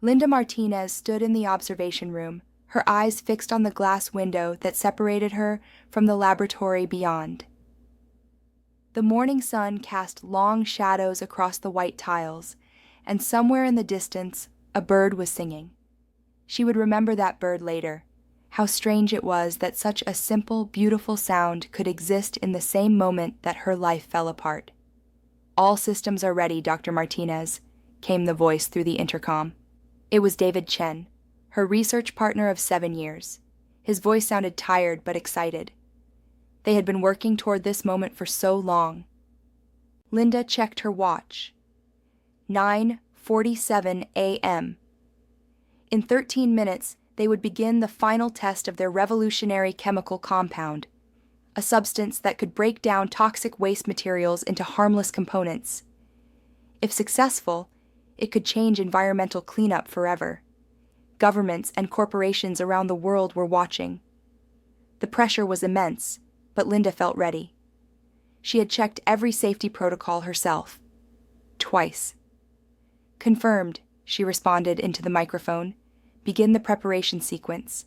Linda Martinez stood in the observation room, her eyes fixed on the glass window that separated her from the laboratory beyond. The morning sun cast long shadows across the white tiles, and somewhere in the distance, a bird was singing. She would remember that bird later. How strange it was that such a simple, beautiful sound could exist in the same moment that her life fell apart. "All systems are ready, Dr. Martinez," came the voice through the intercom. It was David Chen, her research partner of 7 years. His voice sounded tired but excited. They had been working toward this moment for so long. Linda checked her watch. 9:47 a.m. In 13 minutes, they would begin the final test of their revolutionary chemical compound, a substance that could break down toxic waste materials into harmless components. If successful, it could change environmental cleanup forever. Governments and corporations around the world were watching. The pressure was immense, but Linda felt ready. She had checked every safety protocol herself. Twice. "Confirmed," she responded into the microphone. "Begin the preparation sequence."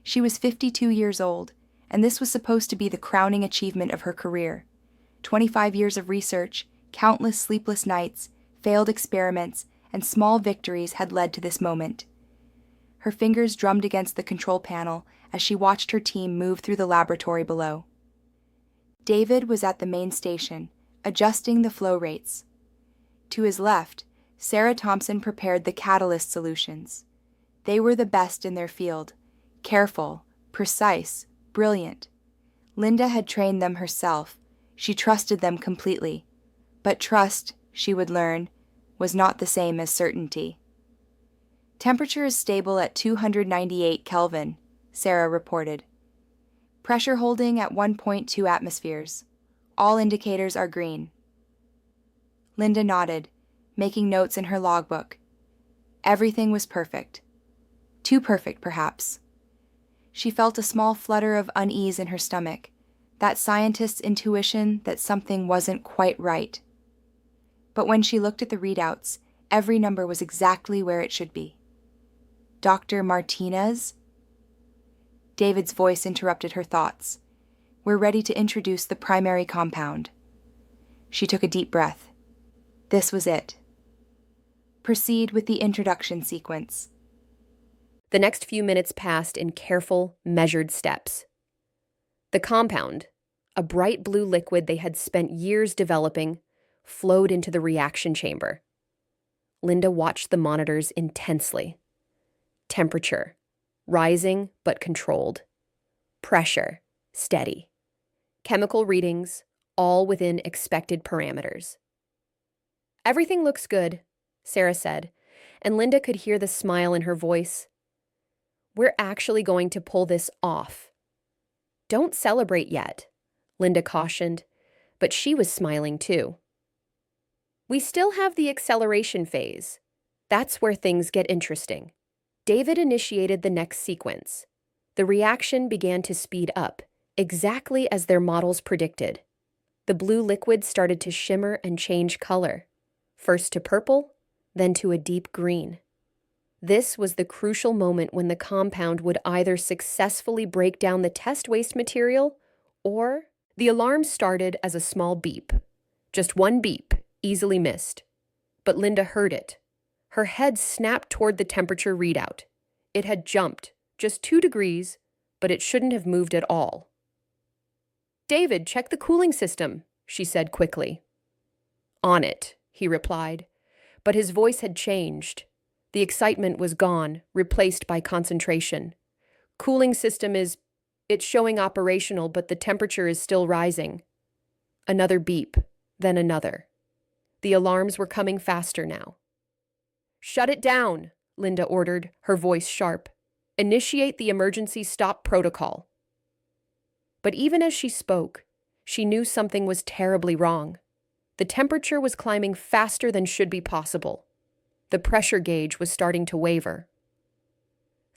She was 52 years old, and this was supposed to be the crowning achievement of her career. 25 years of research, countless sleepless nights, failed experiments, and small victories had led to this moment. Her fingers drummed against the control panel as she watched her team move through the laboratory below. David was at the main station, adjusting the flow rates. To his left, Sarah Thompson prepared the catalyst solutions. They were the best in their field, careful, precise, brilliant. Linda had trained them herself. She trusted them completely. But trust, she would learn, was not the same as certainty. "Temperature is stable at 298 Kelvin, Sarah reported. "Pressure holding at 1.2 atmospheres. All indicators are green." Linda nodded, making notes in her logbook. Everything was perfect. Too perfect, perhaps. She felt a small flutter of unease in her stomach, that scientist's intuition that something wasn't quite right. But when she looked at the readouts, every number was exactly where it should be. "Dr. Martinez?" David's voice interrupted her thoughts. "We're ready to introduce the primary compound." She took a deep breath. This was it. Proceed with the introduction sequence. The next few minutes passed in careful, measured steps. The compound, a bright blue liquid they had spent years developing, flowed into the reaction chamber. Linda watched the monitors intensely. Temperature, rising but controlled. Pressure, steady. Chemical readings, all within expected parameters. "Everything looks good," Sarah said, and Linda could hear the smile in her voice. "We're actually going to pull this off." "Don't celebrate yet," Linda cautioned, but she was smiling too. "We still have the acceleration phase. That's where things get interesting." David initiated the next sequence. The reaction began to speed up, exactly as their models predicted. The blue liquid started to shimmer and change color, first to purple, then to a deep green. This was the crucial moment when the compound would either successfully break down the test waste material, or the alarm started as a small beep. Just one beep, easily missed. But Linda heard it. Her head snapped toward the temperature readout. It had jumped, just 2 degrees, but it shouldn't have moved at all. "David, check the cooling system," she said quickly. "On it," he replied, but his voice had changed. The excitement was gone, replaced by concentration. "Cooling system it's showing operational, but the temperature is still rising." Another beep, then another. The alarms were coming faster now. "Shut it down," Linda ordered, her voice sharp. "Initiate the emergency stop protocol." But even as she spoke, she knew something was terribly wrong. The temperature was climbing faster than should be possible. The pressure gauge was starting to waver.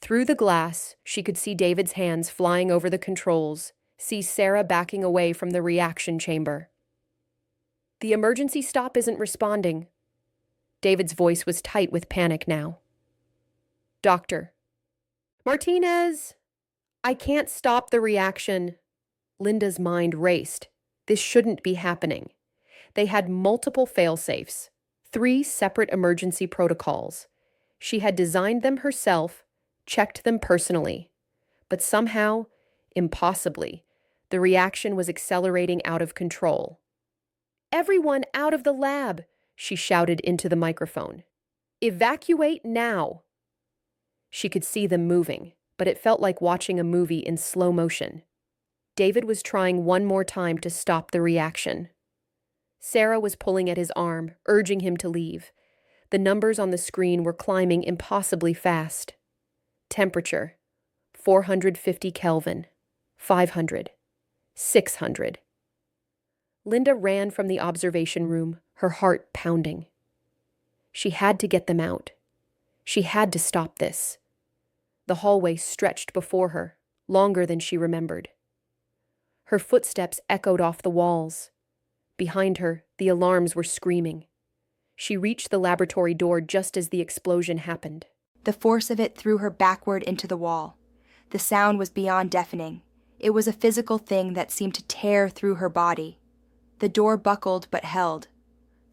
Through the glass, she could see David's hands flying over the controls, see Sarah backing away from the reaction chamber. "The emergency stop isn't responding." David's voice was tight with panic now. Doctor. Martinez! I can't stop the reaction. Linda's mind raced. This shouldn't be happening. They had multiple fail-safes, 3 separate emergency protocols. She had designed them herself, checked them personally. But somehow, impossibly, the reaction was accelerating out of control. Everyone out of the lab, she shouted into the microphone. Evacuate now. She could see them moving, but it felt like watching a movie in slow motion. David was trying one more time to stop the reaction. Sarah was pulling at his arm, urging him to leave. The numbers on the screen were climbing impossibly fast. Temperature, 450 Kelvin, 500, 600. Linda ran from the observation room, her heart pounding. She had to get them out. She had to stop this. The hallway stretched before her, longer than she remembered. Her footsteps echoed off the walls. Behind her, the alarms were screaming. She reached the laboratory door just as the explosion happened. The force of it threw her backward into the wall. The sound was beyond deafening. It was a physical thing that seemed to tear through her body. The door buckled but held.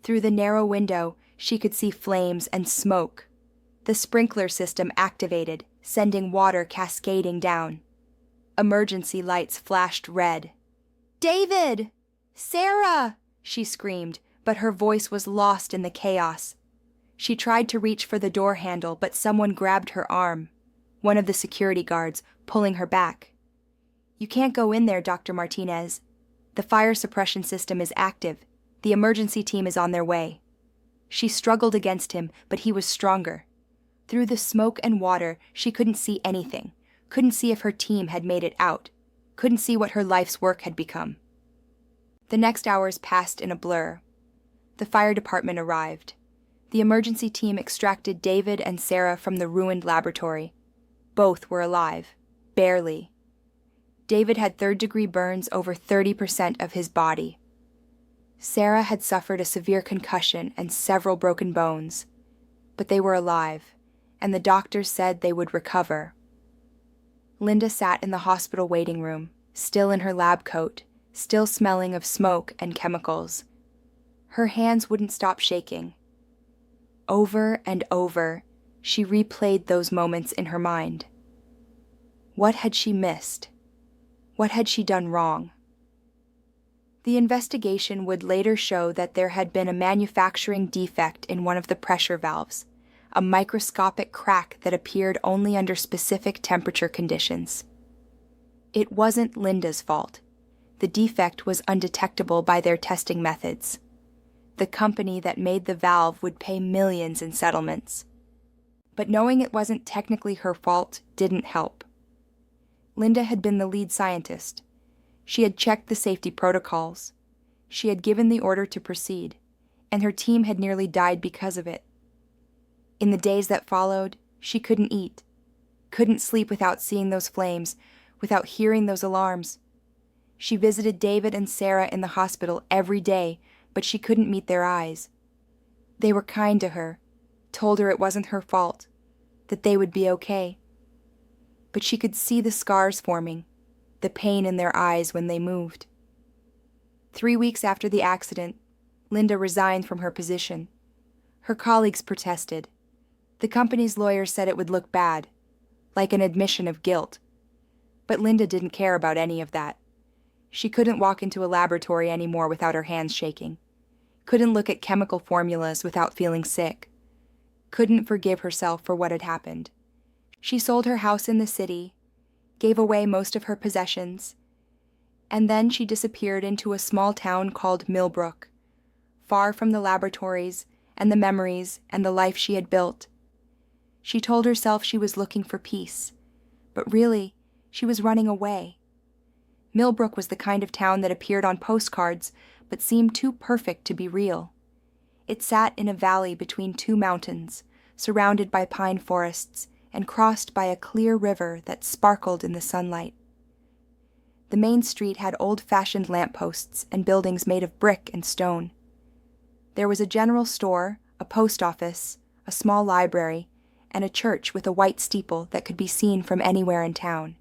Through the narrow window, she could see flames and smoke. The sprinkler system activated, sending water cascading down. Emergency lights flashed red. "David! Sarah!" she screamed, but her voice was lost in the chaos. She tried to reach for the door handle, but someone grabbed her arm, one of the security guards, pulling her back. "You can't go in there, Dr. Martinez. The fire suppression system is active. The emergency team is on their way." She struggled against him, but he was stronger. Through the smoke and water, she couldn't see anything, couldn't see if her team had made it out, couldn't see what her life's work had become. The next hours passed in a blur. The fire department arrived. The emergency team extracted David and Sarah from the ruined laboratory. Both were alive, barely. David had third-degree burns over 30% of his body. Sarah had suffered a severe concussion and several broken bones, but they were alive, and the doctors said they would recover. Linda sat in the hospital waiting room, still in her lab coat, still smelling of smoke and chemicals. Her hands wouldn't stop shaking. Over and over, she replayed those moments in her mind. What had she missed? What had she done wrong? The investigation would later show that there had been a manufacturing defect in one of the pressure valves, a microscopic crack that appeared only under specific temperature conditions. It wasn't Linda's fault. The defect was undetectable by their testing methods. The company that made the valve would pay millions in settlements. But knowing it wasn't technically her fault didn't help. Linda had been the lead scientist. She had checked the safety protocols. She had given the order to proceed, and her team had nearly died because of it. In the days that followed, she couldn't eat, couldn't sleep without seeing those flames, without hearing those alarms. She visited David and Sarah in the hospital every day, but she couldn't meet their eyes. They were kind to her, told her it wasn't her fault, that they would be okay. But she could see the scars forming, the pain in their eyes when they moved. 3 weeks after the accident, Linda resigned from her position. Her colleagues protested. The company's lawyers said it would look bad, like an admission of guilt. But Linda didn't care about any of that. She couldn't walk into a laboratory anymore without her hands shaking. Couldn't look at chemical formulas without feeling sick. Couldn't forgive herself for what had happened. She sold her house in the city, gave away most of her possessions, and then she disappeared into a small town called Millbrook, far from the laboratories and the memories and the life she had built. She told herself she was looking for peace, but really, she was running away. Millbrook was the kind of town that appeared on postcards, but seemed too perfect to be real. It sat in a valley between 2 mountains, surrounded by pine forests, and crossed by a clear river that sparkled in the sunlight. The main street had old-fashioned lampposts and buildings made of brick and stone. There was a general store, a post office, a small library, and a church with a white steeple that could be seen from anywhere in town.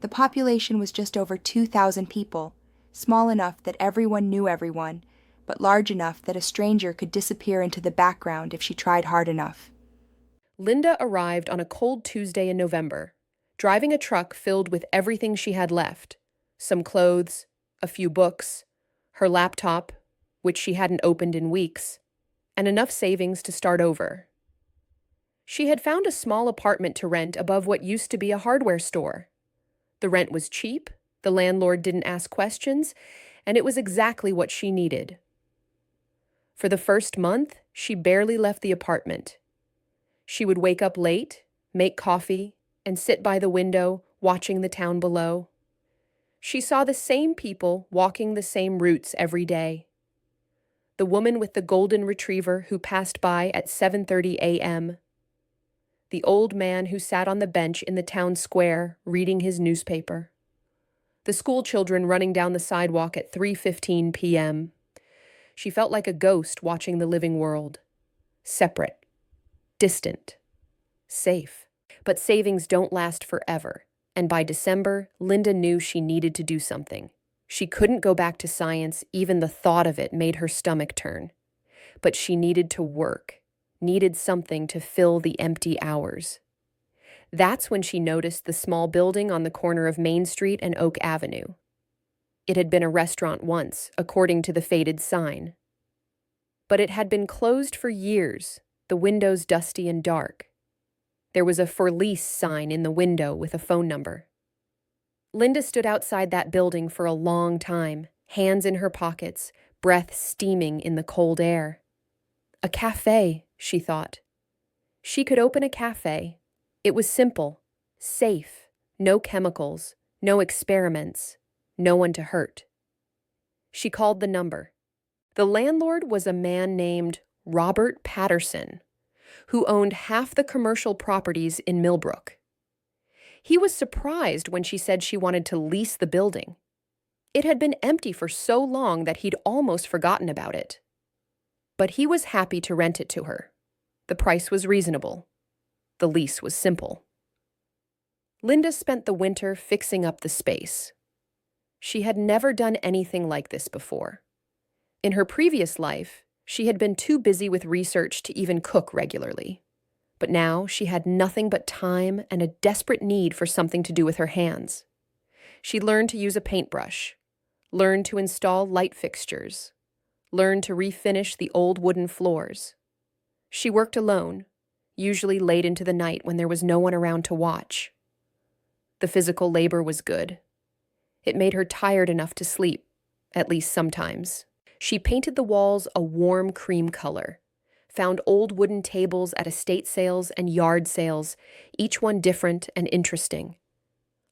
The population was just over 2,000 people, small enough that everyone knew everyone, but large enough that a stranger could disappear into the background if she tried hard enough. Linda arrived on a cold Tuesday in November, driving a truck filled with everything she had left: some clothes, a few books, her laptop, which she hadn't opened in weeks, and enough savings to start over. She had found a small apartment to rent above what used to be a hardware store. The rent was cheap, the landlord didn't ask questions, and it was exactly what she needed. For the first month, she barely left the apartment. She would wake up late, make coffee, and sit by the window, watching the town below. She saw the same people walking the same routes every day. The woman with the golden retriever who passed by at 7:30 a.m. The old man who sat on the bench in the town square reading his newspaper. The school children running down the sidewalk at 3:15 p.m. She felt like a ghost watching the living world. Separate, distant, safe. But savings don't last forever, and by December, Linda knew she needed to do something. She couldn't go back to science, even the thought of it made her stomach turn. But she needed to work, needed something to fill the empty hours. That's when she noticed the small building on the corner of Main Street and Oak Avenue. It had been a restaurant once, according to the faded sign. But it had been closed for years, the windows dusty and dark. There was a for lease sign in the window with a phone number. Linda stood outside that building for a long time, hands in her pockets, breath steaming in the cold air. A cafe, she thought. She could open a cafe. It was simple, safe, no chemicals, no experiments, no one to hurt. She called the number. The landlord was a man named Robert Patterson, who owned half the commercial properties in Millbrook. He was surprised when she said she wanted to lease the building. It had been empty for so long that he'd almost forgotten about it. But he was happy to rent it to her. The price was reasonable. The lease was simple. Linda spent the winter fixing up the space. She had never done anything like this before. In her previous life, she had been too busy with research to even cook regularly. But now she had nothing but time and a desperate need for something to do with her hands. She learned to use a paintbrush, learned to install light fixtures, learned to refinish the old wooden floors. She worked alone, usually late into the night when there was no one around to watch. The physical labor was good. It made her tired enough to sleep, at least sometimes. She painted the walls a warm cream color, found old wooden tables at estate sales and yard sales, each one different and interesting.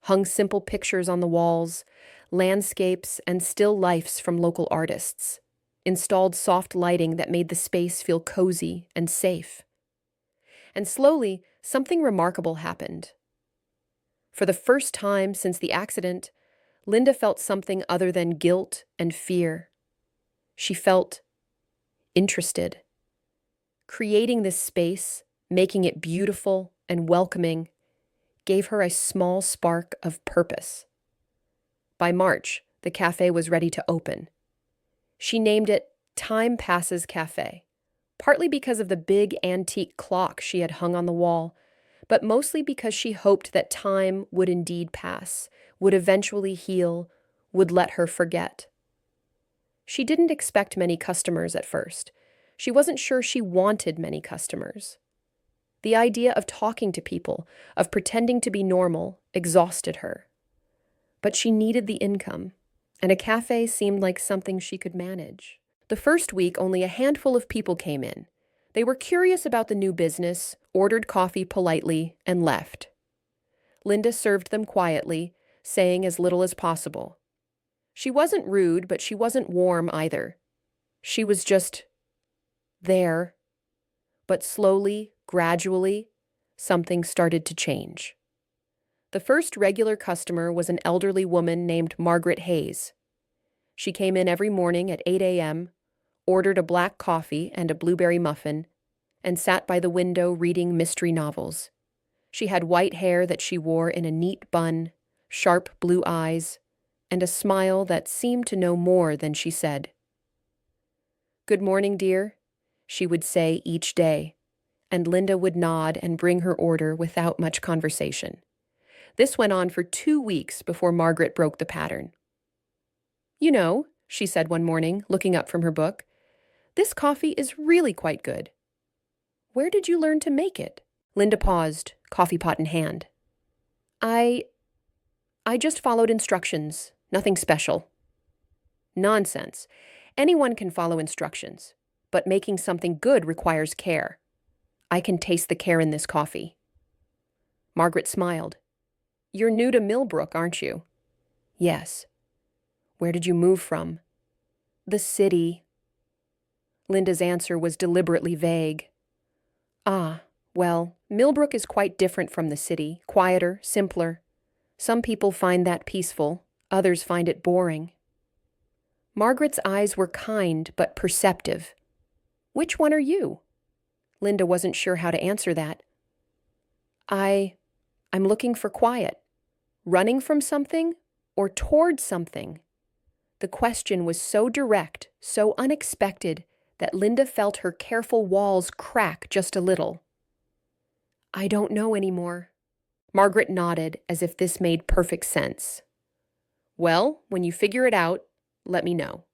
Hung simple pictures on the walls, landscapes and still lifes from local artists. Installed soft lighting that made the space feel cozy and safe. And slowly, something remarkable happened. For the first time since the accident, Linda felt something other than guilt and fear. She felt interested. Creating this space, making it beautiful and welcoming, gave her a small spark of purpose. By March, the cafe was ready to open. She named it Time Passes Cafe, partly because of the big antique clock she had hung on the wall, but mostly because she hoped that time would indeed pass, would eventually heal, would let her forget. She didn't expect many customers at first. She wasn't sure she wanted many customers. The idea of talking to people, of pretending to be normal, exhausted her. But she needed the income, and a cafe seemed like something she could manage. The first week, only a handful of people came in. They were curious about the new business, ordered coffee politely, and left. Linda served them quietly, saying as little as possible. She wasn't rude, but she wasn't warm either. She was just there. But slowly, gradually, something started to change. The first regular customer was an elderly woman named Margaret Hayes. She came in every morning at 8 a.m., ordered a black coffee and a blueberry muffin, and sat by the window reading mystery novels. She had white hair that she wore in a neat bun, sharp blue eyes, and a smile that seemed to know more than she said. "Good morning, dear," she would say each day, and Linda would nod and bring her order without much conversation. This went on for 2 weeks before Margaret broke the pattern. "You know," she said one morning, looking up from her book, "this coffee is really quite good. Where did you learn to make it?" Linda paused, coffee pot in hand. I just followed instructions, nothing special." "Nonsense. Anyone can follow instructions, but making something good requires care. I can taste the care in this coffee." Margaret smiled. "You're new to Millbrook, aren't you?" "Yes." "Where did you move from?" "The city." Linda's answer was deliberately vague. "Ah, well, Millbrook is quite different from the city, quieter, simpler. Some people find that peaceful, others find it boring." Margaret's eyes were kind but perceptive. "Which one are you?" Linda wasn't sure how to answer that. I'm looking for quiet. Running from something or toward something?" The question was so direct, so unexpected, that Linda felt her careful walls crack just a little. "I don't know anymore." Margaret nodded as if this made perfect sense. "Well, when you figure it out, let me know.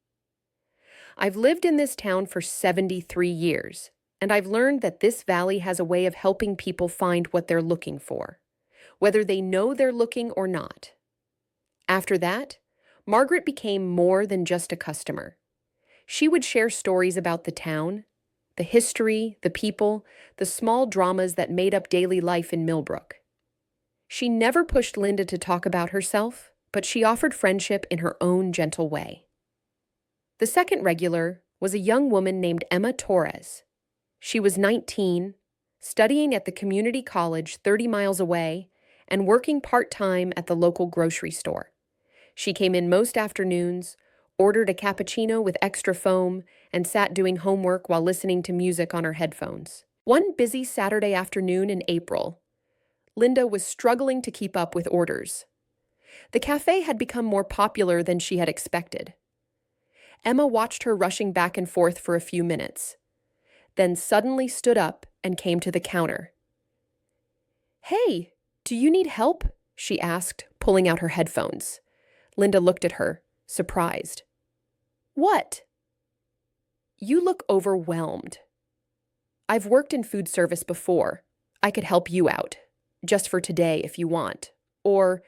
I've lived in this town for 73 years, and I've learned that this valley has a way of helping people find what they're looking for, whether they know they're looking or not." After that, Margaret became more than just a customer. She would share stories about the town, the history, the people, the small dramas that made up daily life in Millbrook. She never pushed Linda to talk about herself, but she offered friendship in her own gentle way. The second regular was a young woman named Emma Torres. She was 19, studying at the community college 30 miles away, and working part-time at the local grocery store. She came in most afternoons, ordered a cappuccino with extra foam, and sat doing homework while listening to music on her headphones. One busy Saturday afternoon in April, Linda was struggling to keep up with orders. The cafe had become more popular than she had expected. Emma watched her rushing back and forth for a few minutes, then suddenly stood up and came to the counter. "Hey, do you need help?" she asked, pulling out her headphones. Linda looked at her, surprised. "What?" "You look overwhelmed." "I've worked in food service before. I could help you out, just for today if you want. Or,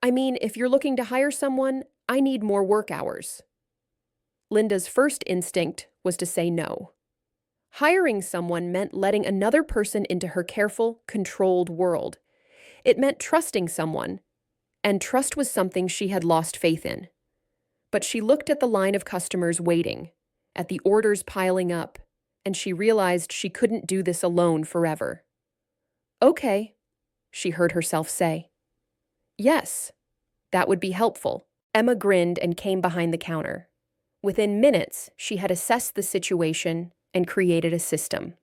if you're looking to hire someone, I need more work hours." Linda's first instinct was to say no. Hiring someone meant letting another person into her careful, controlled world. It meant trusting someone, and trust was something she had lost faith in. But she looked at the line of customers waiting, at the orders piling up, and she realized she couldn't do this alone forever. "Okay," she heard herself say. "Yes, that would be helpful." Emma grinned and came behind the counter. Within minutes, she had assessed the situation and created a system.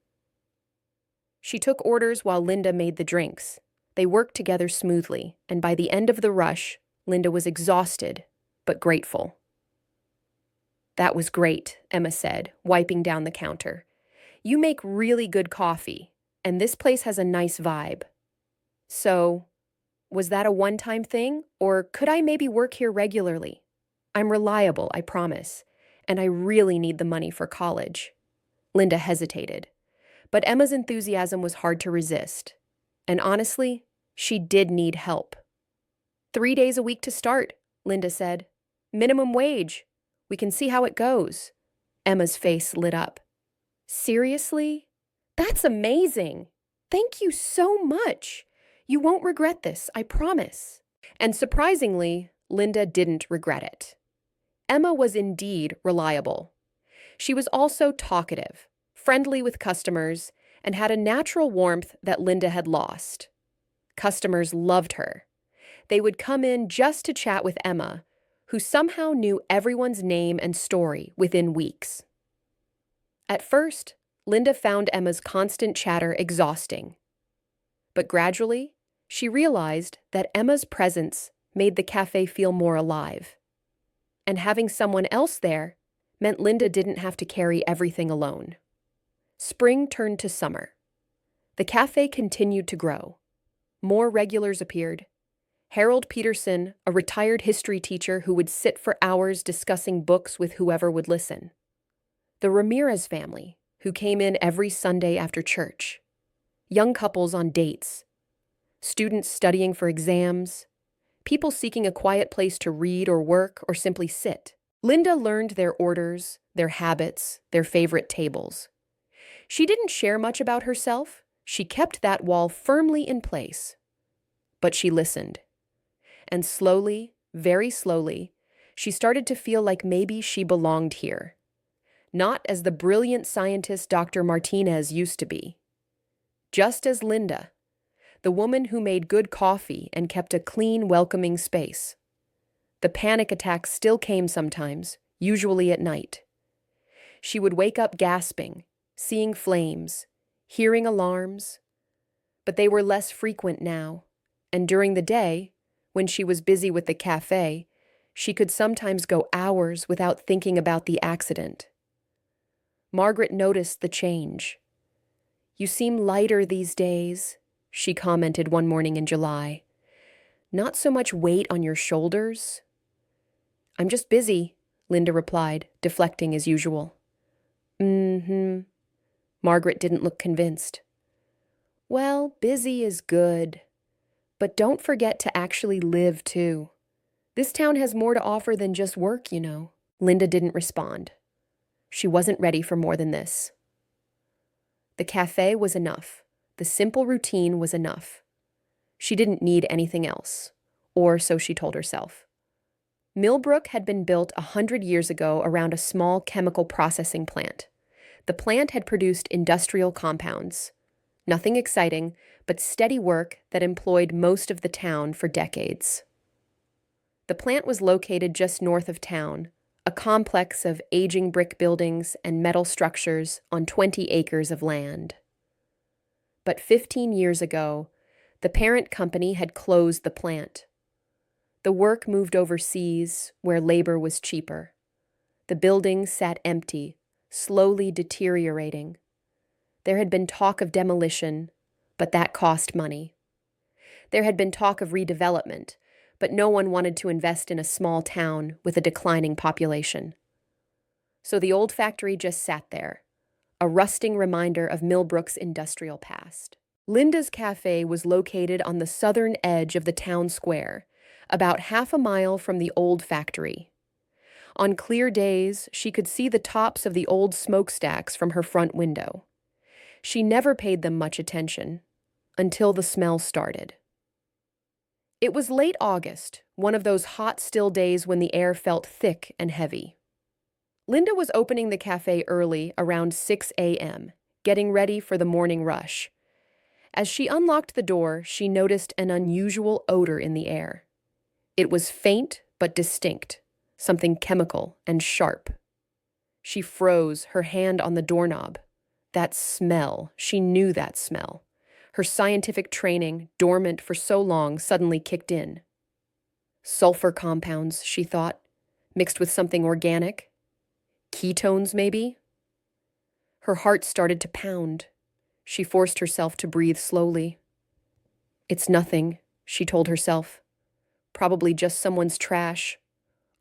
She took orders while Linda made the drinks. They worked together smoothly, and by the end of the rush, Linda was exhausted, but grateful. "That was great," Emma said, wiping down the counter. "You make really good coffee, and this place has a nice vibe. So, was that a one-time thing, or could I maybe work here regularly? I'm reliable, I promise, and I really need the money for college." Linda hesitated, but Emma's enthusiasm was hard to resist. And honestly, she did need help. 3 days a week to start, Linda said. Minimum wage. We can see how it goes. Emma's face lit up. Seriously? That's amazing. Thank you so much. You won't regret this, I promise. And surprisingly, Linda didn't regret it. Emma was indeed reliable. She was also talkative, friendly with customers, and had a natural warmth that Linda had lost. Customers loved her. They would come in just to chat with Emma, who somehow knew everyone's name and story within weeks. At first, Linda found Emma's constant chatter exhausting. But gradually, she realized that Emma's presence made the cafe feel more alive. And having someone else there meant Linda didn't have to carry everything alone. Spring turned to summer. The cafe continued to grow. More regulars appeared. Harold Peterson, a retired history teacher who would sit for hours discussing books with whoever would listen. The Ramirez family, who came in every Sunday after church. Young couples on dates. Students studying for exams. People seeking a quiet place to read or work or simply sit. Linda learned their orders, their habits, their favorite tables. She didn't share much about herself. She kept that wall firmly in place. But she listened. And slowly, very slowly, she started to feel like maybe she belonged here. Not as the brilliant scientist Dr. Martinez used to be. Just as Linda, the woman who made good coffee and kept a clean, welcoming space. The panic attacks still came sometimes, usually at night. She would wake up gasping, seeing flames, hearing alarms. But they were less frequent now, and during the day, when she was busy with the cafe, she could sometimes go hours without thinking about the accident. Margaret noticed the change. "You seem lighter these days," she commented one morning in July. "Not so much weight on your shoulders." "I'm just busy," Linda replied, deflecting as usual. "Mm-hmm." Margaret didn't look convinced. "Well, busy is good. But don't forget to actually live, too. This town has more to offer than just work, you know." Linda didn't respond. She wasn't ready for more than this. The cafe was enough. The simple routine was enough. She didn't need anything else, or so she told herself. Millbrook had been built 100 years ago around a small chemical processing plant. The plant had produced industrial compounds. Nothing exciting, but steady work that employed most of the town for decades. The plant was located just north of town, a complex of aging brick buildings and metal structures on 20 acres of land. But 15 years ago, the parent company had closed the plant. The work moved overseas, where labor was cheaper. The building sat empty, slowly deteriorating. There had been talk of demolition, but that cost money. There had been talk of redevelopment, but no one wanted to invest in a small town with a declining population. So the old factory just sat there, a rusting reminder of Millbrook's industrial past. Linda's Cafe was located on the southern edge of the town square, about half a mile from the old factory. On clear days, she could see the tops of the old smokestacks from her front window. She never paid them much attention, until the smell started. It was late August, one of those hot, still days when the air felt thick and heavy. Linda was opening the cafe early, around 6 a.m., getting ready for the morning rush. As she unlocked the door, she noticed an unusual odor in the air. It was faint but distinct, something chemical and sharp. She froze, her hand on the doorknob. That smell, she knew that smell. Her scientific training, dormant for so long, suddenly kicked in. Sulfur compounds, she thought, mixed with something organic. Ketones, maybe? Her heart started to pound. She forced herself to breathe slowly. "It's nothing," she told herself. "Probably just someone's trash,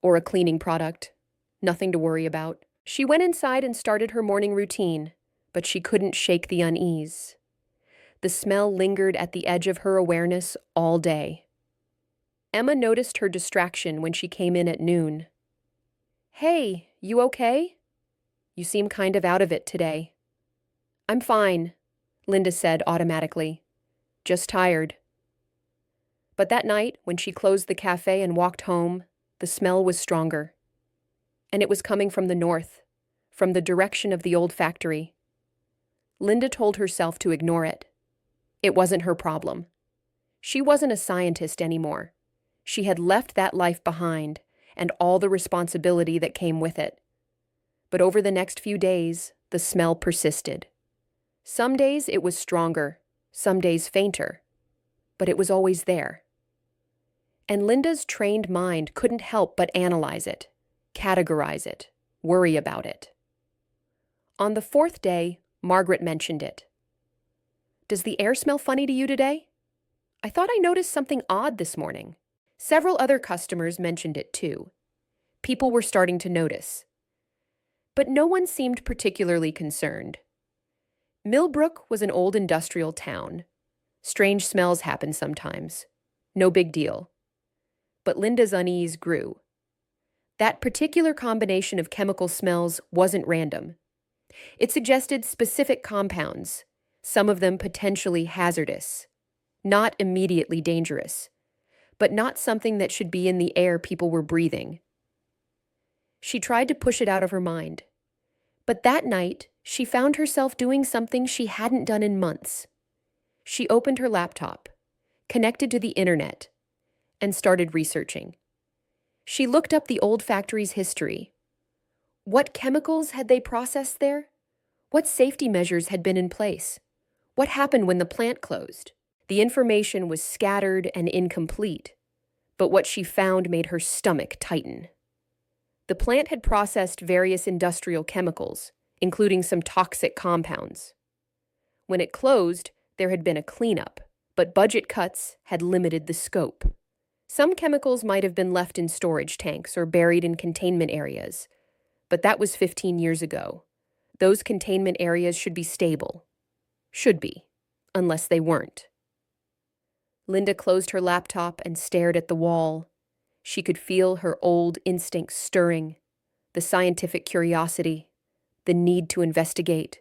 or a cleaning product. Nothing to worry about." She went inside and started her morning routine, but she couldn't shake the unease. The smell lingered at the edge of her awareness all day. Emma noticed her distraction when she came in at noon. "Hey, you okay? You seem kind of out of it today." "I'm fine," Linda said automatically. "Just tired." But that night, when she closed the cafe and walked home, the smell was stronger. And it was coming from the north, from the direction of the old factory. Linda told herself to ignore it. It wasn't her problem. She wasn't a scientist anymore. She had left that life behind, and all the responsibility that came with it. But over the next few days, the smell persisted. Some days it was stronger, some days fainter, but it was always there. And Linda's trained mind couldn't help but analyze it, categorize it, worry about it. On the fourth day, Margaret mentioned it. "Does the air smell funny to you today? I thought I noticed something odd this morning." Several other customers mentioned it too. People were starting to notice. But no one seemed particularly concerned. Millbrook was an old industrial town. Strange smells happen sometimes. No big deal. But Linda's unease grew. That particular combination of chemical smells wasn't random. It suggested specific compounds, some of them potentially hazardous, not immediately dangerous, but not something that should be in the air people were breathing. She tried to push it out of her mind. But that night, she found herself doing something she hadn't done in months. She opened her laptop, connected to the internet, and started researching. She looked up the old factory's history. What chemicals had they processed there? What safety measures had been in place? What happened when the plant closed? The information was scattered and incomplete, but what she found made her stomach tighten. The plant had processed various industrial chemicals, including some toxic compounds. When it closed, there had been a cleanup, but budget cuts had limited the scope. Some chemicals might have been left in storage tanks or buried in containment areas, but that was 15 years ago. Those containment areas should be stable. Should be, unless they weren't. Linda closed her laptop and stared at the wall. She could feel her old instincts stirring, the scientific curiosity, the need to investigate,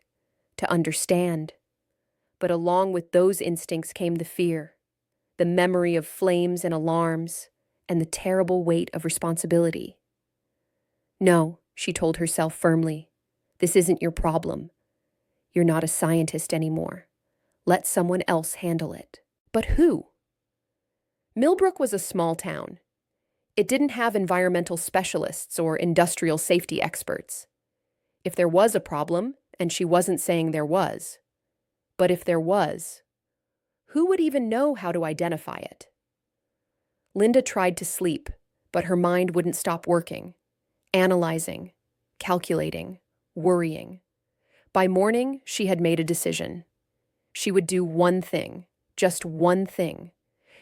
to understand. But along with those instincts came the fear, the memory of flames and alarms, and the terrible weight of responsibility. "No," she told herself firmly, "this isn't your problem. You're not a scientist anymore. Let someone else handle it." But who? Millbrook was a small town. It didn't have environmental specialists or industrial safety experts. If there was a problem, and she wasn't saying there was, but if there was, who would even know how to identify it? Linda tried to sleep, but her mind wouldn't stop working, analyzing, calculating, worrying. By morning, she had made a decision. She would do one thing, just one thing.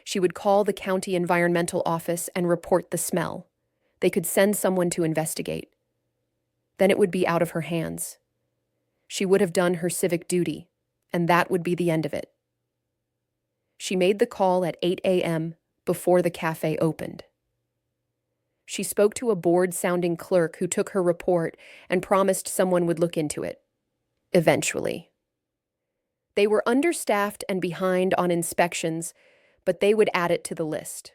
She would call the county environmental office and report the smell. They could send someone to investigate. Then it would be out of her hands. She would have done her civic duty, and that would be the end of it. She made the call at 8 a.m. before the cafe opened. She spoke to a bored-sounding clerk who took her report and promised someone would look into it. Eventually. They were understaffed and behind on inspections, but they would add it to the list.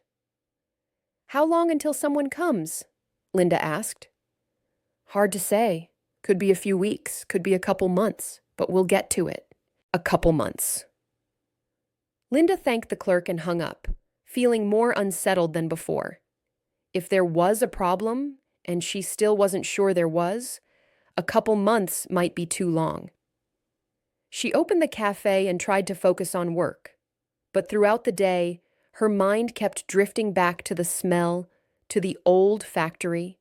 "How long until someone comes?" Linda asked. "Hard to say. Could be a few weeks, could be a couple months, but we'll get to it." A couple months. Linda thanked the clerk and hung up, feeling more unsettled than before. If there was a problem, and she still wasn't sure there was, a couple months might be too long. She opened the cafe and tried to focus on work. But throughout the day, her mind kept drifting back to the smell, to the old factory,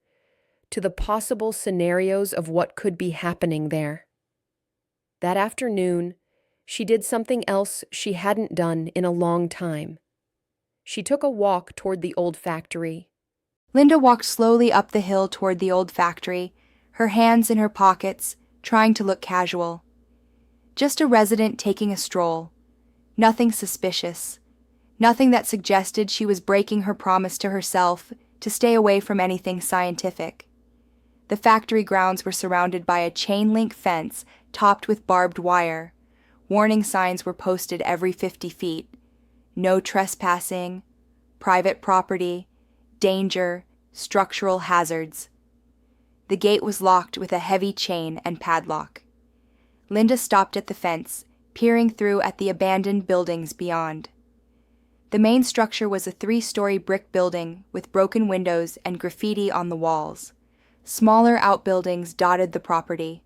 to the possible scenarios of what could be happening there. That afternoon, she did something else she hadn't done in a long time. She took a walk toward the old factory. Linda walked slowly up the hill toward the old factory, her hands in her pockets, trying to look casual. Just a resident taking a stroll. Nothing suspicious. Nothing that suggested she was breaking her promise to herself to stay away from anything scientific. The factory grounds were surrounded by a chain-link fence topped with barbed wire. Warning signs were posted every 50 feet. No trespassing, private property, danger, structural hazards. The gate was locked with a heavy chain and padlock. Linda stopped at the fence, peering through at the abandoned buildings beyond. The main structure was a 3-story brick building with broken windows and graffiti on the walls. Smaller outbuildings dotted the property.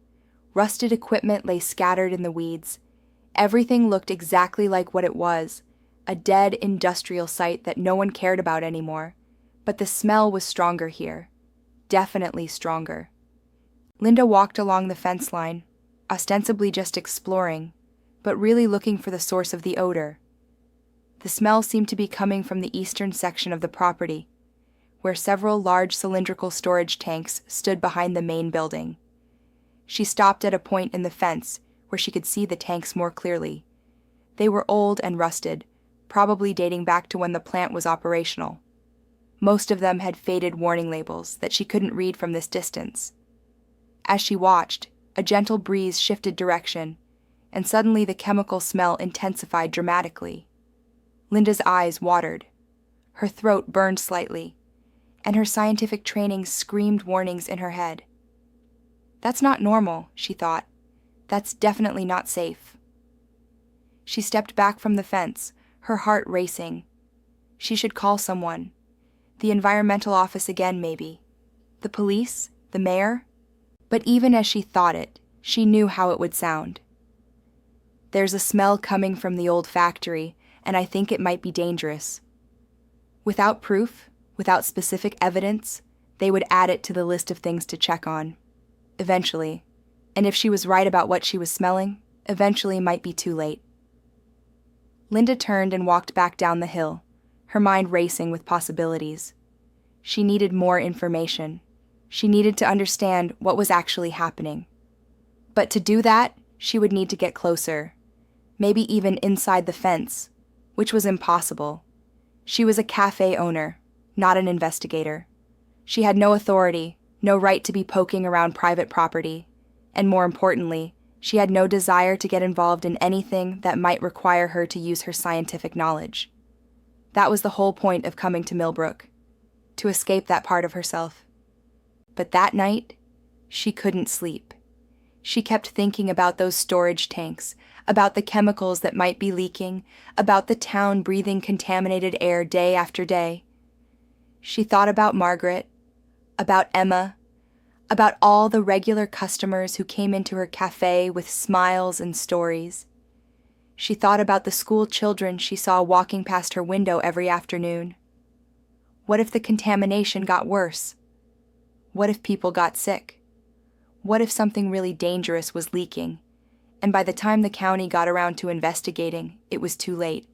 Rusted equipment lay scattered in the weeds. Everything looked exactly like what it was, a dead industrial site that no one cared about anymore. But the smell was stronger here. Definitely stronger. Linda walked along the fence line, ostensibly just exploring, but really looking for the source of the odor. The smell seemed to be coming from the eastern section of the property, where several large cylindrical storage tanks stood behind the main building. She stopped at a point in the fence where she could see the tanks more clearly. They were old and rusted, probably dating back to when the plant was operational. Most of them had faded warning labels that she couldn't read from this distance. As she watched, a gentle breeze shifted direction, and suddenly the chemical smell intensified dramatically. Linda's eyes watered. Her throat burned slightly, and her scientific training screamed warnings in her head. That's not normal, she thought. That's definitely not safe. She stepped back from the fence, her heart racing. She should call someone. The environmental office again, maybe. The police? The mayor? But even as she thought it, she knew how it would sound. There's a smell coming from the old factory, and I think it might be dangerous. Without proof, without specific evidence, they would add it to the list of things to check on. Eventually. And if she was right about what she was smelling, eventually might be too late. Linda turned and walked back down the hill, her mind racing with possibilities. She needed more information. She needed to understand what was actually happening. But to do that, she would need to get closer, maybe even inside the fence, which was impossible. She was a cafe owner, not an investigator. She had no authority, no right to be poking around private property, and more importantly, she had no desire to get involved in anything that might require her to use her scientific knowledge. That was the whole point of coming to Millbrook, to escape that part of herself. But that night, she couldn't sleep. She kept thinking about those storage tanks, about the chemicals that might be leaking, about the town breathing contaminated air day after day. She thought about Margaret, about Emma, about all the regular customers who came into her cafe with smiles and stories. She thought about the school children she saw walking past her window every afternoon. What if the contamination got worse? What if people got sick? What if something really dangerous was leaking, and by the time the county got around to investigating, it was too late?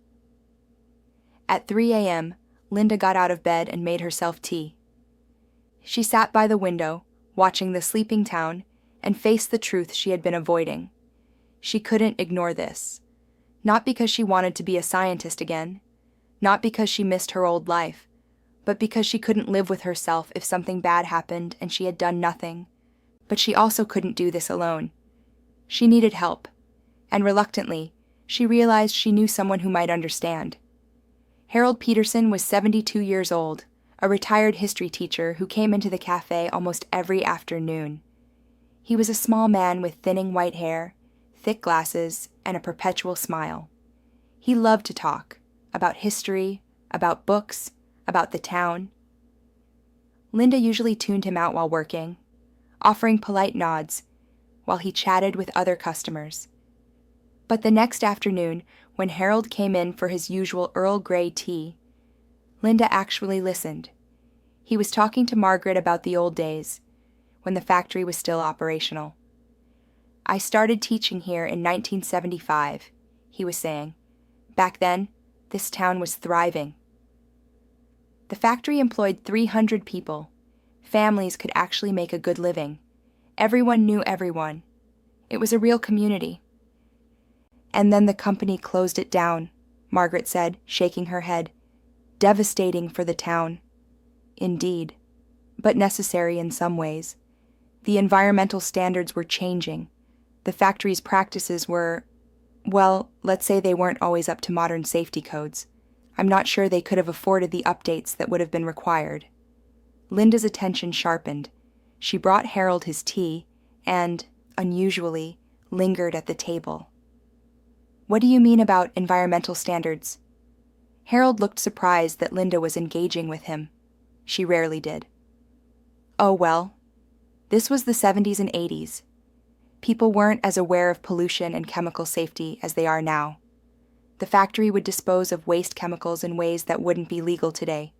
At 3 a.m., Linda got out of bed and made herself tea. She sat by the window, watching the sleeping town, and faced the truth she had been avoiding. She couldn't ignore this. Not because she wanted to be a scientist again, not because she missed her old life, but because she couldn't live with herself if something bad happened and she had done nothing. But she also couldn't do this alone. She needed help, and reluctantly, she realized she knew someone who might understand. Harold Peterson was 72 years old, a retired history teacher who came into the cafe almost every afternoon. He was a small man with thinning white hair, thick glasses, and a perpetual smile. He loved to talk about history, about books, about the town. Linda usually tuned him out while working, offering polite nods while he chatted with other customers. But the next afternoon, when Harold came in for his usual Earl Grey tea, Linda actually listened. He was talking to Margaret about the old days, when the factory was still operational. I started teaching here in 1975, he was saying. Back then, this town was thriving. The factory employed 300 people. Families could actually make a good living. Everyone knew everyone. It was a real community. And then the company closed it down, Margaret said, shaking her head. Devastating for the town. Indeed, but necessary in some ways. The environmental standards were changing. The factory's practices were, well, let's say they weren't always up to modern safety codes. I'm not sure they could have afforded the updates that would have been required. Linda's attention sharpened. She brought Harold his tea and, unusually, lingered at the table. What do you mean about environmental standards? Harold looked surprised that Linda was engaging with him. She rarely did. Oh, well, this was the 70s and 80s. People weren't as aware of pollution and chemical safety as they are now. The factory would dispose of waste chemicals in ways that wouldn't be legal today.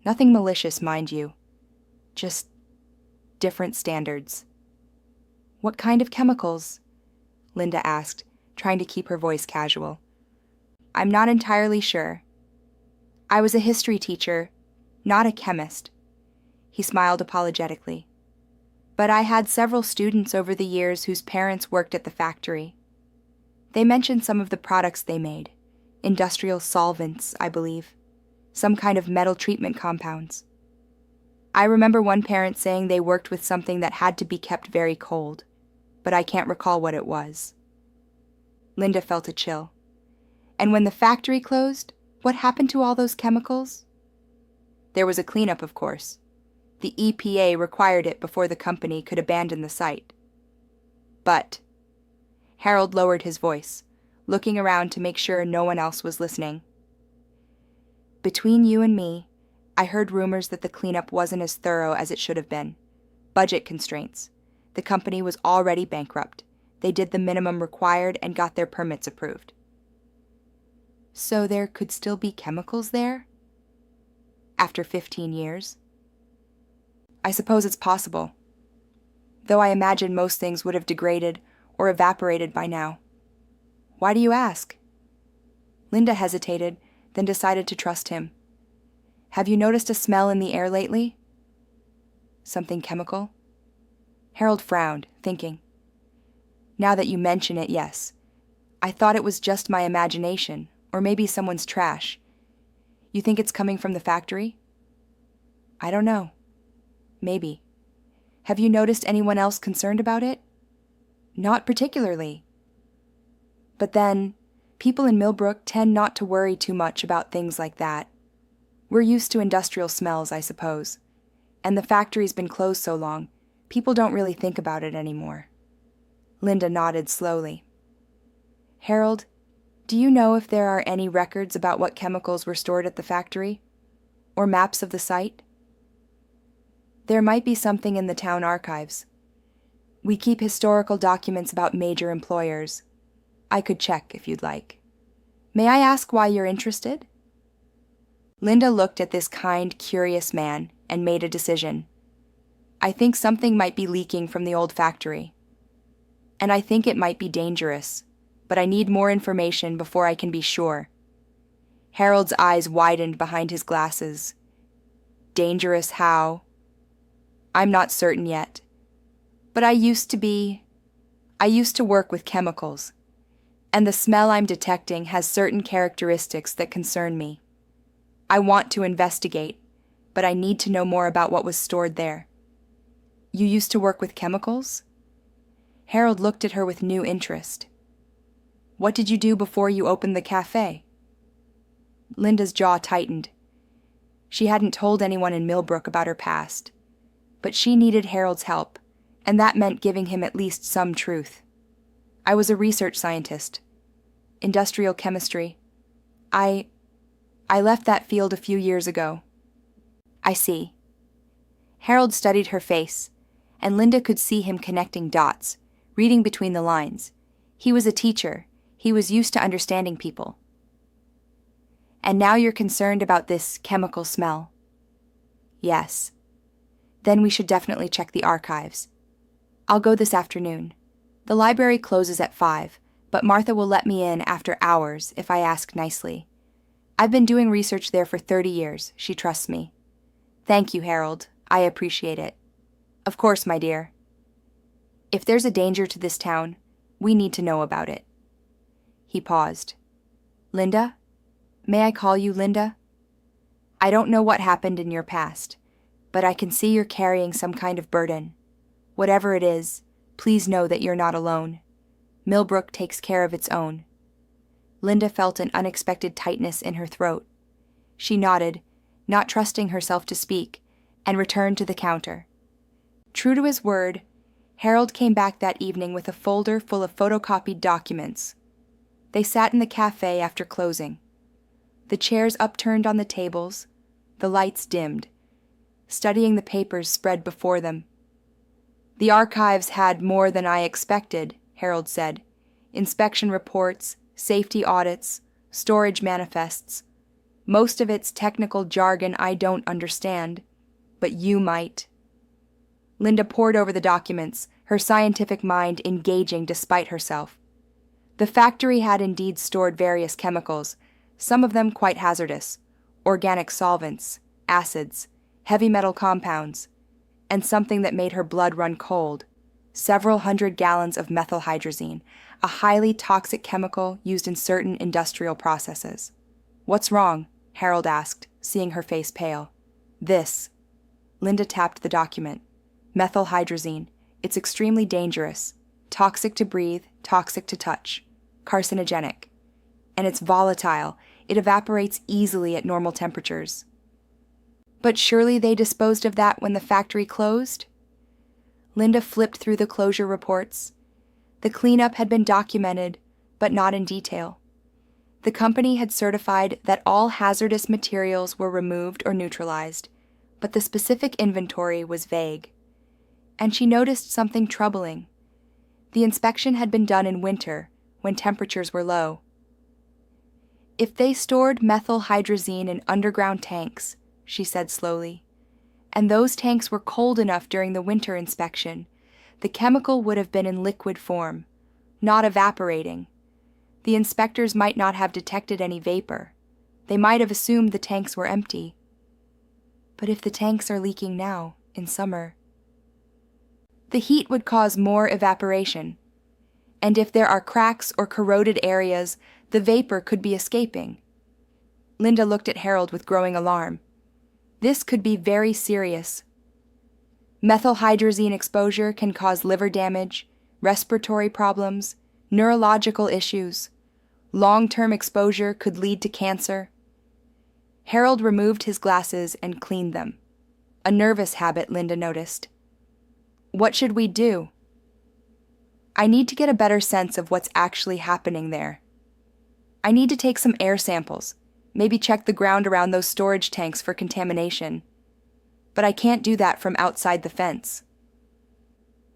Nothing malicious, mind you. Just different standards. What kind of chemicals? Linda asked, trying to keep her voice casual. I'm not entirely sure. I was a history teacher, not a chemist. He smiled apologetically. But I had several students over the years whose parents worked at the factory. They mentioned some of the products they made. Industrial solvents, I believe. Some kind of metal treatment compounds. I remember one parent saying they worked with something that had to be kept very cold, but I can't recall what it was. Linda felt a chill. And when the factory closed, what happened to all those chemicals? There was a cleanup, of course. The EPA required it before the company could abandon the site. But Harold lowered his voice, looking around to make sure no one else was listening. Between you and me, I heard rumors that the cleanup wasn't as thorough as it should have been. Budget constraints. The company was already bankrupt. They did the minimum required and got their permits approved. So there could still be chemicals there? After 15 years? I suppose it's possible. Though I imagine most things would have degraded or evaporated by now. Why do you ask? Linda hesitated, then decided to trust him. Have you noticed a smell in the air lately? Something chemical? Harold frowned, thinking. Now that you mention it, yes. I thought it was just my imagination, or maybe someone's trash. You think it's coming from the factory? I don't know. Maybe. Have you noticed anyone else concerned about it? Not particularly. But then, people in Millbrook tend not to worry too much about things like that. We're used to industrial smells, I suppose. And the factory's been closed so long, people don't really think about it anymore. Linda nodded slowly. Harold, do you know if there are any records about what chemicals were stored at the factory? Or maps of the site? There might be something in the town archives. We keep historical documents about major employers. I could check if you'd like. May I ask why you're interested? Linda looked at this kind, curious man and made a decision. I think something might be leaking from the old factory. And I think it might be dangerous, but I need more information before I can be sure. Harold's eyes widened behind his glasses. Dangerous how? I'm not certain yet. But I used to work with chemicals, and the smell I'm detecting has certain characteristics that concern me. I want to investigate, but I need to know more about what was stored there. You used to work with chemicals? Harold looked at her with new interest. What did you do before you opened the cafe? Linda's jaw tightened. She hadn't told anyone in Millbrook about her past. But she needed Harold's help, and that meant giving him at least some truth. I was a research scientist. Industrial chemistry. I left that field a few years ago. I see. Harold studied her face, and Linda could see him connecting dots, reading between the lines. He was a teacher. He was used to understanding people. And now you're concerned about this chemical smell. Yes. Then we should definitely check the archives. I'll go this afternoon. The library closes at 5, but Martha will let me in after hours if I ask nicely. I've been doing research there for 30 years. She trusts me. Thank you, Harold. I appreciate it. Of course, my dear. If there's a danger to this town, we need to know about it. He paused. Linda? May I call you Linda? I don't know what happened in your past, but I can see you're carrying some kind of burden. Whatever it is, please know that you're not alone. Millbrook takes care of its own. Linda felt an unexpected tightness in her throat. She nodded, not trusting herself to speak, and returned to the counter. True to his word, Harold came back that evening with a folder full of photocopied documents. They sat in the cafe after closing. The chairs upturned on the tables, the lights dimmed, studying the papers spread before them. The archives had more than I expected, Harold said. Inspection reports, safety audits, storage manifests. Most of it's technical jargon I don't understand, but you might. Linda pored over the documents, her scientific mind engaging despite herself. The factory had indeed stored various chemicals, some of them quite hazardous, organic solvents, acids, heavy metal compounds, and something that made her blood run cold, several 100 gallons of methylhydrazine, a highly toxic chemical used in certain industrial processes. What's wrong? Harold asked, seeing her face pale. This. Linda tapped the document. Methylhydrazine. It's extremely dangerous. Toxic to breathe, toxic to touch. Carcinogenic. And it's volatile. It evaporates easily at normal temperatures. But surely they disposed of that when the factory closed? Linda flipped through the closure reports. The cleanup had been documented, but not in detail. The company had certified that all hazardous materials were removed or neutralized, but the specific inventory was vague. And she noticed something troubling. The inspection had been done in winter, when temperatures were low. If they stored methylhydrazine in underground tanks, she said slowly, and those tanks were cold enough during the winter inspection, the chemical would have been in liquid form, not evaporating. The inspectors might not have detected any vapor. They might have assumed the tanks were empty. But if the tanks are leaking now, in summer, the heat would cause more evaporation. And if there are cracks or corroded areas, the vapor could be escaping. Linda looked at Harold with growing alarm. This could be very serious. Methylhydrazine exposure can cause liver damage, respiratory problems, neurological issues. Long-term exposure could lead to cancer. Harold removed his glasses and cleaned them. A nervous habit, Linda noticed. What should we do? I need to get a better sense of what's actually happening there. I need to take some air samples, maybe check the ground around those storage tanks for contamination. But I can't do that from outside the fence.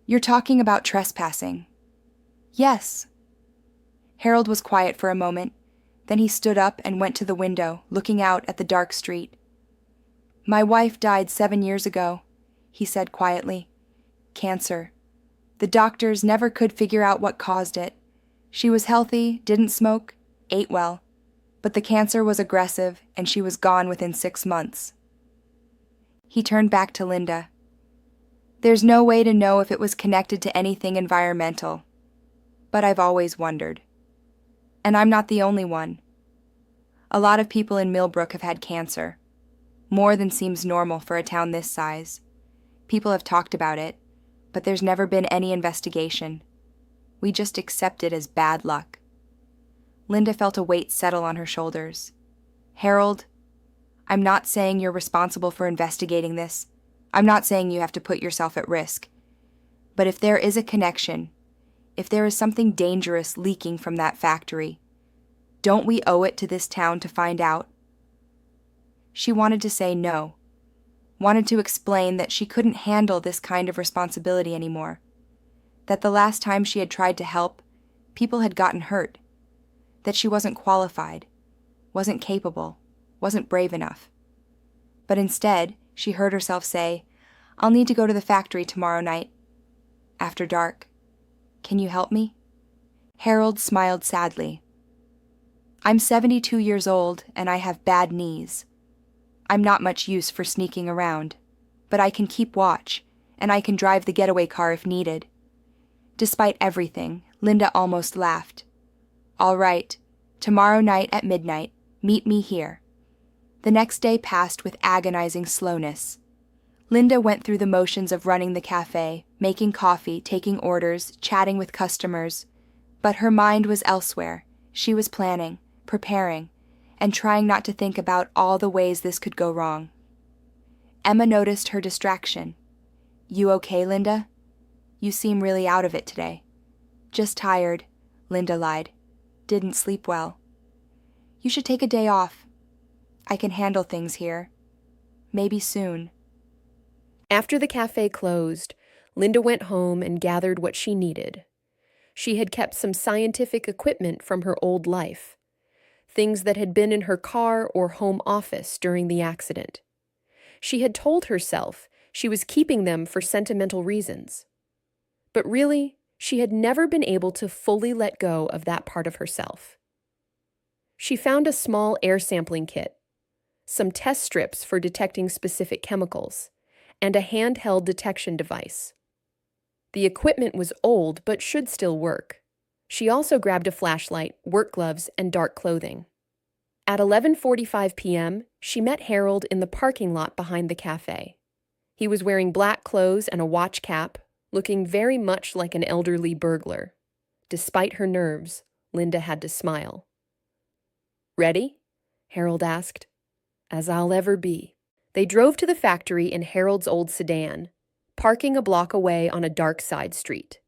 You're talking about trespassing. Yes. Harold was quiet for a moment. Then he stood up and went to the window, looking out at the dark street. My wife died 7 years ago, he said quietly. Cancer. The doctors never could figure out what caused it. She was healthy, didn't smoke, ate well. But the cancer was aggressive, and she was gone within 6 months. He turned back to Linda. There's no way to know if it was connected to anything environmental. But I've always wondered. And I'm not the only one. A lot of people in Millbrook have had cancer. More than seems normal for a town this size. People have talked about it, but there's never been any investigation. We just accept it as bad luck. Linda felt a weight settle on her shoulders. Harold, I'm not saying you're responsible for investigating this. I'm not saying you have to put yourself at risk. But if there is a connection, if there is something dangerous leaking from that factory, don't we owe it to this town to find out? She wanted to say no, wanted to explain that she couldn't handle this kind of responsibility anymore, that the last time she had tried to help, people had gotten hurt, that she wasn't qualified, wasn't capable, wasn't brave enough. But instead, she heard herself say, I'll need to go to the factory tomorrow night. After dark. Can you help me? Harold smiled sadly. I'm 72 years old, and I have bad knees. I'm not much use for sneaking around, but I can keep watch, and I can drive the getaway car if needed. Despite everything, Linda almost laughed. All right, tomorrow night at midnight, meet me here. The next day passed with agonizing slowness. Linda went through the motions of running the cafe, making coffee, taking orders, chatting with customers. But her mind was elsewhere. She was planning, preparing, and trying not to think about all the ways this could go wrong. Emma noticed her distraction. You okay, Linda? You seem really out of it today. Just tired, Linda lied. Didn't sleep well. You should take a day off. I can handle things here. Maybe soon. After the cafe closed, Linda went home and gathered what she needed. She had kept some scientific equipment from her old life, things that had been in her car or home office during the accident. She had told herself she was keeping them for sentimental reasons. But really, she had never been able to fully let go of that part of herself. She found a small air sampling kit, some test strips for detecting specific chemicals, and a handheld detection device. The equipment was old but should still work. She also grabbed a flashlight, work gloves, and dark clothing. At 11:45 p.m., she met Harold in the parking lot behind the cafe. He was wearing black clothes and a watch cap, looking very much like an elderly burglar. Despite her nerves, Linda had to smile. "Ready?" Harold asked. "As I'll ever be." They drove to the factory in Harold's old sedan, parking a block away on a dark side street.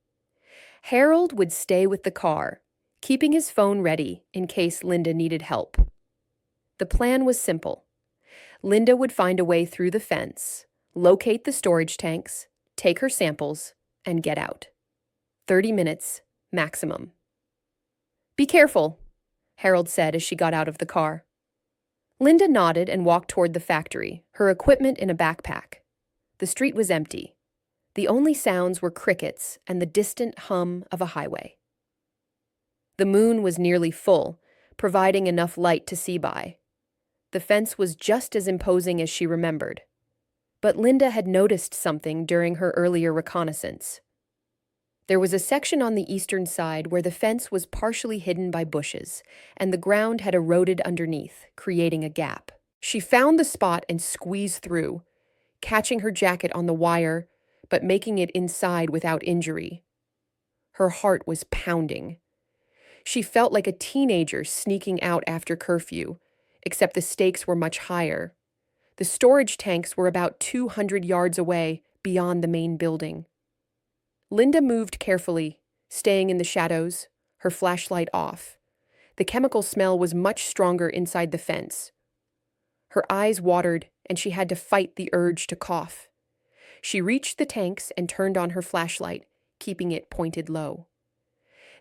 Harold would stay with the car, keeping his phone ready in case Linda needed help. The plan was simple. Linda would find a way through the fence, locate the storage tanks, take her samples, and get out. 30 minutes, maximum. "Be careful," Harold said as she got out of the car. Linda nodded and walked toward the factory, her equipment in a backpack. The street was empty. The only sounds were crickets and the distant hum of a highway. The moon was nearly full, providing enough light to see by. The fence was just as imposing as she remembered. But Linda had noticed something during her earlier reconnaissance. There was a section on the eastern side where the fence was partially hidden by bushes, and the ground had eroded underneath, creating a gap. She found the spot and squeezed through, catching her jacket on the wire, but making it inside without injury. Her heart was pounding. She felt like a teenager sneaking out after curfew, except the stakes were much higher. The storage tanks were about 200 yards away, beyond the main building. Linda moved carefully, staying in the shadows, her flashlight off. The chemical smell was much stronger inside the fence. Her eyes watered, and she had to fight the urge to cough. She reached the tanks and turned on her flashlight, keeping it pointed low.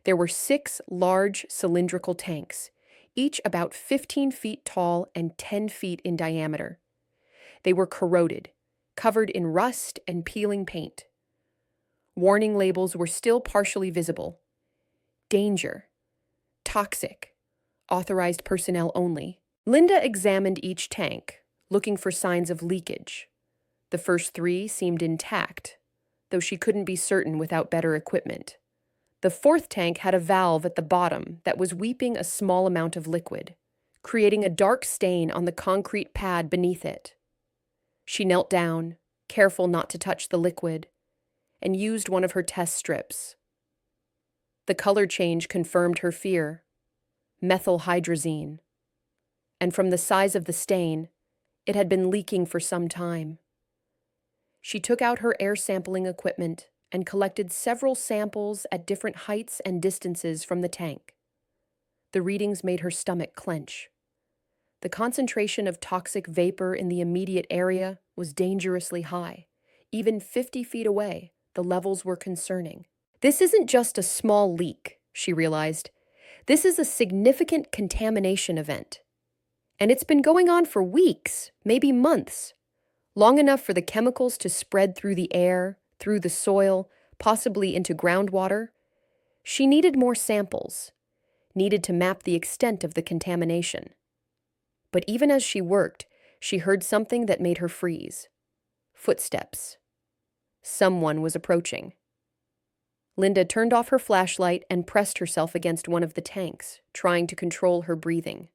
There were 6 large cylindrical tanks, each about 15 feet tall and 10 feet in diameter. They were corroded, covered in rust and peeling paint. Warning labels were still partially visible. Danger. Toxic. Authorized personnel only. Linda examined each tank, looking for signs of leakage. The first 3 seemed intact, though she couldn't be certain without better equipment. The 4th tank had a valve at the bottom that was weeping a small amount of liquid, creating a dark stain on the concrete pad beneath it. She knelt down, careful not to touch the liquid, and used one of her test strips. The color change confirmed her fear. Methylhydrazine. And from the size of the stain, it had been leaking for some time. She took out her air sampling equipment and collected several samples at different heights and distances from the tank. The readings made her stomach clench. The concentration of toxic vapor in the immediate area was dangerously high. Even 50 feet away, the levels were concerning. This isn't just a small leak, she realized. This is a significant contamination event. And it's been going on for weeks, maybe months. Long enough for the chemicals to spread through the air, through the soil, possibly into groundwater. She needed more samples, needed to map the extent of the contamination. But even as she worked, she heard something that made her freeze. Footsteps. Someone was approaching. Linda turned off her flashlight and pressed herself against one of the tanks, trying to control her breathing.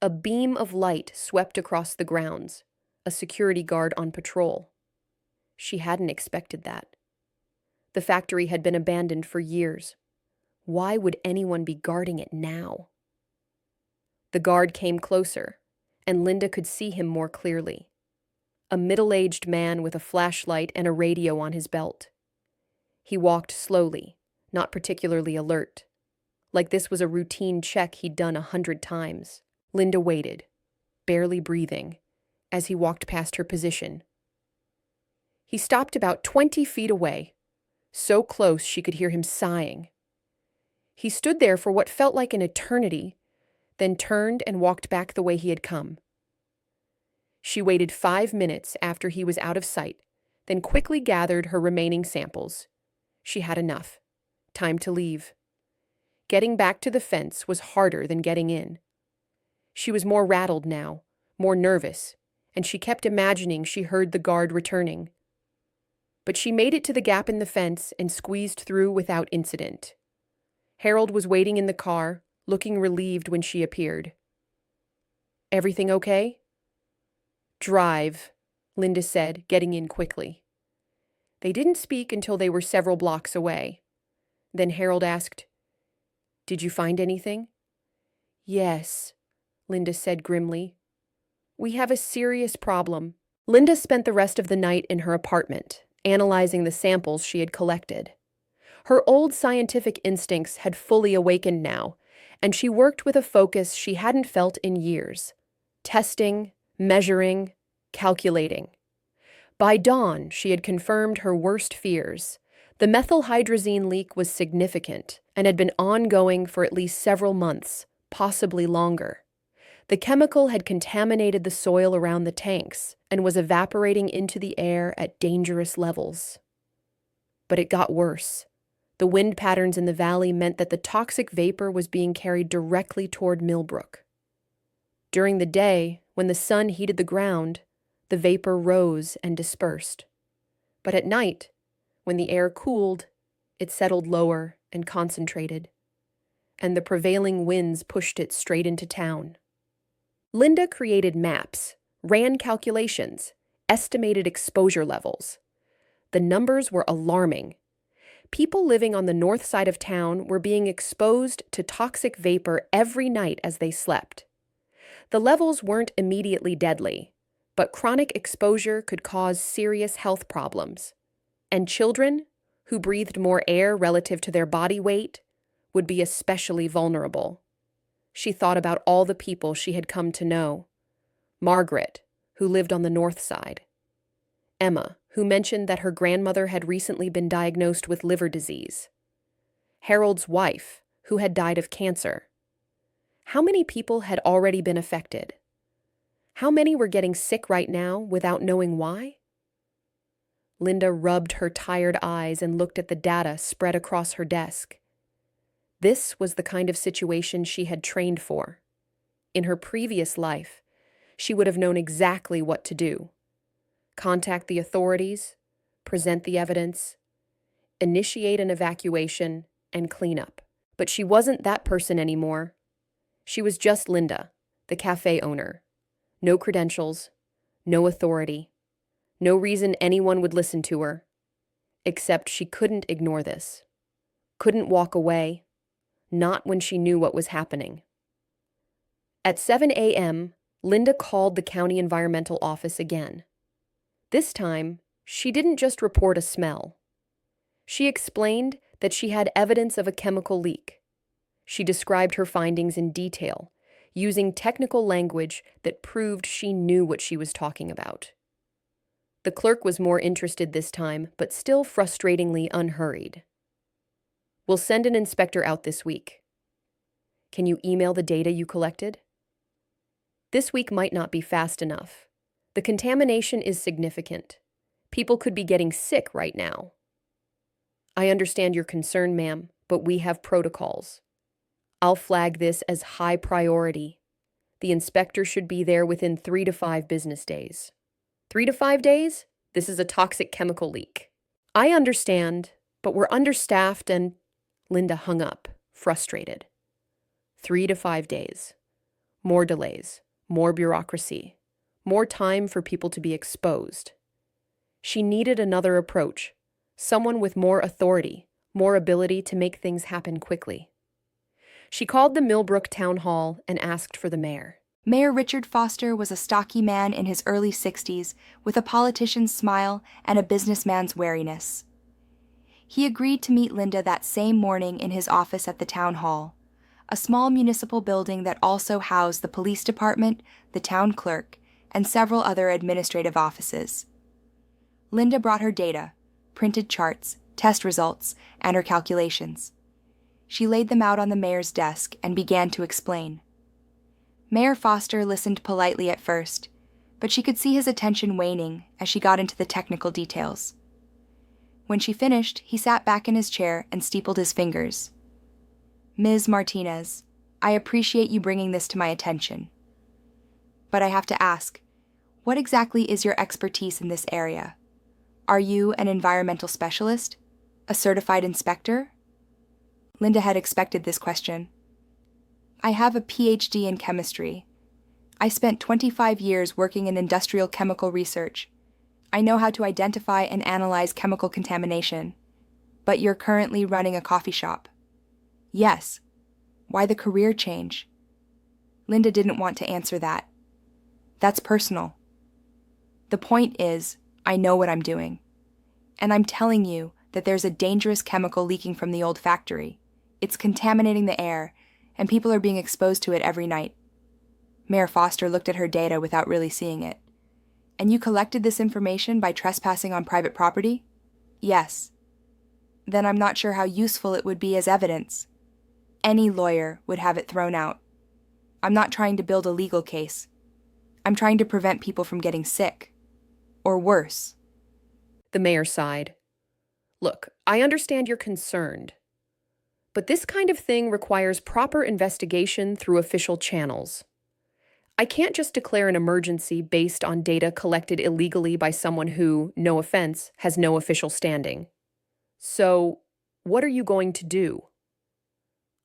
A beam of light swept across the grounds, a security guard on patrol. She hadn't expected that. The factory had been abandoned for years. Why would anyone be guarding it now? The guard came closer, and Linda could see him more clearly. A middle-aged man with a flashlight and a radio on his belt. He walked slowly, not particularly alert, like this was a routine check he'd done 100 times. Linda waited, barely breathing, as he walked past her position. He stopped about 20 feet away, so close she could hear him sighing. He stood there for what felt like an eternity, then turned and walked back the way he had come. She waited 5 minutes after he was out of sight, then quickly gathered her remaining samples. She had enough. Time to leave. Getting back to the fence was harder than getting in. She was more rattled now, more nervous, and she kept imagining she heard the guard returning. But she made it to the gap in the fence and squeezed through without incident. Harold was waiting in the car, looking relieved when she appeared. "Everything okay?" "Drive," Linda said, getting in quickly. They didn't speak until they were several blocks away. Then Harold asked, "Did you find anything?" "Yes," Linda said grimly. "We have a serious problem." Linda spent the rest of the night in her apartment, analyzing the samples she had collected. Her old scientific instincts had fully awakened now, and she worked with a focus she hadn't felt in years. Testing, measuring, calculating. By dawn, she had confirmed her worst fears. The methylhydrazine leak was significant and had been ongoing for at least several months, possibly longer. The chemical had contaminated the soil around the tanks and was evaporating into the air at dangerous levels. But it got worse. The wind patterns in the valley meant that the toxic vapor was being carried directly toward Millbrook. During the day, when the sun heated the ground, the vapor rose and dispersed. But at night, when the air cooled, it settled lower and concentrated, and the prevailing winds pushed it straight into town. Linda created maps, ran calculations, estimated exposure levels. The numbers were alarming. People living on the north side of town were being exposed to toxic vapor every night as they slept. The levels weren't immediately deadly, but chronic exposure could cause serious health problems. And children, who breathed more air relative to their body weight, would be especially vulnerable. She thought about all the people she had come to know. Margaret, who lived on the north side. Emma, who mentioned that her grandmother had recently been diagnosed with liver disease. Harold's wife, who had died of cancer. How many people had already been affected? How many were getting sick right now without knowing why? Linda rubbed her tired eyes and looked at the data spread across her desk. This was the kind of situation she had trained for. In her previous life, she would have known exactly what to do. Contact the authorities, present the evidence, initiate an evacuation, and clean up. But she wasn't that person anymore. She was just Linda, the cafe owner. No credentials, no authority, no reason anyone would listen to her. Except she couldn't ignore this. Couldn't walk away. Not when she knew what was happening. At 7 a.m., Linda called the county environmental office again. This time, she didn't just report a smell. She explained that she had evidence of a chemical leak. She described her findings in detail, using technical language that proved she knew what she was talking about. The clerk was more interested this time, but still frustratingly unhurried. "We'll send an inspector out this week. Can you email the data you collected?" This week might not be fast enough. The contamination is significant. People could be getting sick right now. "I understand your concern, ma'am, but we have protocols. I'll flag this as high priority. The inspector should be there within 3 to 5 business days." 3 to 5 days? This is a toxic chemical leak. "I understand, but we're understaffed and—" Linda hung up, frustrated. 3 to 5 days. More delays, more bureaucracy, more time for people to be exposed. She needed another approach, someone with more authority, more ability to make things happen quickly. She called the Millbrook Town Hall and asked for the mayor. Mayor Richard Foster was a stocky man in his early 60s with a politician's smile and a businessman's wariness. He agreed to meet Linda that same morning in his office at the town hall, a small municipal building that also housed the police department, the town clerk, and several other administrative offices. Linda brought her data, printed charts, test results, and her calculations. She laid them out on the mayor's desk and began to explain. Mayor Foster listened politely at first, but she could see his attention waning as she got into the technical details. When she finished, he sat back in his chair and steepled his fingers. "Ms. Martinez, I appreciate you bringing this to my attention. But I have to ask, what exactly is your expertise in this area? Are you an environmental specialist? A certified inspector?" Linda had expected this question. "I have a PhD in chemistry. I spent 25 years working in industrial chemical research. I know how to identify and analyze chemical contamination. But you're currently running a coffee shop." "Yes." "Why the career change?" Linda didn't want to answer that. "That's personal. The point is, I know what I'm doing. And I'm telling you that there's a dangerous chemical leaking from the old factory. It's contaminating the air, and people are being exposed to it every night." Mayor Foster looked at her data without really seeing it. "And you collected this information by trespassing on private property?" "Yes." "Then I'm not sure how useful it would be as evidence. Any lawyer would have it thrown out. I'm not trying to build a legal case. I'm trying to prevent people from getting sick. Or worse." The mayor sighed. "Look, I understand you're concerned. But this kind of thing requires proper investigation through official channels. I can't just declare an emergency based on data collected illegally by someone who, no offense, has no official standing. So, what are you going to do?"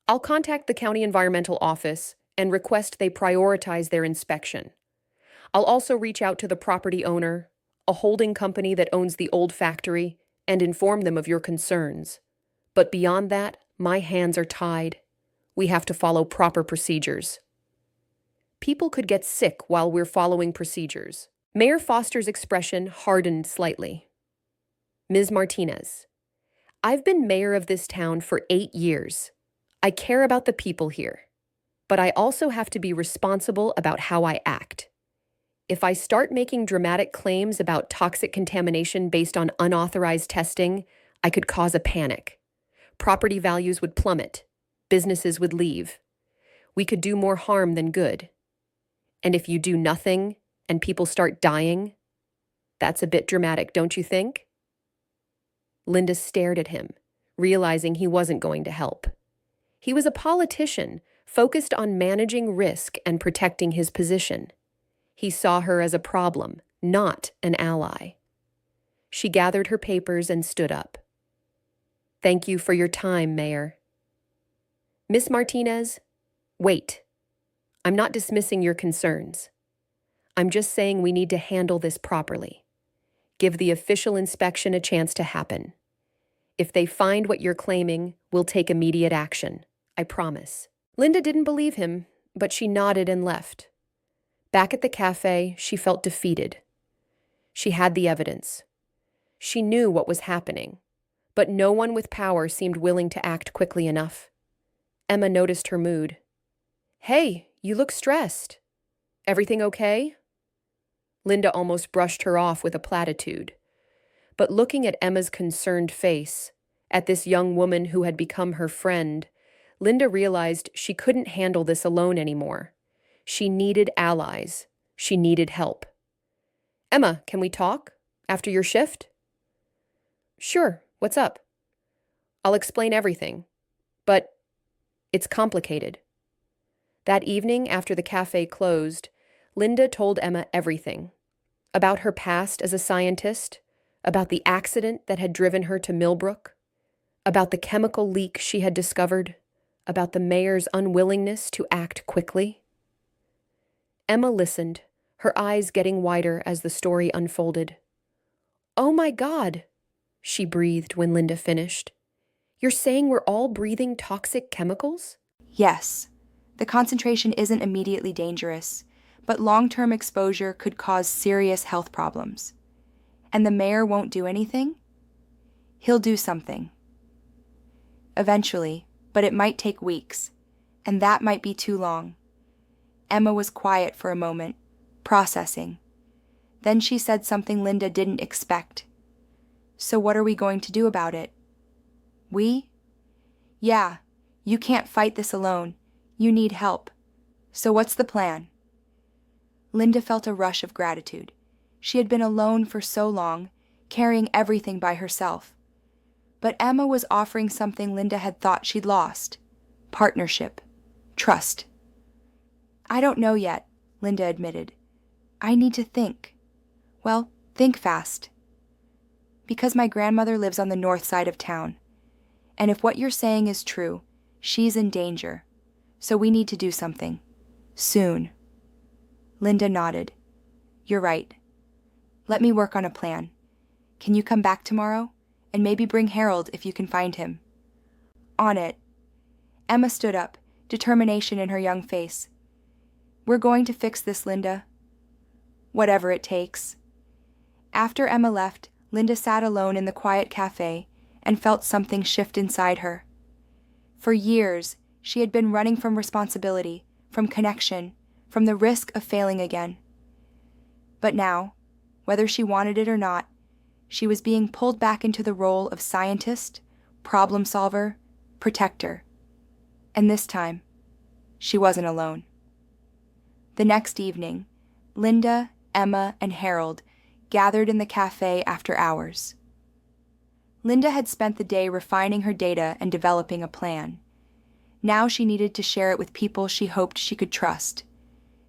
"I'll contact the county environmental office and request they prioritize their inspection. I'll also reach out to the property owner, a holding company that owns the old factory, and inform them of your concerns. But beyond that, my hands are tied. We have to follow proper procedures. People could get sick while we're following procedures." Mayor Foster's expression hardened slightly. "Ms. Martinez, I've been mayor of this town for 8 years. I care about the people here. But I also have to be responsible about how I act. If I start making dramatic claims about toxic contamination based on unauthorized testing, I could cause a panic. Property values would plummet. Businesses would leave. We could do more harm than good. And if you do nothing and people start dying, that's a bit dramatic, don't you think?" Linda stared at him, realizing he wasn't going to help. He was a politician, focused on managing risk and protecting his position. He saw her as a problem, not an ally. She gathered her papers and stood up. "Thank you for your time, Mayor." "Miss Martinez, wait. I'm not dismissing your concerns. I'm just saying we need to handle this properly. Give the official inspection a chance to happen. If they find what you're claiming, we'll take immediate action. I promise." Linda didn't believe him, but she nodded and left. Back at the cafe, she felt defeated. She had the evidence. She knew what was happening, but no one with power seemed willing to act quickly enough. Emma noticed her mood. "Hey, you look stressed. Everything okay?" Linda almost brushed her off with a platitude. But looking at Emma's concerned face, at this young woman who had become her friend, Linda realized she couldn't handle this alone anymore. She needed allies. She needed help. "Emma, can we talk? After your shift?" "Sure, what's up?" "I'll explain everything. But it's complicated." That evening, after the cafe closed, Linda told Emma everything. About her past as a scientist, about the accident that had driven her to Millbrook, about the chemical leak she had discovered, about the mayor's unwillingness to act quickly. Emma listened, her eyes getting wider as the story unfolded. "Oh my God," she breathed when Linda finished. "You're saying we're all breathing toxic chemicals?" "Yes. The concentration isn't immediately dangerous, but long-term exposure could cause serious health problems. And the mayor won't do anything? He'll do something. Eventually, but it might take weeks, and that might be too long." Emma was quiet for a moment, processing. Then she said something Linda didn't expect. So what are we going to do about it? We? Yeah, you can't fight this alone. You need help. So what's the plan? Linda felt a rush of gratitude. She had been alone for so long, carrying everything by herself. But Emma was offering something Linda had thought she'd lost: partnership, trust. I don't know yet, Linda admitted. I need to think. Well, think fast. Because my grandmother lives on the north side of town. And if what you're saying is true, she's in danger. So we need to do something. Soon. Linda nodded. You're right. Let me work on a plan. Can you come back tomorrow? And maybe bring Harold if you can find him. On it. Emma stood up, determination in her young face. We're going to fix this, Linda. Whatever it takes. After Emma left, Linda sat alone in the quiet cafe and felt something shift inside her. For years, she had been running from responsibility, from connection, from the risk of failing again. But now, whether she wanted it or not, she was being pulled back into the role of scientist, problem solver, protector. And this time, she wasn't alone. The next evening, Linda, Emma, and Harold gathered in the cafe after hours. Linda had spent the day refining her data and developing a plan. Now she needed to share it with people she hoped she could trust.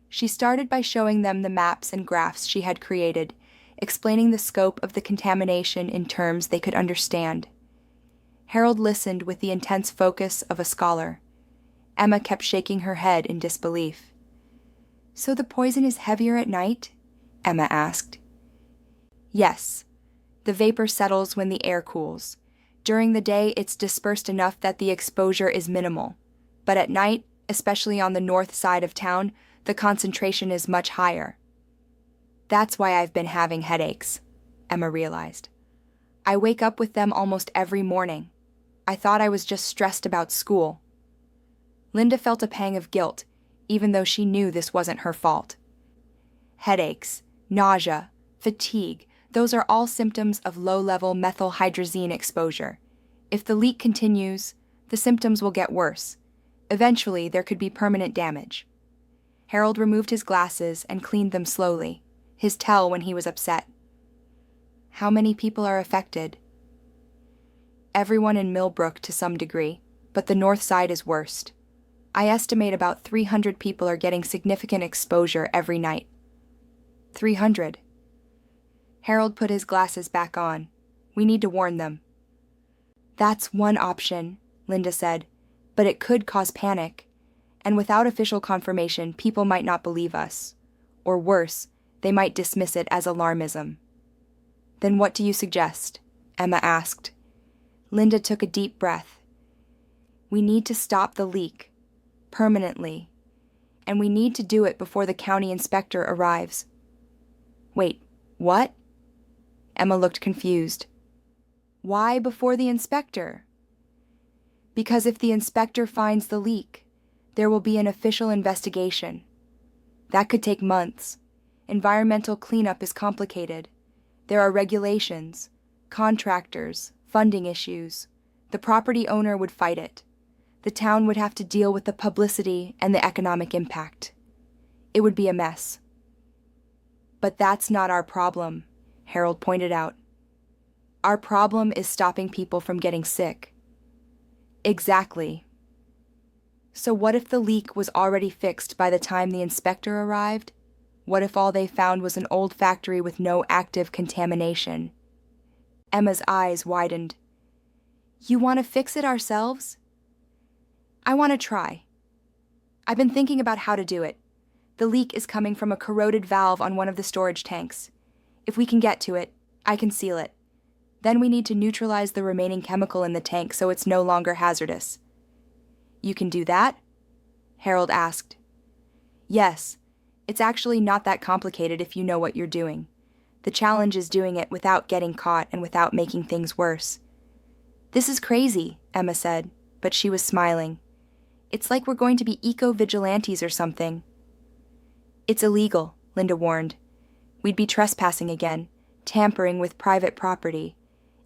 She started by showing them the maps and graphs she had created, explaining the scope of the contamination in terms they could understand. Harold listened with the intense focus of a scholar. Emma kept shaking her head in disbelief. So the poison is heavier at night? Emma asked. Yes. The vapor settles when the air cools. During the day, it's dispersed enough that the exposure is minimal. But at night, especially on the north side of town, the concentration is much higher. That's why I've been having headaches, Emma realized. I wake up with them almost every morning. I thought I was just stressed about school. Linda felt a pang of guilt, even though she knew this wasn't her fault. Headaches, nausea, fatigue, those are all symptoms of low-level methylhydrazine exposure. If the leak continues, the symptoms will get worse. Eventually, there could be permanent damage. Harold removed his glasses and cleaned them slowly, his tell when he was upset. How many people are affected? Everyone in Millbrook to some degree, but the north side is worst. I estimate about 300 people are getting significant exposure every night. 300. Harold put his glasses back on. We need to warn them. That's one option, Linda said, but it could cause panic. And without official confirmation, people might not believe us. Or worse, they might dismiss it as alarmism. Then what do you suggest? Emma asked. Linda took a deep breath. We need to stop the leak. Permanently. And we need to do it before the county inspector arrives. Wait, what? Emma looked confused. Why before the inspector? Because if the inspector finds the leak, there will be an official investigation. That could take months. Environmental cleanup is complicated. There are regulations, contractors, funding issues. The property owner would fight it. The town would have to deal with the publicity and the economic impact. It would be a mess. But that's not our problem, Harold pointed out. Our problem is stopping people from getting sick. Exactly. So what if the leak was already fixed by the time the inspector arrived? What if all they found was an old factory with no active contamination? Emma's eyes widened. You want to fix it ourselves? I want to try. I've been thinking about how to do it. The leak is coming from a corroded valve on one of the storage tanks. If we can get to it, I can seal it. Then we need to neutralize the remaining chemical in the tank so it's no longer hazardous. You can do that? Harold asked. Yes. It's actually not that complicated if you know what you're doing. The challenge is doing it without getting caught and without making things worse. This is crazy, Emma said, but she was smiling. It's like we're going to be eco-vigilantes or something. It's illegal, Linda warned. We'd be trespassing again, tampering with private property.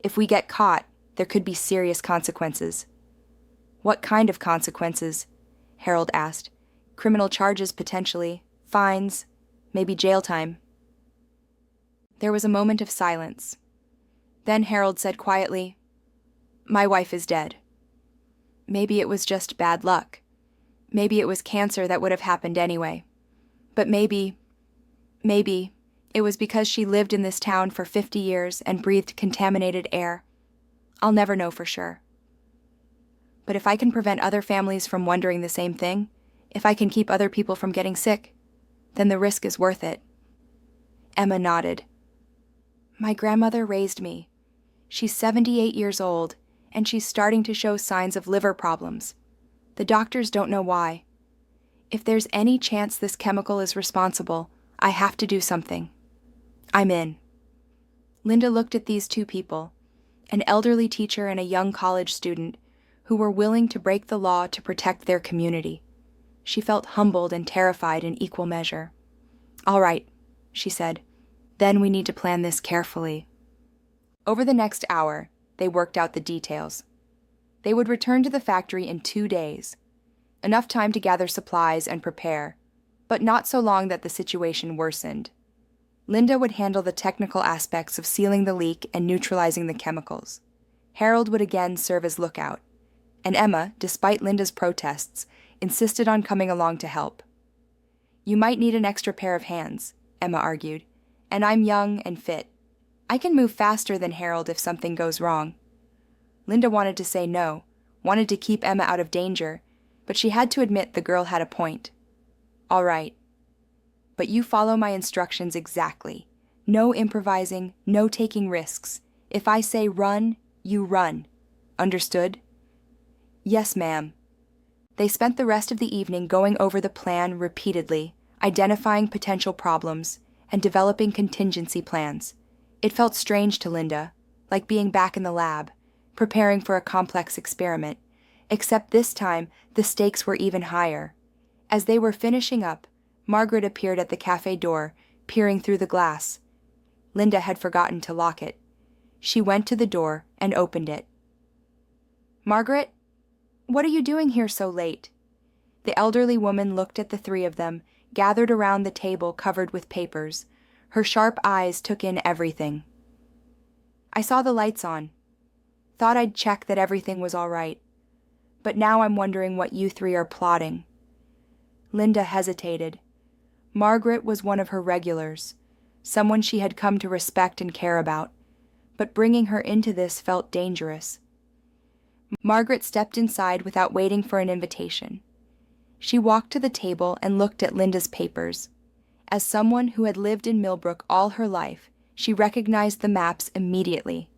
If we get caught, there could be serious consequences." "What kind of consequences?" Harold asked. "Criminal charges, potentially. Fines. Maybe jail time." There was a moment of silence. Then Harold said quietly, "My wife is dead. Maybe it was just bad luck. Maybe it was cancer that would have happened anyway. But maybe it was because she lived in this town for 50 years and breathed contaminated air. I'll never know for sure. But if I can prevent other families from wondering the same thing, if I can keep other people from getting sick, then the risk is worth it." Emma nodded. "My grandmother raised me. She's 78 years old, and she's starting to show signs of liver problems. The doctors don't know why. If there's any chance this chemical is responsible, I have to do something. I'm in." Linda looked at these two people, an elderly teacher and a young college student, who were willing to break the law to protect their community. She felt humbled and terrified in equal measure. "All right," she said. "Then we need to plan this carefully." Over the next hour, they worked out the details. They would return to the factory in 2 days. Enough time to gather supplies and prepare, but not so long that the situation worsened. Linda would handle the technical aspects of sealing the leak and neutralizing the chemicals. Harold would again serve as lookout, and Emma, despite Linda's protests, insisted on coming along to help. "You might need an extra pair of hands," Emma argued, "and I'm young and fit. I can move faster than Harold if something goes wrong." Linda wanted to say no, wanted to keep Emma out of danger, but she had to admit the girl had a point. "All right. But you follow my instructions exactly. No improvising, no taking risks. If I say run, you run. Understood?" "Yes, ma'am." They spent the rest of the evening going over the plan repeatedly, identifying potential problems, and developing contingency plans. It felt strange to Linda, like being back in the lab, preparing for a complex experiment, except this time the stakes were even higher. As they were finishing up, Margaret appeared at the cafe door, peering through the glass. Linda had forgotten to lock it. She went to the door and opened it. "Margaret, what are you doing here so late?" The elderly woman looked at the three of them, gathered around the table covered with papers. Her sharp eyes took in everything. "I saw the lights on. Thought I'd check that everything was all right. But now I'm wondering what you three are plotting." Linda hesitated. Margaret was one of her regulars, someone she had come to respect and care about, but bringing her into this felt dangerous. Margaret stepped inside without waiting for an invitation. She walked to the table and looked at Linda's papers. As someone who had lived in Millbrook all her life, she recognized the maps immediately.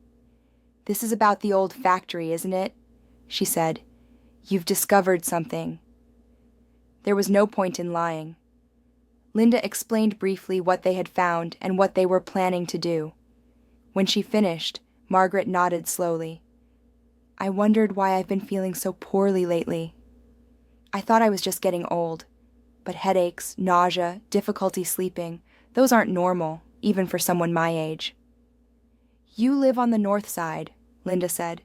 "This is about the old factory, isn't it?" she said. "You've discovered something." There was no point in lying. Linda explained briefly what they had found and what they were planning to do. When she finished, Margaret nodded slowly. "I wondered why I've been feeling so poorly lately. I thought I was just getting old, but headaches, nausea, difficulty sleeping, those aren't normal, even for someone my age." "You live on the north side," Linda said.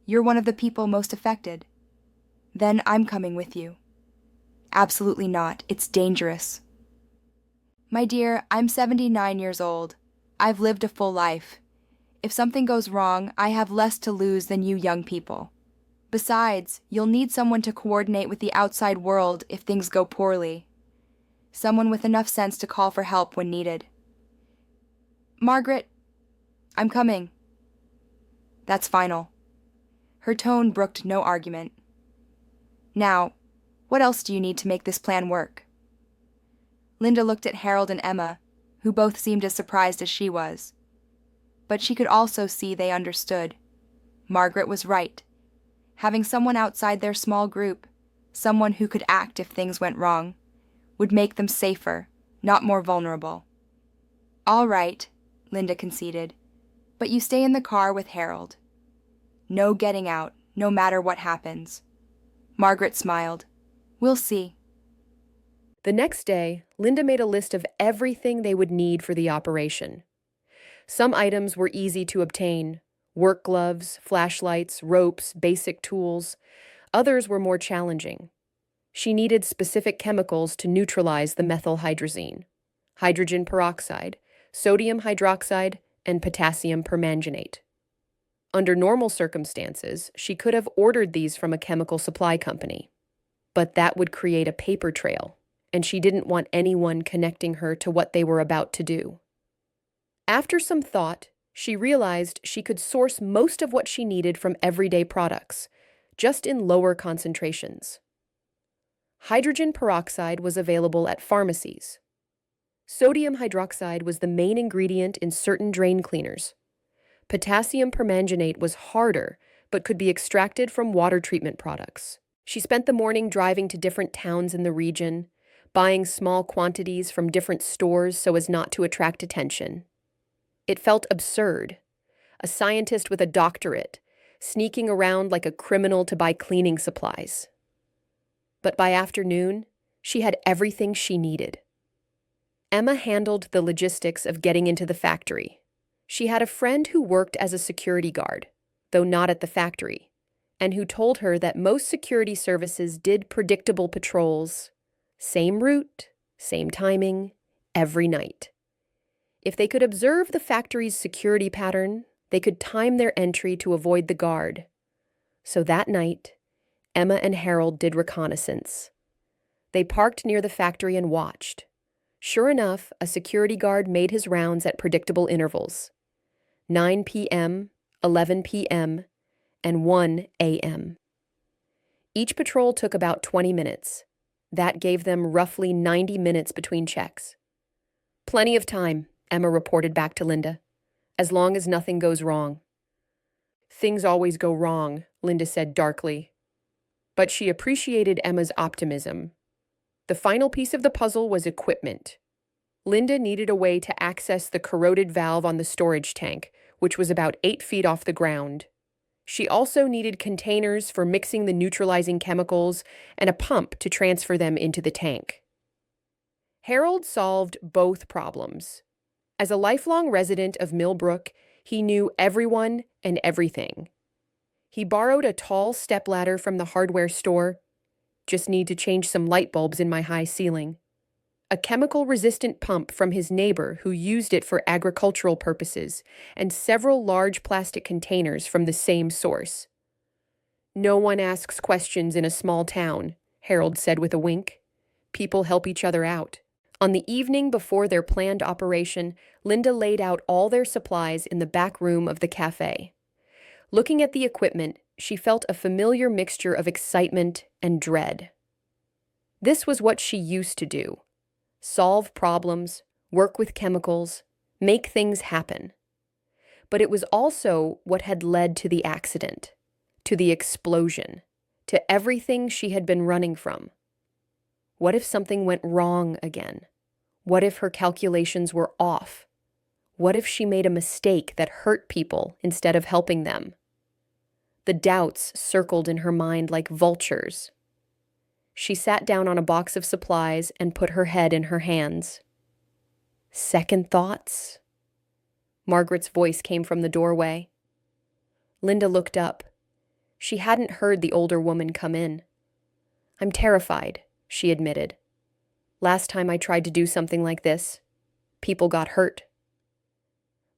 "You're one of the people most affected. Then I'm coming with you." "Absolutely not. It's dangerous." "My dear, I'm 79 years old. I've lived a full life. If something goes wrong, I have less to lose than you young people. Besides, you'll need someone to coordinate with the outside world if things go poorly. Someone with enough sense to call for help when needed." "Margaret, I'm coming." "That's final." Her tone brooked no argument. "Now, what else do you need to make this plan work?" Linda looked at Harold and Emma, who both seemed as surprised as she was. But she could also see they understood. Margaret was right. Having someone outside their small group, someone who could act if things went wrong, would make them safer, not more vulnerable. "All right," Linda conceded, "but you stay in the car with Harold. No getting out, no matter what happens." Margaret smiled. "We'll see." The next day, Linda made a list of everything they would need for the operation. Some items were easy to obtain, Work gloves, flashlights, ropes, basic tools. Others were more challenging. She needed specific chemicals to neutralize the methyl hydrazine, hydrogen peroxide, sodium hydroxide, and potassium permanganate. Under normal circumstances, she could have ordered these from a chemical supply company. But that would create a paper trail, and she didn't want anyone connecting her to what they were about to do. After some thought, she realized she could source most of what she needed from everyday products, just in lower concentrations. Hydrogen peroxide was available at pharmacies. Sodium hydroxide was the main ingredient in certain drain cleaners. Potassium permanganate was harder, but could be extracted from water treatment products. She spent the morning driving to different towns in the region, buying small quantities from different stores so as not to attract attention. It felt absurd. A scientist with a doctorate, sneaking around like a criminal to buy cleaning supplies. But by afternoon, she had everything she needed. Emma handled the logistics of getting into the factory. She had a friend who worked as a security guard, though not at the factory, and who told her that most security services did predictable patrols, same route, same timing, every night. If they could observe the factory's security pattern, they could time their entry to avoid the guard. So that night, Emma and Harold did reconnaissance. They parked near the factory and watched. Sure enough, a security guard made his rounds at predictable intervals: 9 p.m., 11 p.m., and 1 a.m. Each patrol took about 20 minutes. That gave them roughly 90 minutes between checks. "Plenty of time," Emma reported back to Linda, "as long as nothing goes wrong." "Things always go wrong," Linda said darkly. But she appreciated Emma's optimism. The final piece of the puzzle was equipment. Linda needed a way to access the corroded valve on the storage tank, which was about 8 feet off the ground. She also needed containers for mixing the neutralizing chemicals and a pump to transfer them into the tank. Harold solved both problems. As a lifelong resident of Millbrook, he knew everyone and everything. He borrowed a tall stepladder from the hardware store. "Just need to change some light bulbs in my high ceiling." A chemical-resistant pump from his neighbor who used it for agricultural purposes, and several large plastic containers from the same source. "No one asks questions in a small town," Harold said with a wink. "People help each other out." On the evening before their planned operation, Linda laid out all their supplies in the back room of the cafe. Looking at the equipment, she felt a familiar mixture of excitement and dread. This was what she used to do: solve problems, work with chemicals, make things happen. But it was also what had led to the accident, to the explosion, to everything she had been running from. What if something went wrong again? What if her calculations were off? What if she made a mistake that hurt people instead of helping them? The doubts circled in her mind like vultures. She sat down on a box of supplies and put her head in her hands. "Second thoughts?" Margaret's voice came from the doorway. Linda looked up. She hadn't heard the older woman come in. "I'm terrified," she admitted. "Last time I tried to do something like this, people got hurt."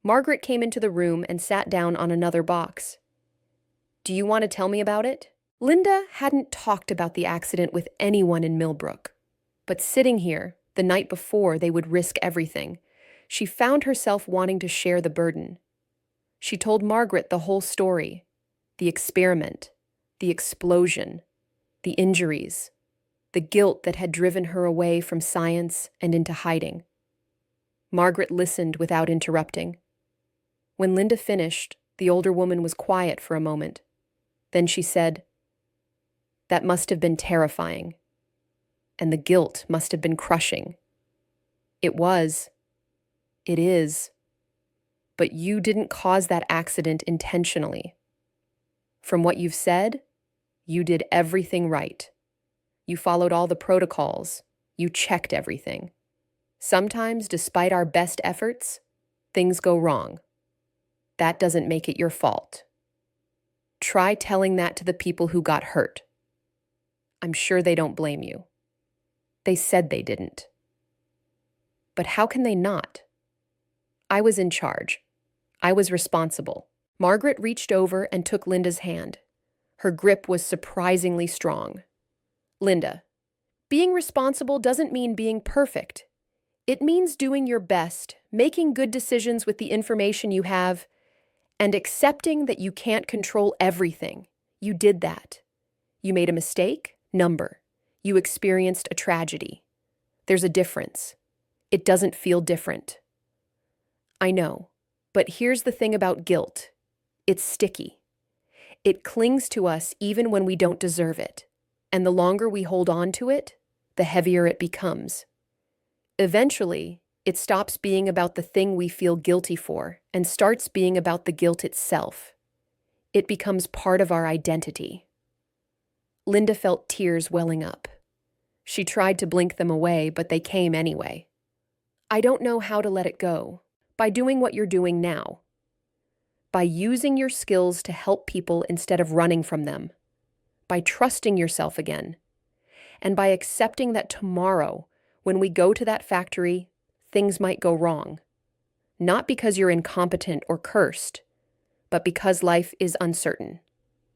Margaret came into the room and sat down on another box. "Do you want to tell me about it?" Linda hadn't talked about the accident with anyone in Millbrook. But sitting here, the night before they would risk everything, she found herself wanting to share the burden. She told Margaret the whole story: the experiment, the explosion, the injuries, the guilt that had driven her away from science and into hiding. Margaret listened without interrupting. When Linda finished, the older woman was quiet for a moment. Then she said, "That must have been terrifying. And the guilt must have been crushing. It was. It is. But you didn't cause that accident intentionally. From what you've said, you did everything right. You followed all the protocols. You checked everything. Sometimes, despite our best efforts, things go wrong. That doesn't make it your fault. Try telling that to the people who got hurt. I'm sure they don't blame you. They said they didn't. But how can they not? I was in charge. I was responsible. Margaret reached over and took Linda's hand. Her grip was surprisingly strong. Linda, being responsible doesn't mean being perfect. It means doing your best, making good decisions with the information you have, and accepting that you can't control everything. You did that. You made a mistake? Number. You experienced a tragedy. There's a difference. It doesn't feel different. I know, but here's the thing about guilt. It's sticky. It clings to us even when we don't deserve it, and the longer we hold on to it, the heavier it becomes. Eventually, it stops being about the thing we feel guilty for and starts being about the guilt itself. It becomes part of our identity. Linda felt tears welling up. She tried to blink them away, but they came anyway. I don't know how to let it go. By doing what you're doing now. By using your skills to help people instead of running from them. By trusting yourself again. And by accepting that tomorrow, when we go to that factory, things might go wrong. Not because you're incompetent or cursed, but because life is uncertain.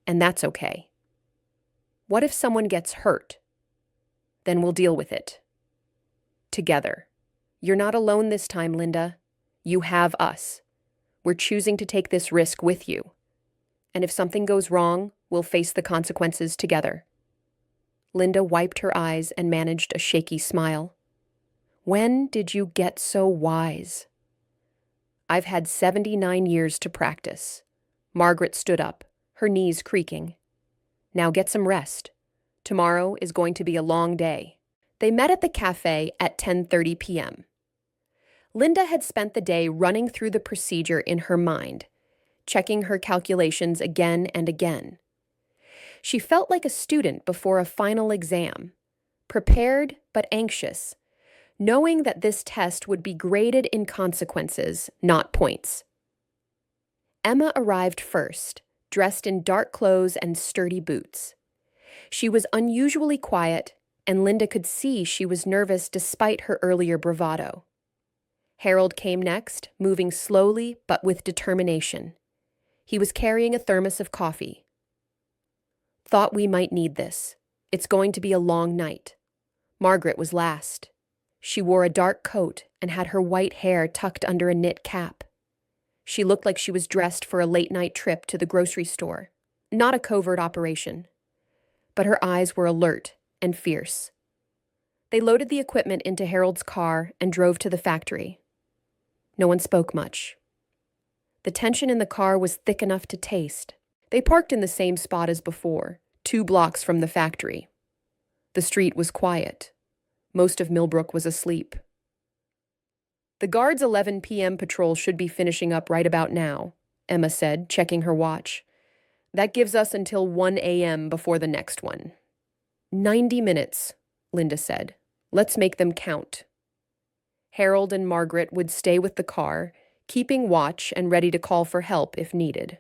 And that's okay. What if someone gets hurt? Then we'll deal with it. Together. You're not alone this time, Linda. You have us. We're choosing to take this risk with you. And if something goes wrong, we'll face the consequences together. Linda wiped her eyes and managed a shaky smile. When did you get so wise? I've had 79 years to practice. Margaret stood up, her knees creaking. Now get some rest. Tomorrow is going to be a long day. They met at the cafe at 10:30 p.m. Linda had spent the day running through the procedure in her mind, checking her calculations again and again. She felt like a student before a final exam, prepared but anxious, knowing that this test would be graded in consequences, not points. Emma arrived first, dressed in dark clothes and sturdy boots. She was unusually quiet, and Linda could see she was nervous despite her earlier bravado. Harold came next, moving slowly but with determination. He was carrying a thermos of coffee. Thought we might need this. It's going to be a long night. Margaret was last. She wore a dark coat and had her white hair tucked under a knit cap. She looked like she was dressed for a late-night trip to the grocery store. Not a covert operation. But her eyes were alert and fierce. They loaded the equipment into Harold's car and drove to the factory. No one spoke much. The tension in the car was thick enough to taste. They parked in the same spot as before, 2 blocks from the factory. The street was quiet. Most of Millbrook was asleep. The guard's 11 p.m. patrol should be finishing up right about now, Emma said, checking her watch. That gives us until 1 a.m. before the next one. 90 minutes, Linda said. Let's make them count. Harold and Margaret would stay with the car, keeping watch and ready to call for help if needed.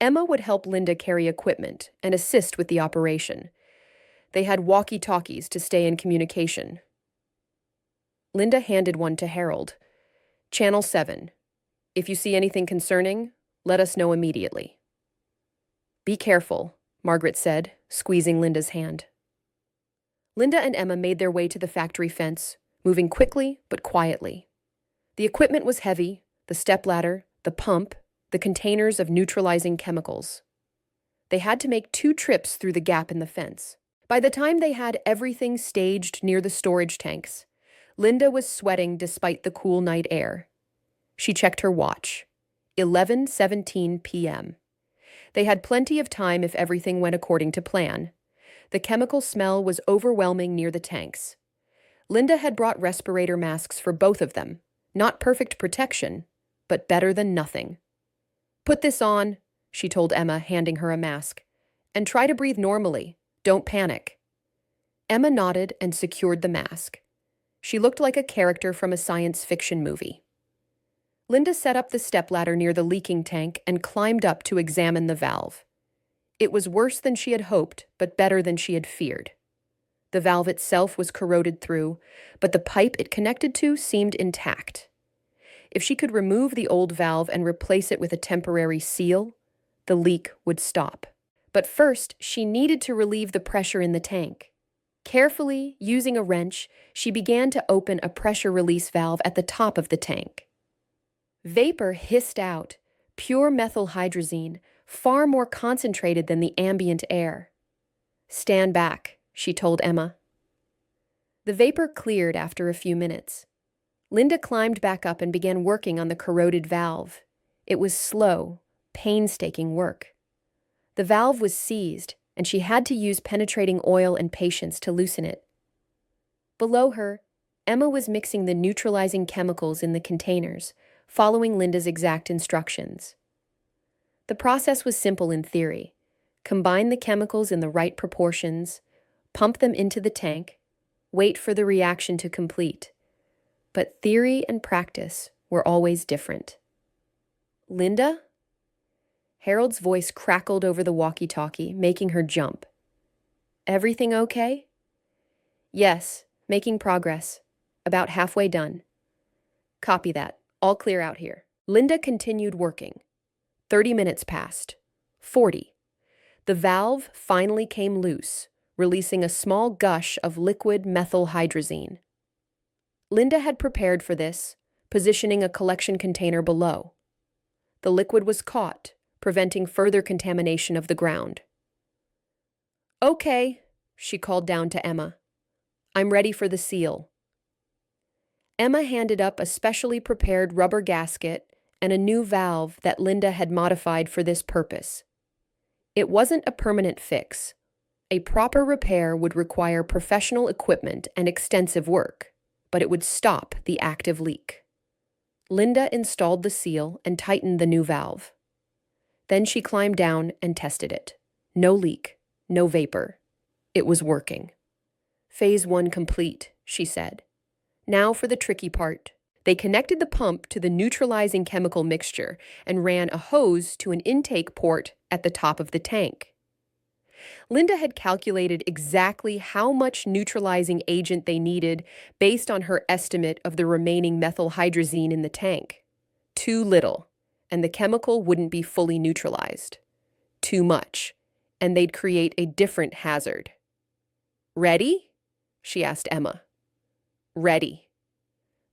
Emma would help Linda carry equipment and assist with the operation. They had walkie-talkies to stay in communication. Linda handed one to Harold. Channel 7. If you see anything concerning, let us know immediately. Be careful, Margaret said, squeezing Linda's hand. Linda and Emma made their way to the factory fence, moving quickly but quietly. The equipment was heavy, the stepladder, the pump, the containers of neutralizing chemicals. They had to make 2 trips through the gap in the fence. By the time they had everything staged near the storage tanks, Linda was sweating despite the cool night air. She checked her watch. 11:17 p.m. They had plenty of time if everything went according to plan. The chemical smell was overwhelming near the tanks. Linda had brought respirator masks for both of them. Not perfect protection, but better than nothing. Put this on, she told Emma, handing her a mask. And try to breathe normally. Don't panic. Emma nodded and secured the mask. She looked like a character from a science fiction movie. Linda set up the stepladder near the leaking tank and climbed up to examine the valve. It was worse than she had hoped, but better than she had feared. The valve itself was corroded through, but the pipe it connected to seemed intact. If she could remove the old valve and replace it with a temporary seal, the leak would stop. But first, she needed to relieve the pressure in the tank. Carefully, using a wrench, she began to open a pressure release valve at the top of the tank. Vapor hissed out, pure methyl hydrazine, far more concentrated than the ambient air. "Stand back," she told Emma. The vapor cleared after a few minutes. Linda climbed back up and began working on the corroded valve. It was slow, painstaking work. The valve was seized, and she had to use penetrating oil and patience to loosen it. Below her, Emma was mixing the neutralizing chemicals in the containers, following Linda's exact instructions. The process was simple in theory. Combine the chemicals in the right proportions, pump them into the tank, wait for the reaction to complete. But theory and practice were always different. "Linda?" Harold's voice crackled over the walkie-talkie, making her jump. "Everything okay?" "Yes, making progress. About halfway done." "Copy that. All clear out here." Linda continued working. 30 minutes passed. 40. The valve finally came loose, releasing a small gush of liquid methyl hydrazine. Linda had prepared for this, positioning a collection container below. The liquid was caught, preventing further contamination of the ground. "Okay," she called down to Emma. "I'm ready for the seal." Emma handed up a specially prepared rubber gasket and a new valve that Linda had modified for this purpose. It wasn't a permanent fix. A proper repair would require professional equipment and extensive work, but it would stop the active leak. Linda installed the seal and tightened the new valve. Then she climbed down and tested it. No leak, no vapor. It was working. "Phase 1 complete," she said. "Now for the tricky part." They connected the pump to the neutralizing chemical mixture and ran a hose to an intake port at the top of the tank. Linda had calculated exactly how much neutralizing agent they needed based on her estimate of the remaining methyl hydrazine in the tank. Too little, and the chemical wouldn't be fully neutralized. Too much, and they'd create a different hazard. "Ready?" she asked Emma. "Ready."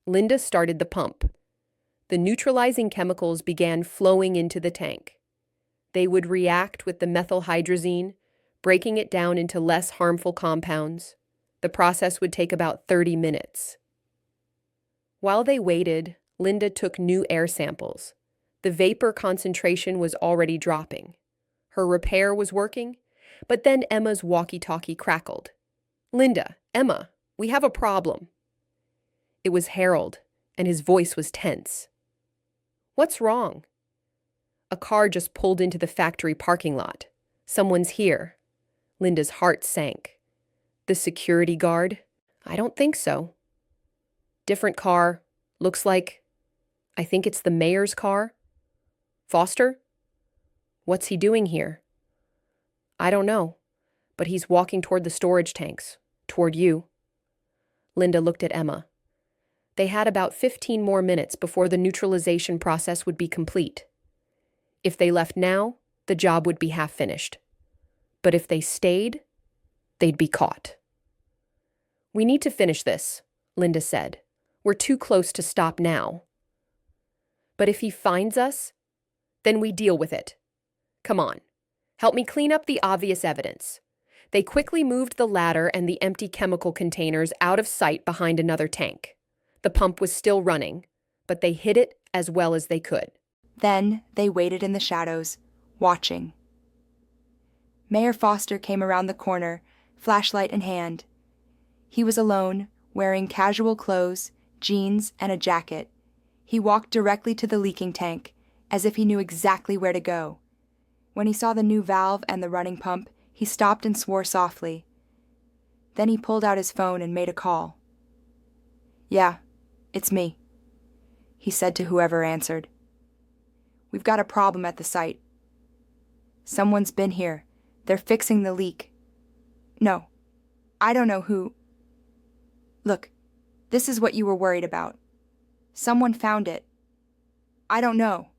Linda started the pump. The neutralizing chemicals began flowing into the tank. They would react with the methyl hydrazine, breaking it down into less harmful compounds. The process would take about 30 minutes. While they waited, Linda took new air samples. The vapor concentration was already dropping. Her repair was working, but then Emma's walkie-talkie crackled. "Linda, Emma, we have a problem." It was Harold, and his voice was tense. "What's wrong?" "A car just pulled into the factory parking lot. Someone's here." Linda's heart sank. "The security guard?" "I don't think so." "Different car. Looks like... I think it's the mayor's car." "Foster?" "What's he doing here?" "I don't know, but he's walking toward the storage tanks. Toward you." Linda looked at Emma. They had about 15 more minutes before the neutralization process would be complete. If they left now, the job would be half finished. But if they stayed, they'd be caught. "We need to finish this," Linda said. "We're too close to stop now." "But if he finds us, then we deal with it. Come on, help me clean up the obvious evidence." They quickly moved the ladder and the empty chemical containers out of sight behind another tank. The pump was still running, but they hid it as well as they could. Then they waited in the shadows, watching. Mayor Foster came around the corner, flashlight in hand. He was alone, wearing casual clothes, jeans, and a jacket. He walked directly to the leaking tank, as if he knew exactly where to go. When he saw the new valve and the running pump, he stopped and swore softly. Then he pulled out his phone and made a call. "Yeah, it's me." he said to whoever answered. We've got a problem at the site. Someone's been here. They're fixing the leak. No, I don't know who. Look, this is what you were worried about. Someone found it. I don't know.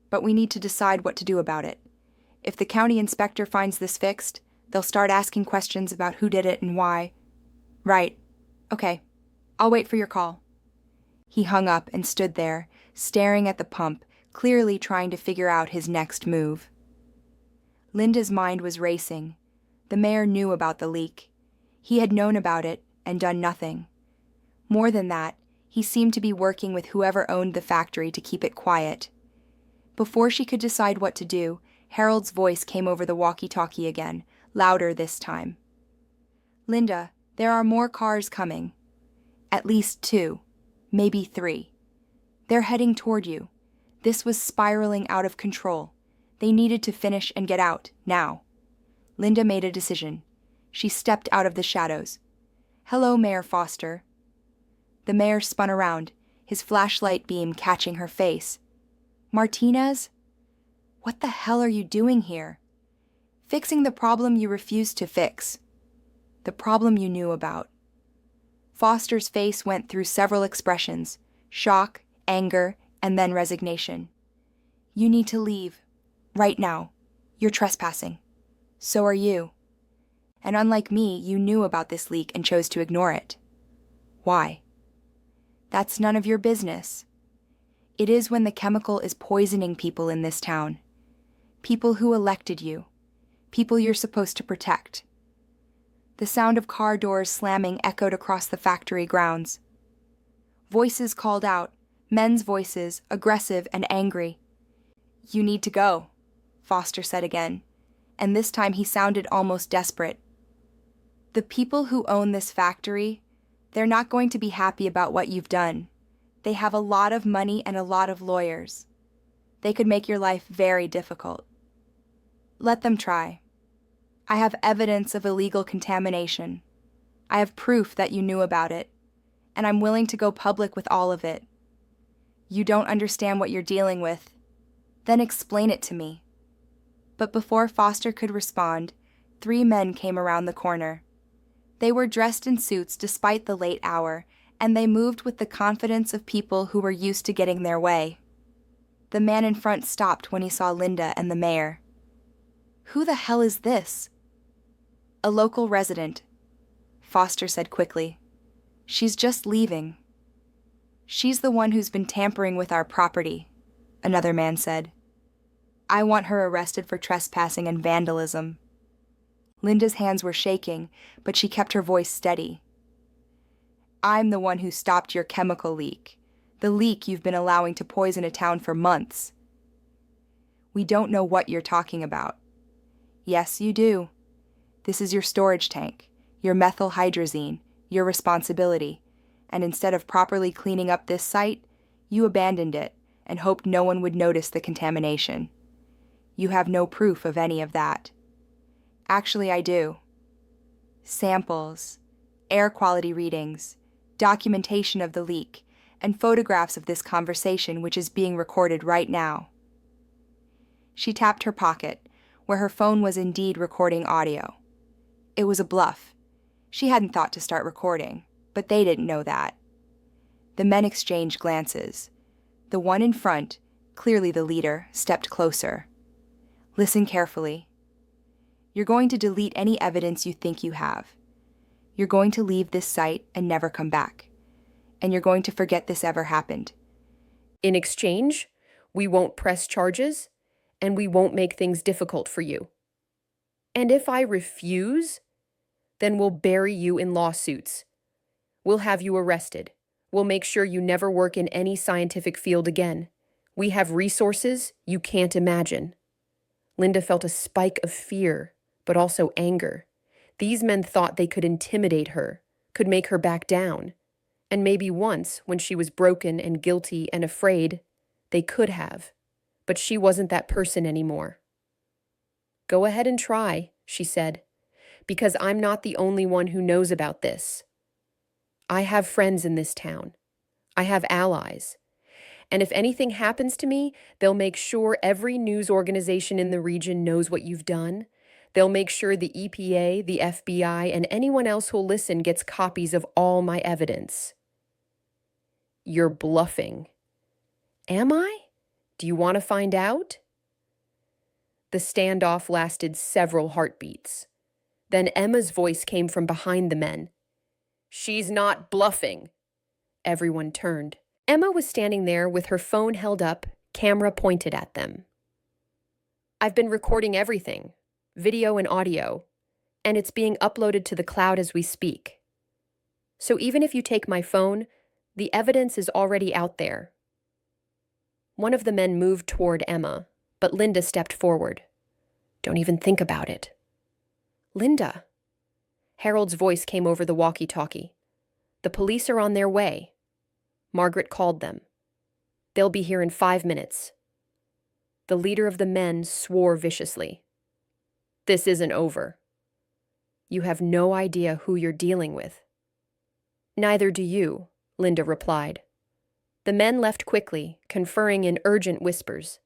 But we need to decide what to do about it. If the county inspector finds this fixed, they'll start asking questions about who did it and why. Right. Okay. I'll wait for your call. He hung up and stood there, staring at the pump, clearly trying to figure out his next move. Linda's mind was racing. The mayor knew about the leak. He had known about it and done nothing. More than that, he seemed to be working with whoever owned the factory to keep it quiet. Before she could decide what to do, Harold's voice came over the walkie-talkie again, louder this time. Linda, there are more cars coming. At least 2, maybe 3. They're heading toward you. This was spiraling out of control. They needed to finish and get out, now. Linda made a decision. She stepped out of the shadows. Hello, Mayor Foster. The mayor spun around, his flashlight beam catching her face. Martinez? What the hell are you doing here? Fixing the problem you refused to fix. The problem you knew about. Foster's face went through several expressions: shock, anger, and then resignation. You need to leave. Right now. You're trespassing. So are you. And unlike me, you knew about this leak and chose to ignore it. Why? That's none of your business. It is when the chemical is poisoning people in this town. People who elected you. People you're supposed to protect. The sound of car doors slamming echoed across the factory grounds. Voices called out, men's voices, aggressive and angry. You need to go, Foster said again, and this time he sounded almost desperate. The people who own this factory, they're not going to be happy about what you've done. They have a lot of money and a lot of lawyers. They could make your life very difficult. Let them try. I have evidence of illegal contamination. I have proof that you knew about it, and I'm willing to go public with all of it. You don't understand what you're dealing with. Then explain it to me. But before Foster could respond, 3 men came around the corner. They were dressed in suits despite the late hour, and they moved with the confidence of people who were used to getting their way. The man in front stopped when he saw Linda and the mayor. Who the hell is this? A local resident, Foster said quickly. She's just leaving. She's the one who's been tampering with our property, another man said. I want her arrested for trespassing and vandalism. Linda's hands were shaking, but she kept her voice steady. I'm the one who stopped your chemical leak, the leak you've been allowing to poison a town for months. We don't know what you're talking about. Yes, you do. This is your storage tank, your methyl hydrazine, your responsibility, and instead of properly cleaning up this site, you abandoned it and hoped no one would notice the contamination. You have no proof of any of that. Actually, I do. Samples, air quality readings, documentation of the leak, and photographs of this conversation which is being recorded right now. She tapped her pocket, where her phone was indeed recording audio. It was a bluff. She hadn't thought to start recording, but they didn't know that. The men exchanged glances. The one in front, clearly the leader, stepped closer. Listen carefully. You're going to delete any evidence you think you have. You're going to leave this site and never come back. And you're going to forget this ever happened. In exchange, we won't press charges, and we won't make things difficult for you. And if I refuse, then we'll bury you in lawsuits. We'll have you arrested. We'll make sure you never work in any scientific field again. We have resources you can't imagine. Linda felt a spike of fear, but also anger. These men thought they could intimidate her, could make her back down. And maybe once, when she was broken and guilty and afraid, they could have. But she wasn't that person anymore. Go ahead and try, she said, because I'm not the only one who knows about this. I have friends in this town. I have allies. And if anything happens to me, they'll make sure every news organization in the region knows what you've done. They'll make sure the EPA, the FBI, and anyone else who'll listen gets copies of all my evidence. You're bluffing. Am I? Do you want to find out? The standoff lasted several heartbeats. Then Emma's voice came from behind the men. She's not bluffing. Everyone turned. Emma was standing there with her phone held up, camera pointed at them. I've been recording everything, video and audio, and it's being uploaded to the cloud as we speak. So even if you take my phone, the evidence is already out there. One of the men moved toward Emma, but Linda stepped forward. Don't even think about it. Linda. Harold's voice came over the walkie-talkie. The police are on their way. Margaret called them. They'll be here in 5 minutes. The leader of the men swore viciously. This isn't over. You have no idea who you're dealing with. Neither do you, Linda replied. The men left quickly, conferring in urgent whispers.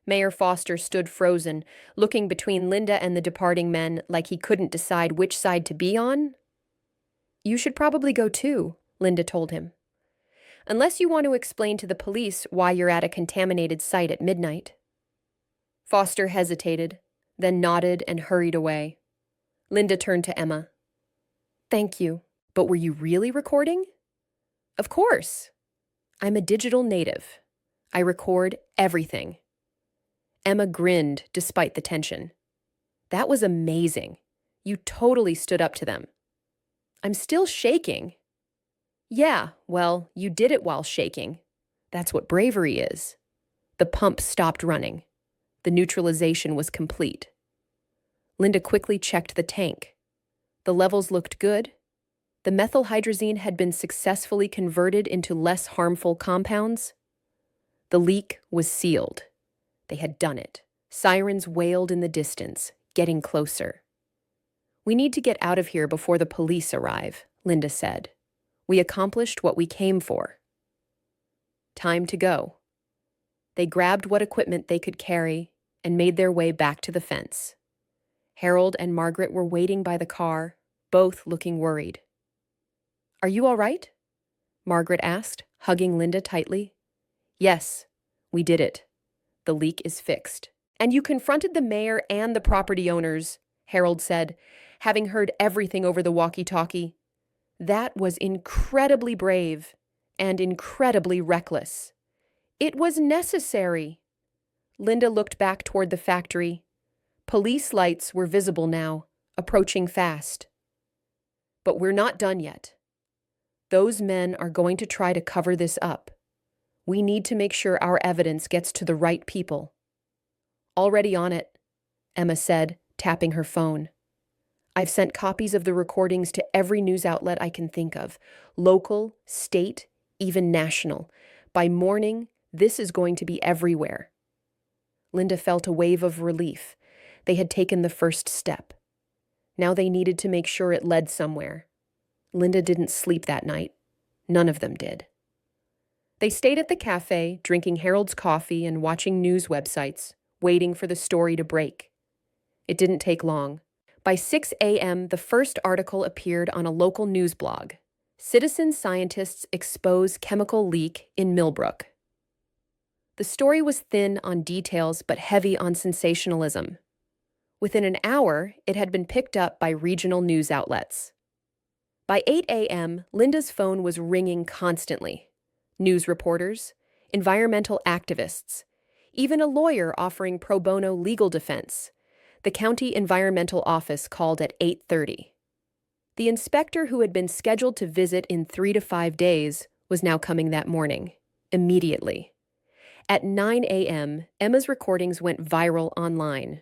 Mayor Foster stood frozen, looking between Linda and the departing men like he couldn't decide which side to be on. You should probably go too, Linda told him. Unless you want to explain to the police why you're at a contaminated site at midnight. Foster hesitated, then nodded and hurried away. Linda turned to Emma. Thank you, but were you really recording? Of course. I'm a digital native. I record everything. Emma grinned despite the tension. That was amazing. You totally stood up to them. I'm still shaking. Yeah, well, you did it while shaking. That's what bravery is. The pump stopped running. The neutralization was complete. Linda quickly checked the tank. The levels looked good. The methylhydrazine had been successfully converted into less harmful compounds. The leak was sealed. They had done it. Sirens wailed in the distance, getting closer. We need to get out of here before the police arrive, Linda said. We accomplished what we came for. Time to go. They grabbed what equipment they could carry and made their way back to the fence. Harold and Margaret were waiting by the car, both looking worried. Are you all right? Margaret asked, hugging Linda tightly. Yes, we did it. The leak is fixed. And you confronted the mayor and the property owners, Harold said, having heard everything over the walkie-talkie. That was incredibly brave and incredibly reckless. It was necessary. Linda looked back toward the factory. Police lights were visible now, approaching fast. But we're not done yet. Those men are going to try to cover this up. We need to make sure our evidence gets to the right people. Already on it, Emma said, tapping her phone. I've sent copies of the recordings to every news outlet I can think of, local, state, even national. By morning, this is going to be everywhere. Linda felt a wave of relief. They had taken the first step. Now they needed to make sure it led somewhere. Linda didn't sleep that night. None of them did. They stayed at the cafe, drinking Harold's coffee and watching news websites, waiting for the story to break. It didn't take long. By 6 a.m., the first article appeared on a local news blog. Citizen scientists expose chemical leak in Millbrook. The story was thin on details but heavy on sensationalism. Within an hour, it had been picked up by regional news outlets. By 8 a.m., Linda's phone was ringing constantly. News reporters, environmental activists, even a lawyer offering pro bono legal defense. The county environmental office called at 8:30. The inspector who had been scheduled to visit in 3 to 5 days was now coming that morning, immediately. At 9 a.m., Emma's recordings went viral online.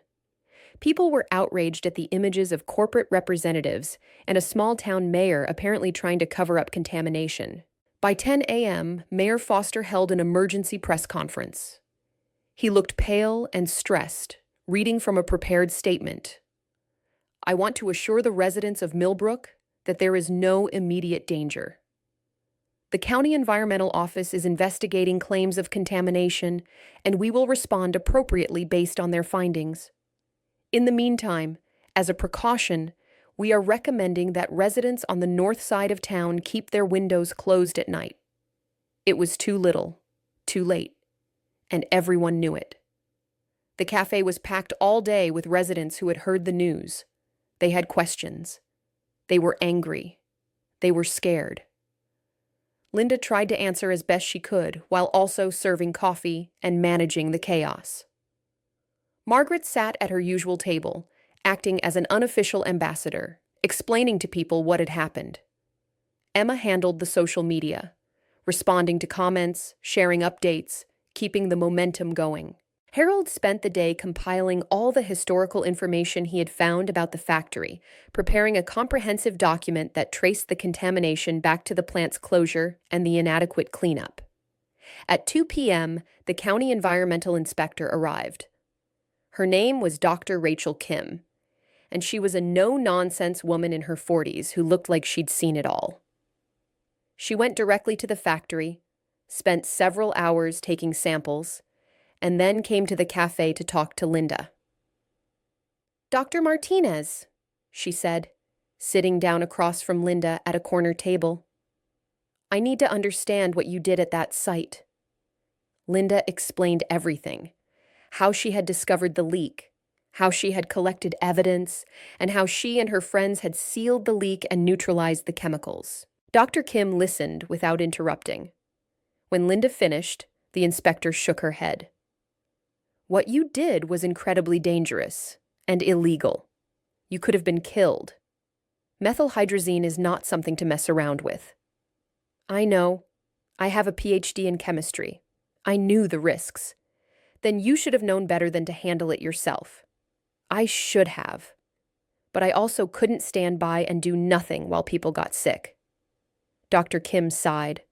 People were outraged at the images of corporate representatives and a small-town mayor apparently trying to cover up contamination. By 10 a.m., Mayor Foster held an emergency press conference. He looked pale and stressed, reading from a prepared statement. I want to assure the residents of Millbrook that there is no immediate danger. The county environmental office is investigating claims of contamination, and we will respond appropriately based on their findings. In the meantime, as a precaution, we are recommending that residents on the north side of town keep their windows closed at night. It was too little, too late, and everyone knew it. The cafe was packed all day with residents who had heard the news. They had questions. They were angry. They were scared. Linda tried to answer as best she could while also serving coffee and managing the chaos. Margaret sat at her usual table, acting as an unofficial ambassador, explaining to people what had happened. Emma handled the social media, responding to comments, sharing updates, keeping the momentum going. Harold spent the day compiling all the historical information he had found about the factory, preparing a comprehensive document that traced the contamination back to the plant's closure and the inadequate cleanup. At 2 p.m., the county environmental inspector arrived. Her name was Dr. Rachel Kim, and she was a no-nonsense woman in her 40s who looked like she'd seen it all. She went directly to the factory, spent several hours taking samples, and then came to the cafe to talk to Linda. "Dr. Martinez," she said, sitting down across from Linda at a corner table. "I need to understand what you did at that site." Linda explained everything: how she had discovered the leak, how she had collected evidence, and how she and her friends had sealed the leak and neutralized the chemicals. Dr. Kim listened without interrupting. When Linda finished, the inspector shook her head. "What you did was incredibly dangerous and illegal. You could have been killed. Methylhydrazine is not something to mess around with." "I know. I have a PhD in chemistry. I knew the risks. Then you should have known better than to handle it yourself." "I should have. But I also couldn't stand by and do nothing while people got sick." Dr. Kim sighed.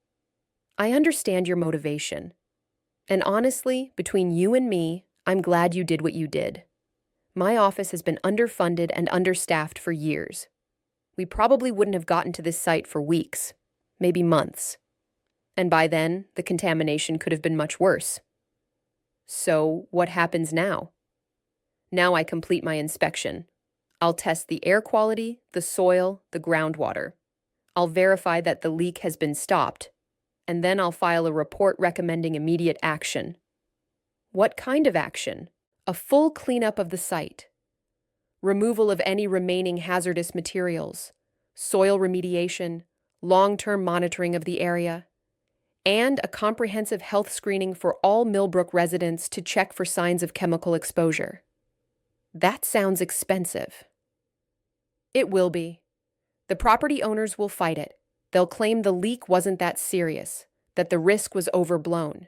"I understand your motivation. And honestly, between you and me, I'm glad you did what you did. My office has been underfunded and understaffed for years. We probably wouldn't have gotten to this site for weeks, maybe months. And by then, the contamination could have been much worse. So, what happens now? Now I complete my inspection. I'll test the air quality, the soil, the groundwater. I'll verify that the leak has been stopped, and then I'll file a report recommending immediate action." "What kind of action?" "A full cleanup of the site. Removal of any remaining hazardous materials, soil remediation, long-term monitoring of the area, and a comprehensive health screening for all Millbrook residents to check for signs of chemical exposure." "That sounds expensive." "It will be. The property owners will fight it. They'll claim the leak wasn't that serious, that the risk was overblown.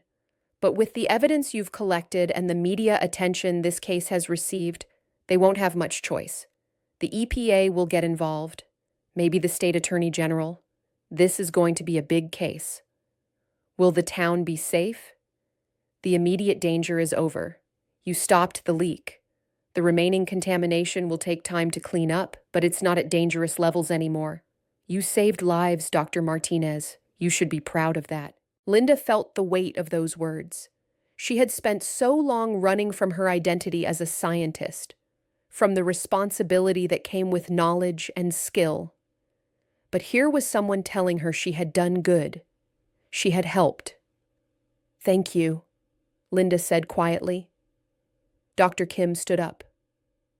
But with the evidence you've collected and the media attention this case has received, they won't have much choice. The EPA will get involved, maybe the state attorney general. This is going to be a big case. Will the town be safe? The immediate danger is over. You stopped the leak. The remaining contamination will take time to clean up, but it's not at dangerous levels anymore. You saved lives, Dr. Martinez. You should be proud of that." Linda felt the weight of those words. She had spent so long running from her identity as a scientist, from the responsibility that came with knowledge and skill. But here was someone telling her she had done good. She had helped. "Thank you," Linda said quietly. Dr. Kim stood up.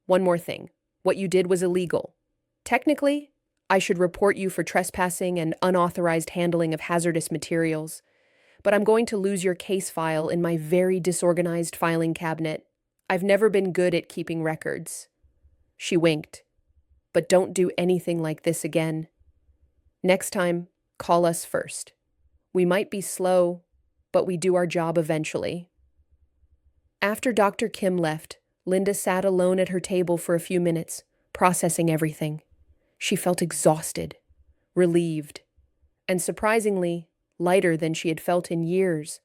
"One more thing. What you did was illegal. Technically, I should report you for trespassing and unauthorized handling of hazardous materials, but I'm going to lose your case file in my very disorganized filing cabinet. I've never been good at keeping records." She winked. "But don't do anything like this again. Next time, call us first. We might be slow, but we do our job eventually." After Dr. Kim left, Linda sat alone at her table for a few minutes, processing everything. She felt exhausted, relieved, and surprisingly, lighter than she had felt in years.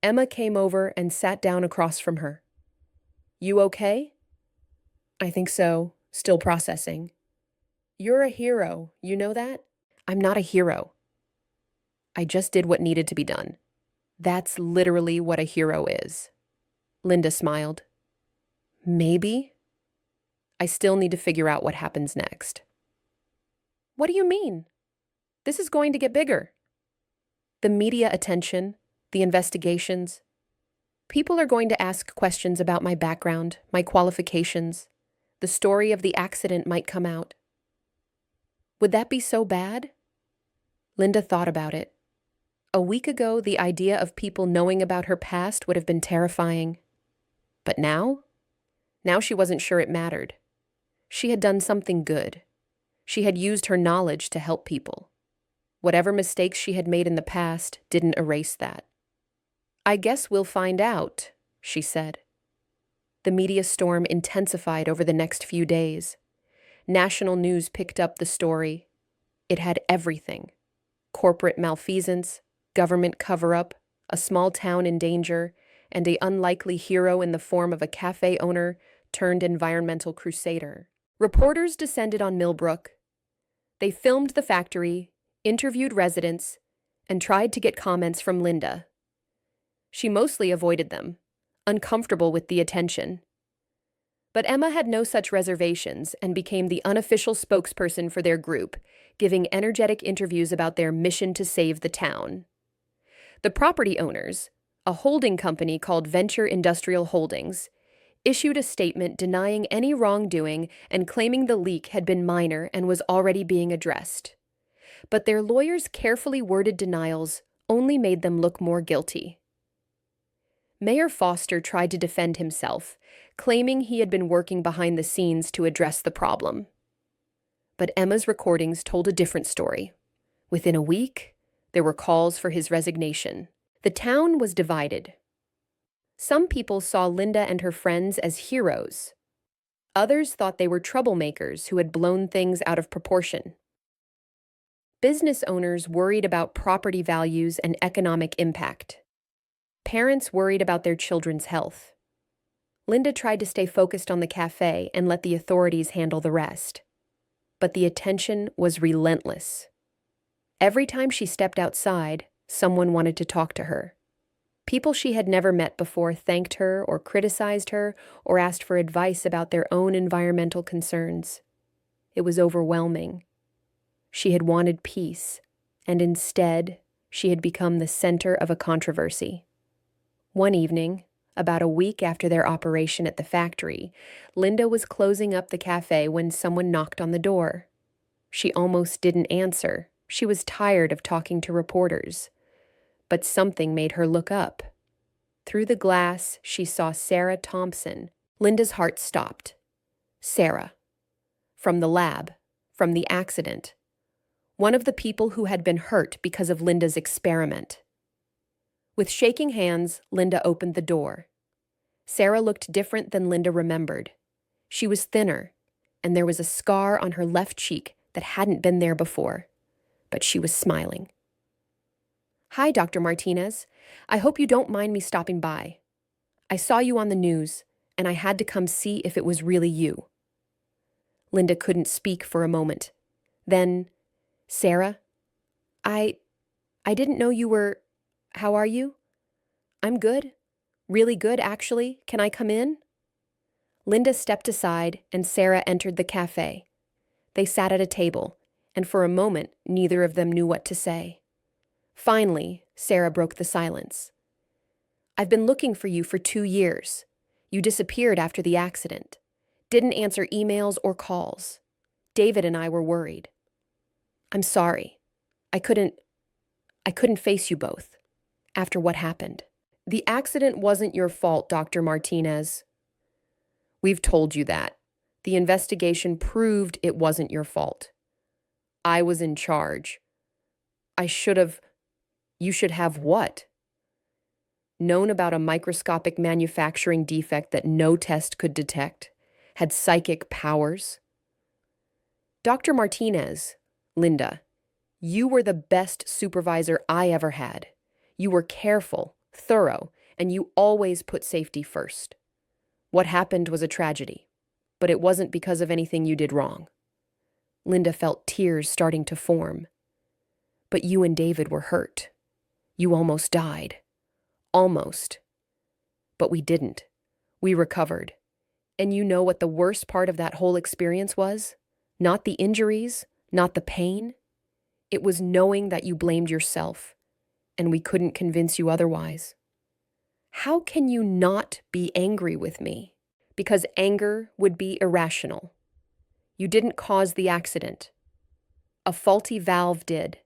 Emma came over and sat down across from her. "You okay?" "I think so, still processing." "You're a hero, you know that?" "I'm not a hero." I just did what needed to be done. That's literally what a hero is. Linda smiled. Maybe. I still need to figure out what happens next. What do you mean? This is going to get bigger. The media attention, the investigations. People are going to ask questions about my background, my qualifications. The story of the accident might come out. Would that be so bad? Linda thought about it. A week ago, the idea of people knowing about her past would have been terrifying. But now? Now she wasn't sure it mattered. She had done something good. She had used her knowledge to help people. Whatever mistakes she had made in the past didn't erase that. I guess we'll find out, she said. The media storm intensified over the next few days. National news picked up the story. It had everything: corporate malfeasance, government cover-up, a small town in danger, and an unlikely hero in the form of a cafe owner turned environmental crusader. Reporters descended on Millbrook. They filmed the factory, interviewed residents, and tried to get comments from Linda. She mostly avoided them, uncomfortable with the attention. But Emma had no such reservations and became the unofficial spokesperson for their group, giving energetic interviews about their mission to save the town. The property owners, a holding company called Venture Industrial Holdings, issued a statement denying any wrongdoing and claiming the leak had been minor and was already being addressed. But their lawyers' carefully worded denials only made them look more guilty. Mayor Foster tried to defend himself, claiming he had been working behind the scenes to address the problem. But Emma's recordings told a different story. Within a week, there were calls for his resignation. The town was divided. Some people saw Linda and her friends as heroes. Others thought they were troublemakers who had blown things out of proportion. Business owners worried about property values and economic impact. Parents worried about their children's health. Linda tried to stay focused on the cafe and let the authorities handle the rest. But the attention was relentless. Every time she stepped outside, someone wanted to talk to her. People she had never met before thanked her or criticized her or asked for advice about their own environmental concerns. It was overwhelming. She had wanted peace, and instead, she had become the center of a controversy. One evening, about a week after their operation at the factory, Linda was closing up the cafe when someone knocked on the door. She almost didn't answer. She was tired of talking to reporters. But something made her look up. Through the glass, she saw Sarah Thompson. Linda's heart stopped. Sarah. From the lab. From the accident. One of the people who had been hurt because of Linda's experiment. With shaking hands, Linda opened the door. Sarah looked different than Linda remembered. She was thinner, and there was a scar on her left cheek that hadn't been there before. But she was smiling. Hi, Dr. Martinez. I hope you don't mind me stopping by. I saw you on the news, and I had to come see if it was really you. Linda couldn't speak for a moment. Then, Sarah, I didn't know you were... How are you? I'm good. Really good, actually. Can I come in? Linda stepped aside, and Sarah entered the cafe. They sat at a table, and for a moment, neither of them knew what to say. Finally, Sarah broke the silence. I've been looking for you for 2 years. You disappeared after the accident. Didn't answer emails or calls. David and I were worried. I'm sorry. I couldn't face you both after what happened. The accident wasn't your fault, Dr. Martinez. We've told you that. The investigation proved it wasn't your fault. I was in charge. You should have what? Known about a microscopic manufacturing defect that no test could detect? Had psychic powers? Dr. Martinez, Linda, you were the best supervisor I ever had. You were careful, thorough, and you always put safety first. What happened was a tragedy, but it wasn't because of anything you did wrong. Linda felt tears starting to form. But you and David were hurt. You almost died. Almost. But we didn't. We recovered. And you know what the worst part of that whole experience was? Not the injuries, not the pain. It was knowing that you blamed yourself, and we couldn't convince you otherwise. How can you not be angry with me? Because anger would be irrational. You didn't cause the accident. A faulty valve did.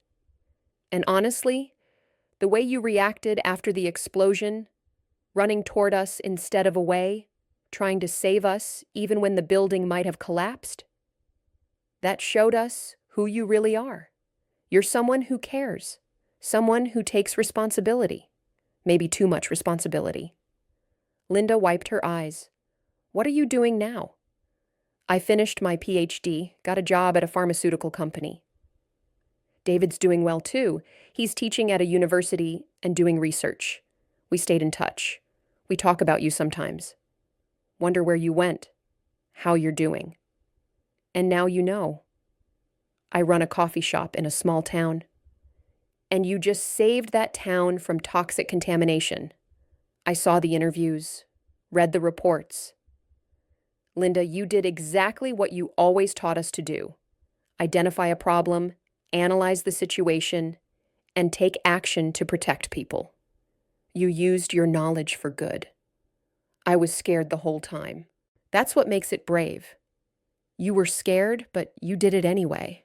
And honestly, the way you reacted after the explosion, running toward us instead of away, trying to save us even when the building might have collapsed, that showed us who you really are. You're someone who cares, someone who takes responsibility, maybe too much responsibility. Linda wiped her eyes. What are you doing now? I finished my PhD, got a job at a pharmaceutical company. David's doing well too. He's teaching at a university and doing research. We stayed in touch. We talk about you sometimes. Wonder where you went, how you're doing. And now you know. I run a coffee shop in a small town. And you just saved that town from toxic contamination. I saw the interviews, read the reports. Linda, you did exactly what you always taught us to do. Identify a problem, analyze the situation, and take action to protect people. You used your knowledge for good. I was scared the whole time. That's what makes it brave. You were scared, but you did it anyway.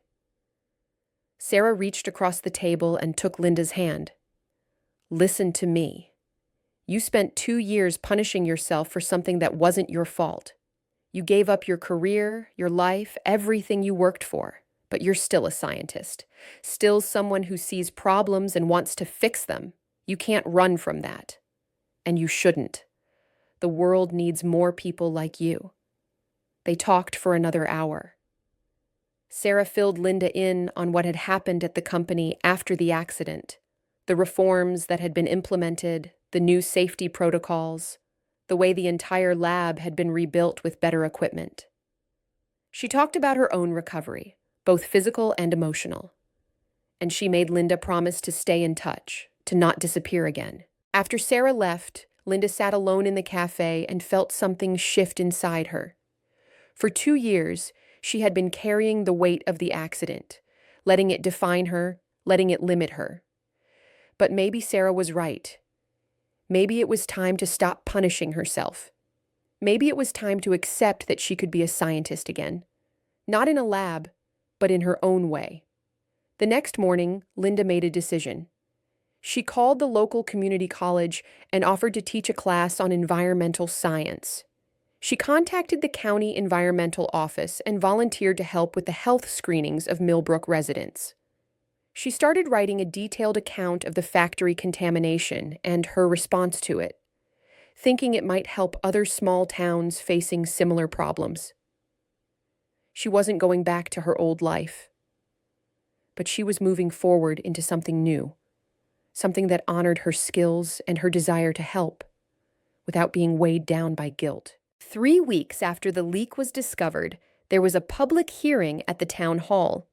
Sarah reached across the table and took Linda's hand. Listen to me. You spent 2 years punishing yourself for something that wasn't your fault. You gave up your career, your life, everything you worked for, but you're still a scientist, still someone who sees problems and wants to fix them. You can't run from that. And you shouldn't. The world needs more people like you. They talked for another hour. Sarah filled Linda in on what had happened at the company after the accident, the reforms that had been implemented, the new safety protocols, the way the entire lab had been rebuilt with better equipment. She talked about her own recovery, both physical and emotional. And she made Linda promise to stay in touch, to not disappear again. After Sarah left, Linda sat alone in the cafe and felt something shift inside her. For 2 years, she had been carrying the weight of the accident, letting it define her, letting it limit her. But maybe Sarah was right. Maybe it was time to stop punishing herself. Maybe it was time to accept that she could be a scientist again. Not in a lab, but in her own way. The next morning, Linda made a decision. She called the local community college and offered to teach a class on environmental science. She contacted the county environmental office and volunteered to help with the health screenings of Millbrook residents. She started writing a detailed account of the factory contamination and her response to it, thinking it might help other small towns facing similar problems. She wasn't going back to her old life, but she was moving forward into something new, something that honored her skills and her desire to help, without being weighed down by guilt. 3 weeks after the leak was discovered, there was a public hearing at the town hall.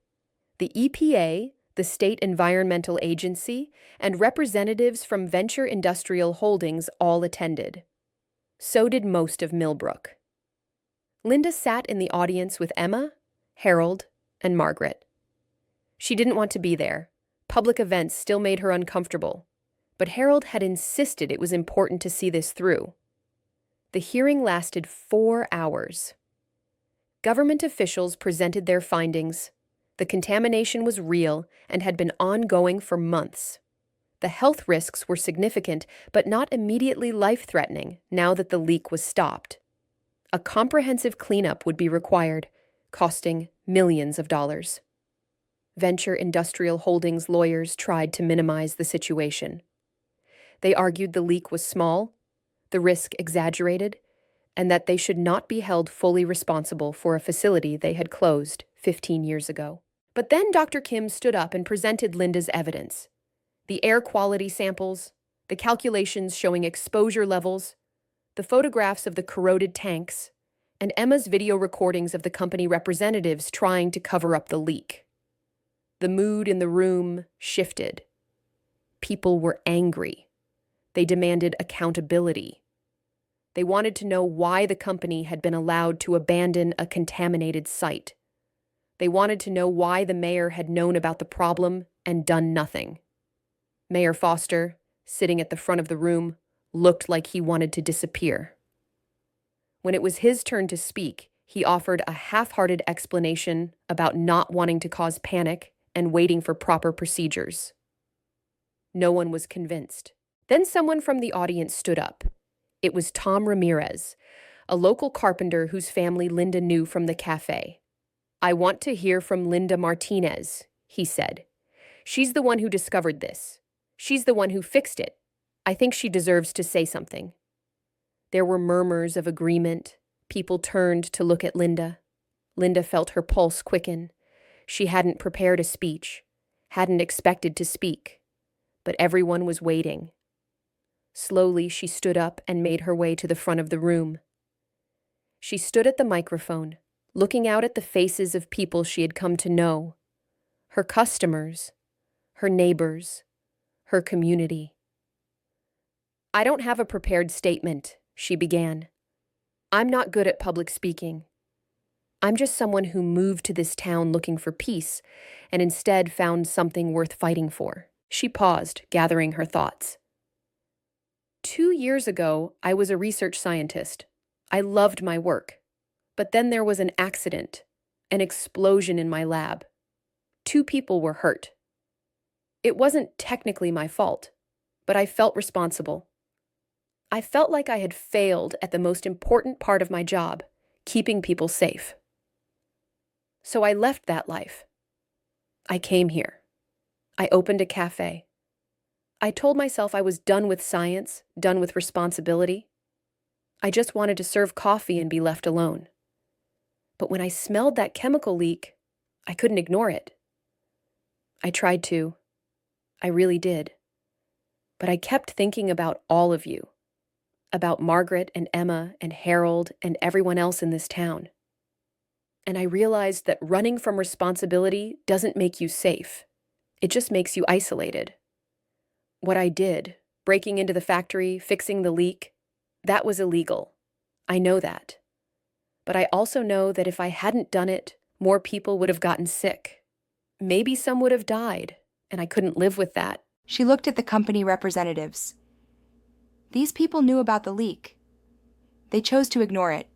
The EPA, the State Environmental Agency, and representatives from Venture Industrial Holdings all attended. So did most of Millbrook. Linda sat in the audience with Emma, Harold, and Margaret. She didn't want to be there. Public events still made her uncomfortable. But Harold had insisted it was important to see this through. The hearing lasted 4 hours. Government officials presented their findings. The contamination was real and had been ongoing for months. The health risks were significant, but not immediately life-threatening now that the leak was stopped. A comprehensive cleanup would be required, costing millions of dollars. Venture Industrial Holdings lawyers tried to minimize the situation. They argued the leak was small, the risk exaggerated, and that they should not be held fully responsible for a facility they had closed 15 years ago. But then Dr. Kim stood up and presented Linda's evidence. The air quality samples, the calculations showing exposure levels, the photographs of the corroded tanks, and Emma's video recordings of the company representatives trying to cover up the leak. The mood in the room shifted. People were angry. They demanded accountability. They wanted to know why the company had been allowed to abandon a contaminated site. They wanted to know why the mayor had known about the problem and done nothing. Mayor Foster, sitting at the front of the room, looked like he wanted to disappear. When it was his turn to speak, he offered a half-hearted explanation about not wanting to cause panic and waiting for proper procedures. No one was convinced. Then someone from the audience stood up. It was Tom Ramirez, a local carpenter whose family Linda knew from the cafe. "I want to hear from Linda Martinez," he said. "She's the one who discovered this. She's the one who fixed it. I think she deserves to say something." There were murmurs of agreement. People turned to look at Linda. Linda felt her pulse quicken. She hadn't prepared a speech, hadn't expected to speak, but everyone was waiting. Slowly, she stood up and made her way to the front of the room. She stood at the microphone, looking out at the faces of people she had come to know, her customers, her neighbors, her community. "I don't have a prepared statement," she began. "I'm not good at public speaking. I'm just someone who moved to this town looking for peace and instead found something worth fighting for." She paused, gathering her thoughts. 2 years ago, I was a research scientist. I loved my work. But then there was an accident, an explosion in my lab. 2 people were hurt. It wasn't technically my fault, but I felt responsible. I felt like I had failed at the most important part of my job, keeping people safe. So I left that life. I came here. I opened a cafe. I told myself I was done with science, done with responsibility. I just wanted to serve coffee and be left alone. But when I smelled that chemical leak, I couldn't ignore it. I tried to. I really did. But I kept thinking about all of you, about Margaret and Emma and Harold and everyone else in this town. And I realized that running from responsibility doesn't make you safe. It just makes you isolated. What I did, breaking into the factory, fixing the leak, that was illegal. I know that. But I also know that if I hadn't done it, more people would have gotten sick. Maybe some would have died, and I couldn't live with that. She looked at the company representatives. These people knew about the leak. They chose to ignore it.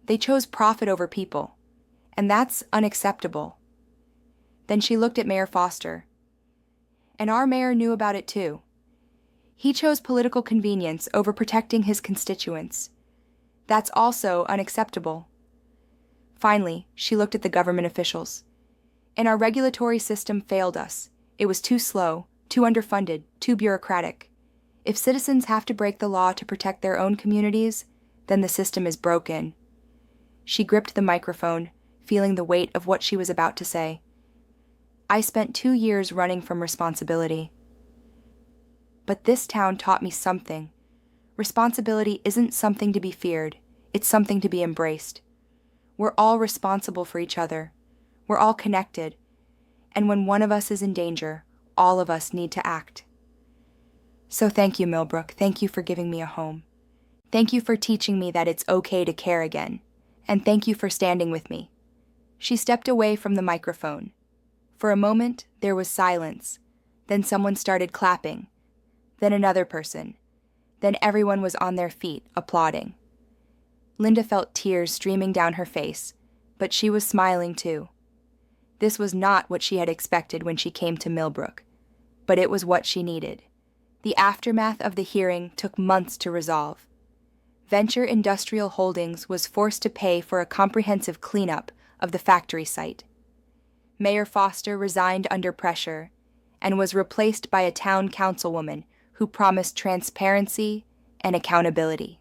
They chose profit over people. And that's unacceptable. Then she looked at Mayor Foster. And our mayor knew about it too. He chose political convenience over protecting his constituents. That's also unacceptable. Finally, she looked at the government officials. And our regulatory system failed us. It was too slow, too underfunded, too bureaucratic. If citizens have to break the law to protect their own communities, then the system is broken. She gripped the microphone, feeling the weight of what she was about to say. I spent 2 years running from responsibility. But this town taught me something. Responsibility isn't something to be feared. It's something to be embraced. We're all responsible for each other. We're all connected. And when one of us is in danger, all of us need to act. So thank you, Millbrook. Thank you for giving me a home. Thank you for teaching me that it's okay to care again. And thank you for standing with me. She stepped away from the microphone. For a moment, there was silence. Then someone started clapping. Then another person. Then everyone was on their feet, applauding. Linda felt tears streaming down her face, but she was smiling too. This was not what she had expected when she came to Millbrook, but it was what she needed. The aftermath of the hearing took months to resolve. Venture Industrial Holdings was forced to pay for a comprehensive cleanup of the factory site. Mayor Foster resigned under pressure and was replaced by a town councilwoman who promised transparency and accountability.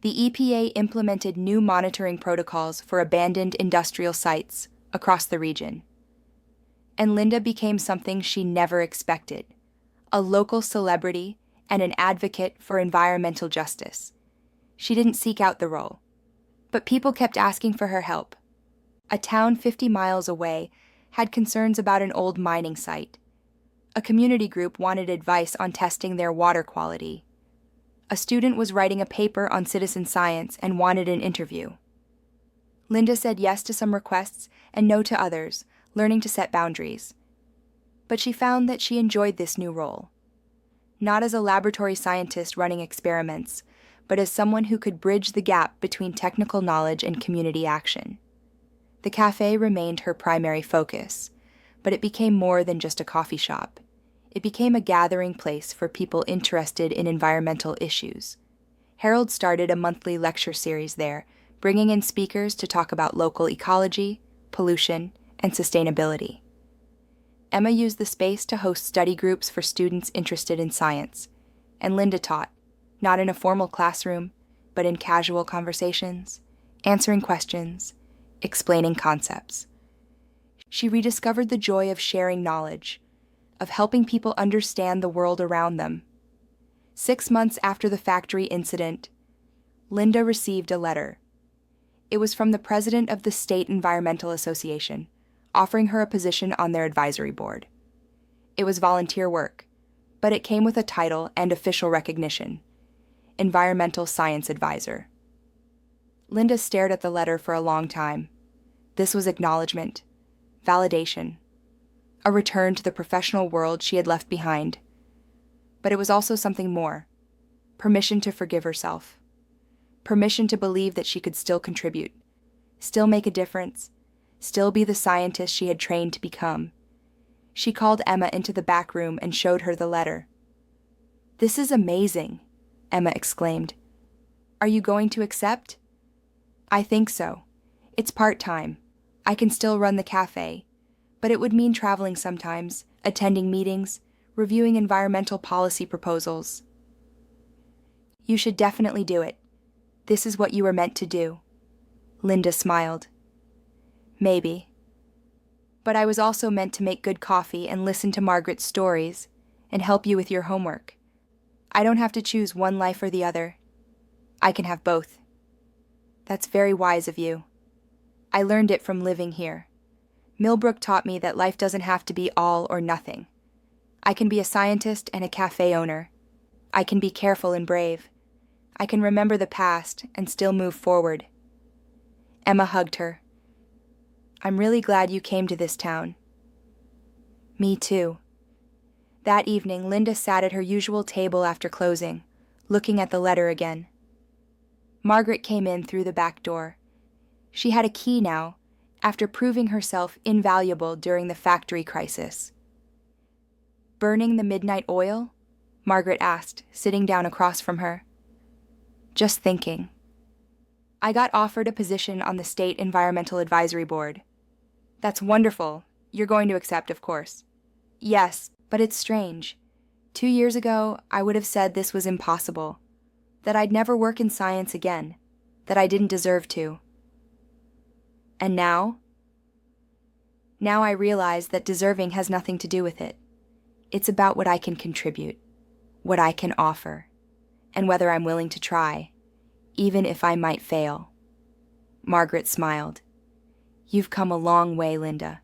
The EPA implemented new monitoring protocols for abandoned industrial sites across the region. And Linda became something she never expected, a local celebrity and an advocate for environmental justice. She didn't seek out the role, but people kept asking for her help. A town 50 miles away had concerns about an old mining site. A community group wanted advice on testing their water quality. A student was writing a paper on citizen science and wanted an interview. Linda said yes to some requests and no to others, learning to set boundaries. But she found that she enjoyed this new role. Not as a laboratory scientist running experiments, but as someone who could bridge the gap between technical knowledge and community action. The cafe remained her primary focus, but it became more than just a coffee shop. It became a gathering place for people interested in environmental issues. Harold started a monthly lecture series there, bringing in speakers to talk about local ecology, pollution, and sustainability. Emma used the space to host study groups for students interested in science, and Linda taught, not in a formal classroom, but in casual conversations, answering questions, explaining concepts. She rediscovered the joy of sharing knowledge, of helping people understand the world around them. 6 months after the factory incident, Linda received a letter. It was from the president of the State Environmental Association, offering her a position on their advisory board. It was volunteer work, but it came with a title and official recognition: Environmental Science Advisor. Linda stared at the letter for a long time. This was acknowledgement, validation, a return to the professional world she had left behind. But it was also something more: permission to forgive herself, permission to believe that she could still contribute, still make a difference, still be the scientist she had trained to become. She called Emma into the back room and showed her the letter. "This is amazing," Emma exclaimed. "Are you going to accept?" "I think so. It's part-time. I can still run the cafe, but it would mean traveling sometimes, attending meetings, reviewing environmental policy proposals." "You should definitely do it. This is what you were meant to do." Linda smiled. "Maybe. But I was also meant to make good coffee and listen to Margaret's stories and help you with your homework. I don't have to choose one life or the other. I can have both." "That's very wise of you. I learned it from living here. Millbrook taught me that life doesn't have to be all or nothing. I can be a scientist and a cafe owner. I can be careful and brave. I can remember the past and still move forward." Emma hugged her. "I'm really glad you came to this town." "Me too." That evening, Linda sat at her usual table after closing, looking at the letter again. Margaret came in through the back door. She had a key now, after proving herself invaluable during the factory crisis. "Burning the midnight oil?" Margaret asked, sitting down across from her. "Just thinking. I got offered a position on the State Environmental Advisory Board." "That's wonderful. You're going to accept, of course." "Yes, but it's strange. 2 years ago, I would have said this was impossible, that I'd never work in science again, that I didn't deserve to. And now? Now I realize that deserving has nothing to do with it. It's about what I can contribute, what I can offer, and whether I'm willing to try, even if I might fail." Margaret smiled. "You've come a long way, Linda.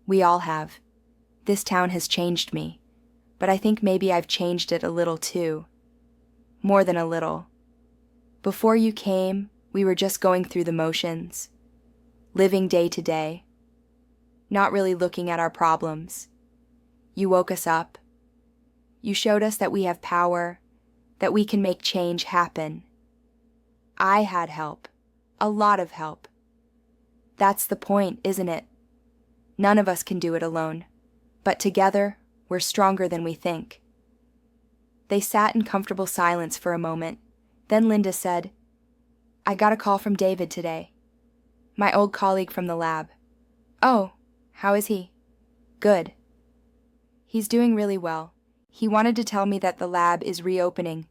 We all have. This town has changed me, but I think maybe I've changed it a little too. More than a little. Before you came, we were just going through the motions, living day to day, not really looking at our problems. You woke us up. You showed us that we have power, that we can make change happen. I had help, a lot of help. That's the point, isn't it? None of us can do it alone, but together, we're stronger than we think." They sat in comfortable silence for a moment. Then Linda said, "I got a call from David today, my old colleague from the lab." "Oh, how is he?" "Good. He's doing really well. He wanted to tell me that the lab is reopening,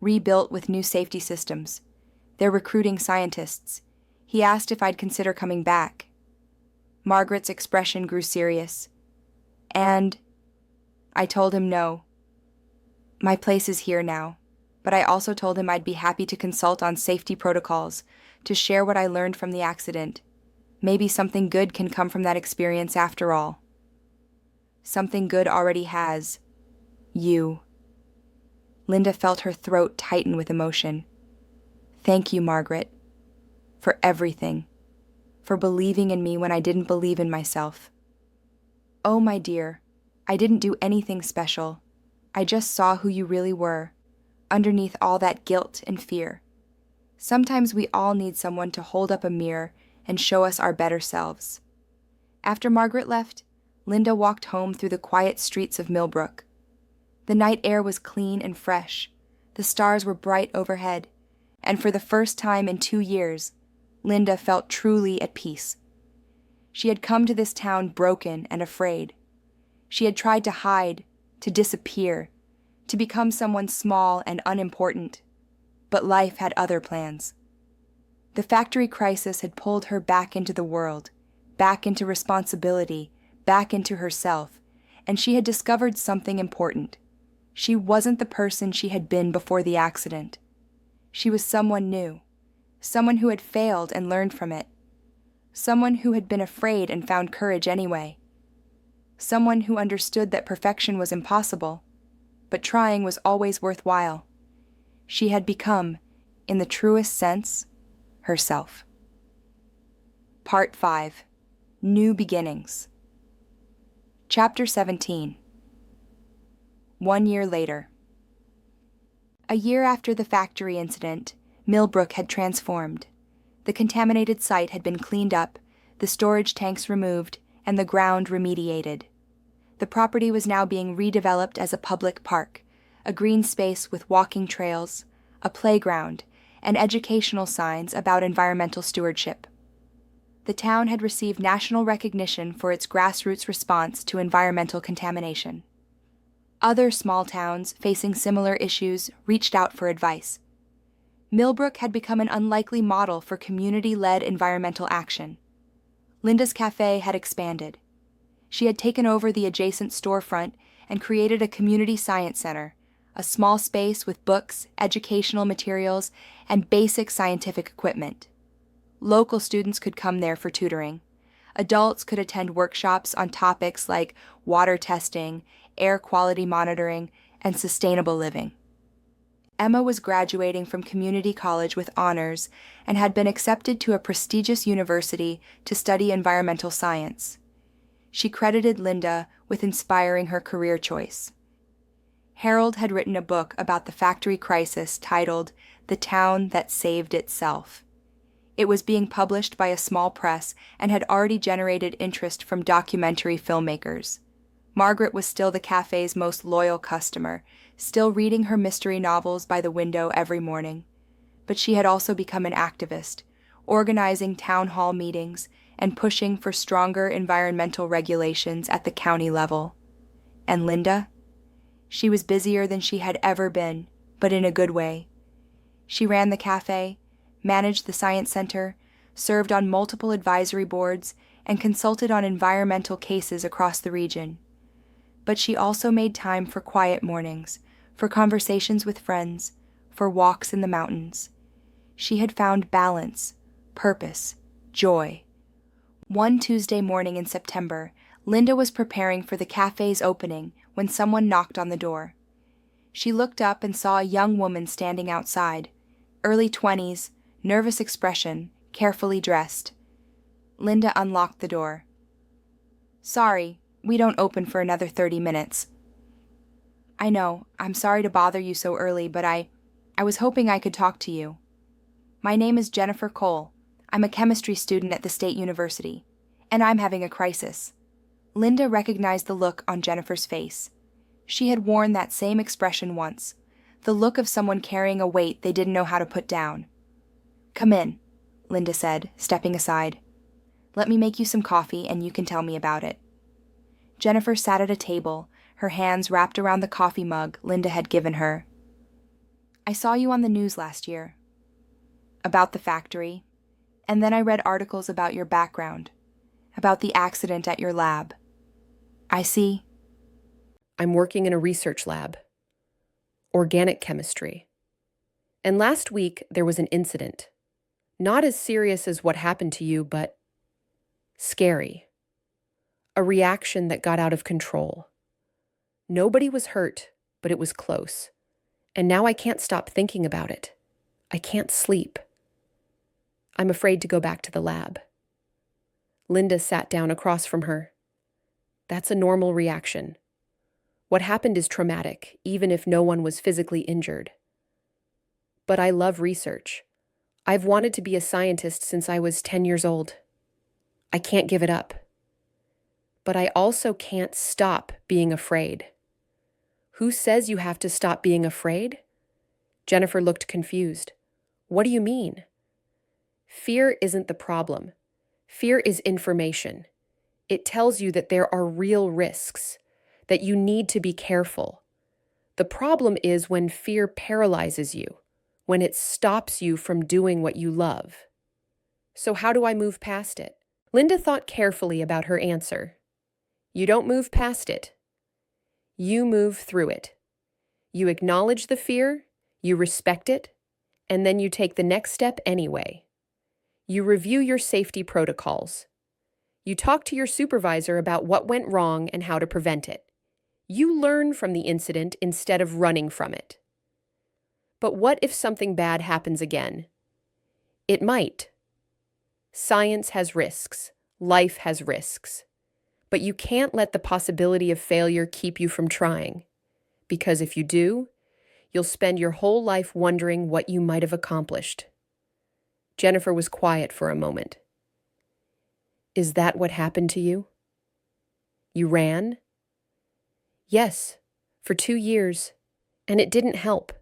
rebuilt with new safety systems. They're recruiting scientists. He asked if I'd consider coming back." Margaret's expression grew serious. "And?" I told him no. My place is here now, but I also told him I'd be happy to consult on safety protocols, to share what I learned from the accident. Maybe something good can come from that experience after all. Something good already has. You. Linda felt her throat tighten with emotion. Thank you, Margaret. For everything. For believing in me when I didn't believe in myself. Oh, my dear, I didn't do anything special. I just saw who you really were, underneath all that guilt and fear. Sometimes we all need someone to hold up a mirror and show us our better selves. After Margaret left, Linda walked home through the quiet streets of Millbrook. The night air was clean and fresh, the stars were bright overhead, and for the first time in 2 years, Linda felt truly at peace. She had come to this town broken and afraid. She had tried to hide, to disappear, to become someone small and unimportant. But life had other plans. The factory crisis had pulled her back into the world, back into responsibility, back into herself, and she had discovered something important. She wasn't the person she had been before the accident. She was someone new, someone who had failed and learned from it, someone who had been afraid and found courage anyway, someone who understood that perfection was impossible, but trying was always worthwhile. She had become, in the truest sense, herself. Part 5. New Beginnings. Chapter 17. 1 year later. A year after the factory incident, Millbrook had transformed. The contaminated site had been cleaned up, the storage tanks removed, and the ground remediated. The property was now being redeveloped as a public park, a green space with walking trails, a playground, and educational signs about environmental stewardship. The town had received national recognition for its grassroots response to environmental contamination. Other small towns facing similar issues reached out for advice. Millbrook had become an unlikely model for community-led environmental action. Linda's cafe had expanded. She had taken over the adjacent storefront and created a community science center, a small space with books, educational materials, and basic scientific equipment. Local students could come there for tutoring. Adults could attend workshops on topics like water testing, air quality monitoring, and sustainable living. Emma was graduating from community college with honors and had been accepted to a prestigious university to study environmental science. She credited Linda with inspiring her career choice. Harold had written a book about the factory crisis titled The Town That Saved Itself. It was being published by a small press and had already generated interest from documentary filmmakers. Margaret was still the cafe's most loyal customer, still reading her mystery novels by the window every morning. But she had also become an activist, organizing town hall meetings and pushing for stronger environmental regulations at the county level. And Linda? She was busier than she had ever been, but in a good way. She ran the cafe, managed the science center, served on multiple advisory boards, and consulted on environmental cases across the region. But she also made time for quiet mornings, for conversations with friends, for walks in the mountains. She had found balance, purpose, joy. One Tuesday morning in September, Linda was preparing for the cafe's opening when someone knocked on the door. She looked up and saw a young woman standing outside, early 20s, nervous expression, carefully dressed. Linda unlocked the door. "Sorry, we don't open for another 30 minutes. "I know, I'm sorry to bother you so early, but I was hoping I could talk to you. My name is Jennifer Cole. I'm a chemistry student at the State University, and I'm having a crisis." Linda recognized the look on Jennifer's face. She had worn that same expression once, the look of someone carrying a weight they didn't know how to put down. "Come in," Linda said, stepping aside. "Let me make you some coffee and you can tell me about it." Jennifer sat at a table, her hands wrapped around the coffee mug Linda had given her. "I saw you on the news last year. About the factory. And then I read articles about your background, about the accident at your lab. I see." I'm working in a research lab. Organic chemistry. And last week there was an incident. Not as serious as what happened to you, but Scary. A reaction that got out of control. Nobody was hurt, but it was close. And now I can't stop thinking about it. I can't sleep. I'm afraid to go back to the lab. Linda sat down across from her. That's a normal reaction. What happened is traumatic, even if no one was physically injured. But I love research. I've wanted to be a scientist since I was 10 years old. I can't give it up. But I also can't stop being afraid. Who says you have to stop being afraid? Jennifer looked confused. What do you mean? Fear isn't the problem. Fear is information. It tells you that there are real risks, that you need to be careful. The problem is when fear paralyzes you, when it stops you from doing what you love. So how do I move past it? Linda thought carefully about her answer. You don't move past it. You move through it. You acknowledge the fear, you respect it, and then you take the next step anyway. You review your safety protocols. You talk to your supervisor about what went wrong and how to prevent it. You learn from the incident instead of running from it. But what if something bad happens again? It might. Science has risks. Life has risks. But you can't let the possibility of failure keep you from trying. Because if you do, you'll spend your whole life wondering what you might have accomplished. Jennifer was quiet for a moment. Is that what happened to you? You ran? Yes, for 2 years. And it didn't help.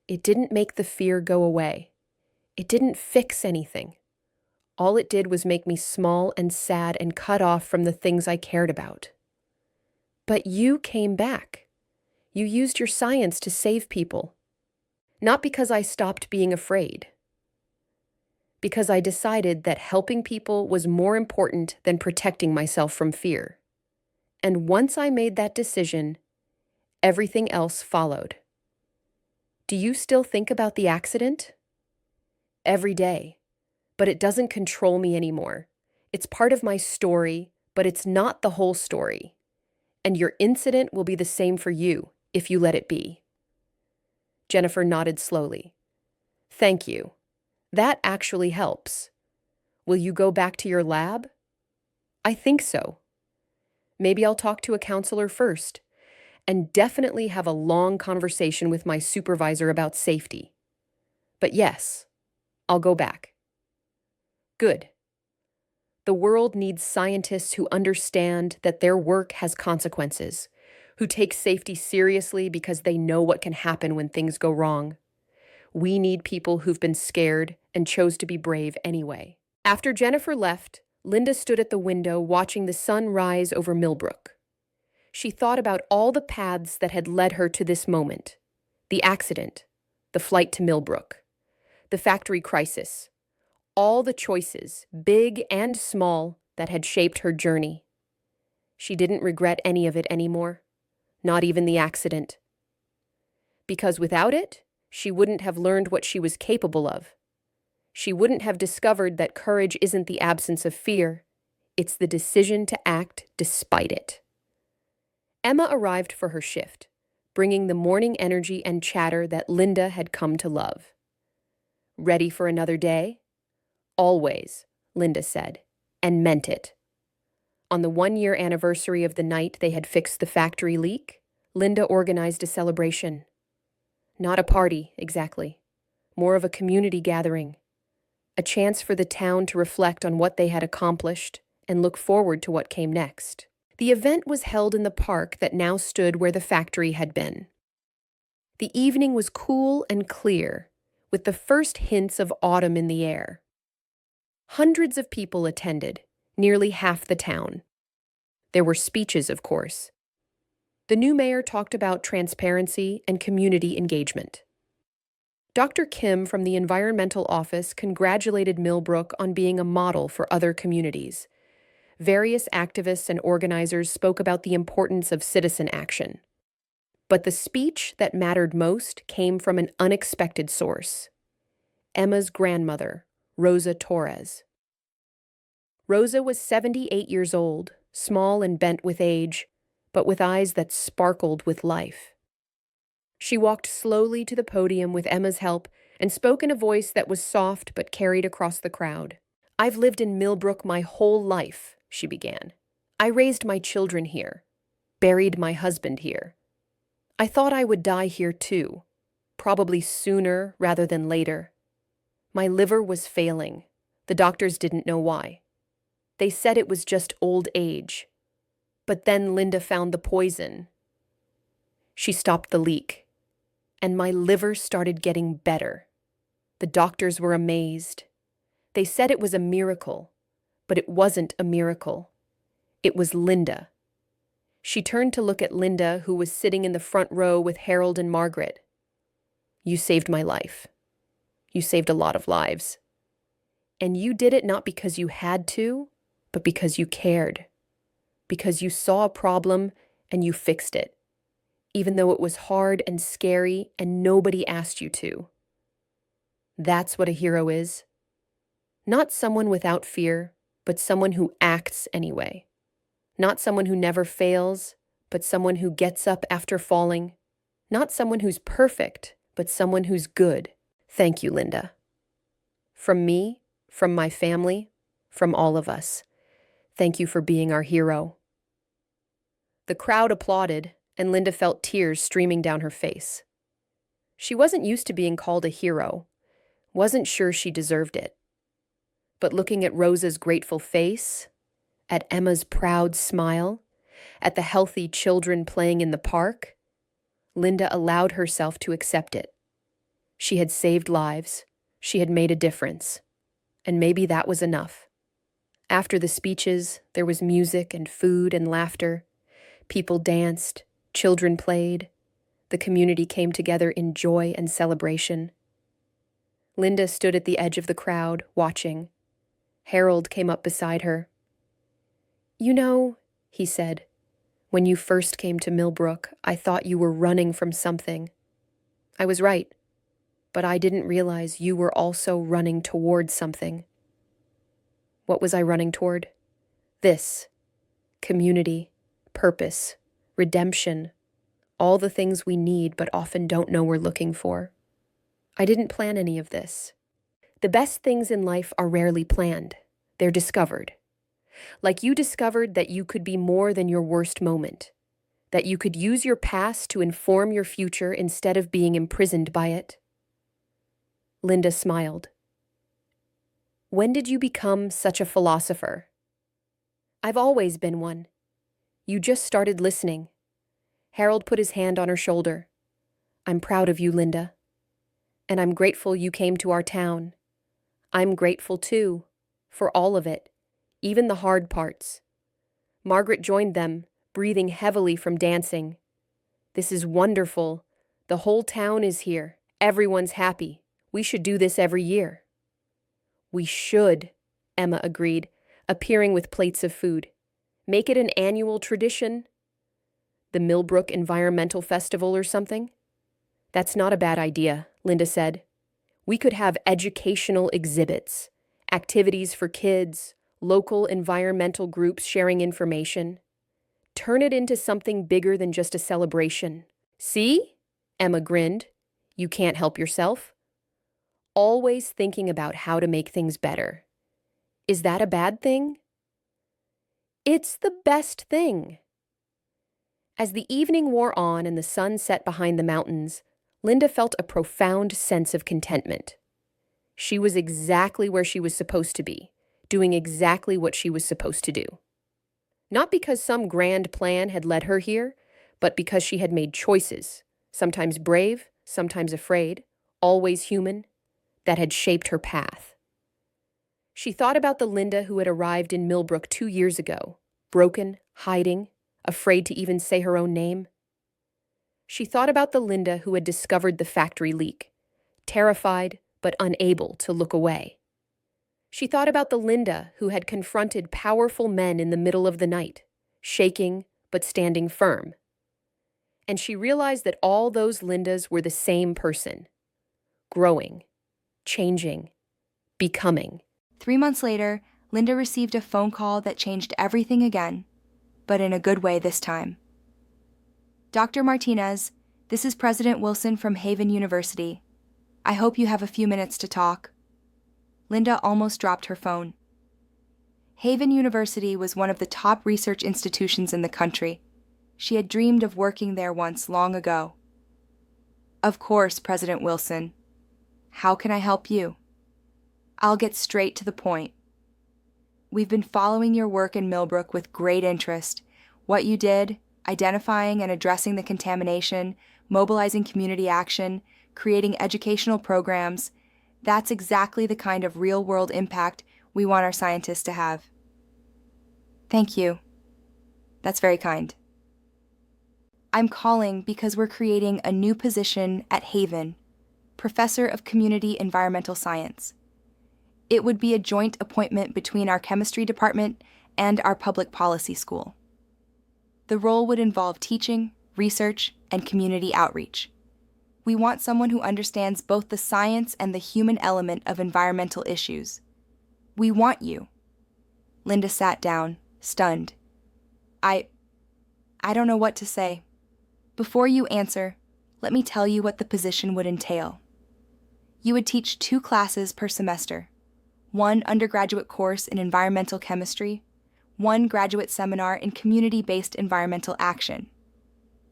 It didn't make the fear go away. It didn't fix anything. All it did was make me small and sad and cut off from the things I cared about. But you came back. You used your science to save people. Not because I stopped being afraid. Because I decided that helping people was more important than protecting myself from fear. And once I made that decision, everything else followed. Do you still think about the accident? Every day. But it doesn't control me anymore. It's part of my story, but it's not the whole story. And your incident will be the same for you if you let it be. Jennifer nodded slowly. Thank you. That actually helps. Will you go back to your lab? I think so. Maybe I'll talk to a counselor first, and definitely have a long conversation with my supervisor about safety. But yes, I'll go back. Good. The world needs scientists who understand that their work has consequences, who take safety seriously because they know what can happen when things go wrong. We need people who've been scared and chose to be brave anyway. After Jennifer left, Linda stood at the window watching the sun rise over Millbrook. She thought about all the paths that had led her to this moment. The accident, the flight to Millbrook, the factory crisis, all the choices, big and small, that had shaped her journey. She didn't regret any of it anymore, not even the accident. Because without it, she wouldn't have learned what she was capable of. She wouldn't have discovered that courage isn't the absence of fear, it's the decision to act despite it. Emma arrived for her shift, bringing the morning energy and chatter that Linda had come to love. Ready for another day? Always, Linda said, and meant it. On the 1-year anniversary of the night they had fixed the factory leak, Linda organized a celebration. Not a party, exactly. More of a community gathering. A chance for the town to reflect on what they had accomplished and look forward to what came next. The event was held in the park that now stood where the factory had been. The evening was cool and clear, with the first hints of autumn in the air. Hundreds of people attended, nearly half the town. There were speeches, of course. The new mayor talked about transparency and community engagement. Dr. Kim from the Environmental Office congratulated Millbrook on being a model for other communities. Various activists and organizers spoke about the importance of citizen action. But the speech that mattered most came from an unexpected source. Emma's grandmother, Rosa Torres. Rosa was 78 years old, small and bent with age, but with eyes that sparkled with life. She walked slowly to the podium with Emma's help and spoke in a voice that was soft but carried across the crowd. "I've lived in Millbrook my whole life," she began. "I raised my children here, buried my husband here. I thought I would die here too, probably sooner rather than later. My liver was failing. The doctors didn't know why. They said it was just old age. But then Linda found the poison. She stopped the leak, and my liver started getting better. The doctors were amazed. They said it was a miracle, but it wasn't a miracle. It was Linda." She turned to look at Linda, who was sitting in the front row with Harold and Margaret. "You saved my life. You saved a lot of lives. And you did it not because you had to, but because you cared. Because you saw a problem and you fixed it, even though it was hard and scary and nobody asked you to. That's what a hero is. Not someone without fear, but someone who acts anyway. Not someone who never fails, but someone who gets up after falling. Not someone who's perfect, but someone who's good. Thank you, Linda. From me, from my family, from all of us. Thank you for being our hero." The crowd applauded, and Linda felt tears streaming down her face. She wasn't used to being called a hero, wasn't sure she deserved it. But looking at Rosa's grateful face, at Emma's proud smile, at the healthy children playing in the park, Linda allowed herself to accept it. She had saved lives. She had made a difference. And maybe that was enough. After the speeches, there was music and food and laughter. People danced, children played. The community came together in joy and celebration. Linda stood at the edge of the crowd, watching. Harold came up beside her. "You know," he said, "when you first came to Millbrook, I thought you were running from something. I was right, but I didn't realize you were also running toward something." What was I running toward? This. Community, purpose, redemption, all the things we need but often don't know we're looking for. I didn't plan any of this. The best things in life are rarely planned. They're discovered. Like you discovered that you could be more than your worst moment, that you could use your past to inform your future instead of being imprisoned by it. Linda smiled. "When did you become such a philosopher?" "I've always been one. You just started listening." Harold put his hand on her shoulder. "I'm proud of you, Linda. And I'm grateful you came to our town. I'm grateful, too, for all of it, even the hard parts." Margaret joined them, breathing heavily from dancing. "This is wonderful. The whole town is here. Everyone's happy. We should do this every year." "We should," Emma agreed, appearing with plates of food. "Make it an annual tradition. The Millbrook Environmental Festival or something?" "That's not a bad idea," Linda said. "We could have educational exhibits, activities for kids, local environmental groups sharing information. Turn it into something bigger than just a celebration." "See?" Emma grinned. "You can't help yourself. Always thinking about how to make things better. Is that a bad thing?" "It's the best thing." As the evening wore on and the sun set behind the mountains, Linda felt a profound sense of contentment. She was exactly where she was supposed to be, doing exactly what she was supposed to do. Not because some grand plan had led her here, but because she had made choices, sometimes brave, sometimes afraid, always human, that had shaped her path. She thought about the Linda who had arrived in Millbrook 2 years ago, broken, hiding, afraid to even say her own name. She thought about the Linda who had discovered the factory leak, terrified but unable to look away. She thought about the Linda who had confronted powerful men in the middle of the night, shaking but standing firm. And she realized that all those Lindas were the same person, growing, changing, becoming. 3 months later, Linda received a phone call that changed everything again, but in a good way this time. Dr. Martinez, this is President Wilson from Haven University. I hope you have a few minutes to talk. Linda almost dropped her phone. Haven University was one of the top research institutions in the country. She had dreamed of working there once long ago. Of course, President Wilson. How can I help you? I'll get straight to the point. We've been following your work in Millbrook with great interest. What you did, identifying and addressing the contamination, mobilizing community action, creating educational programs, that's exactly the kind of real-world impact we want our scientists to have. Thank you. That's very kind. I'm calling because we're creating a new position at Haven, Professor of Community Environmental Science. It would be a joint appointment between our chemistry department and our public policy school. The role would involve teaching, research, and community outreach. We want someone who understands both the science and the human element of environmental issues. We want you. Linda sat down, stunned. I don't know what to say. Before you answer, let me tell you what the position would entail. You would teach 2 classes per semester, 1 undergraduate course in environmental chemistry, 1 graduate seminar in community-based environmental action.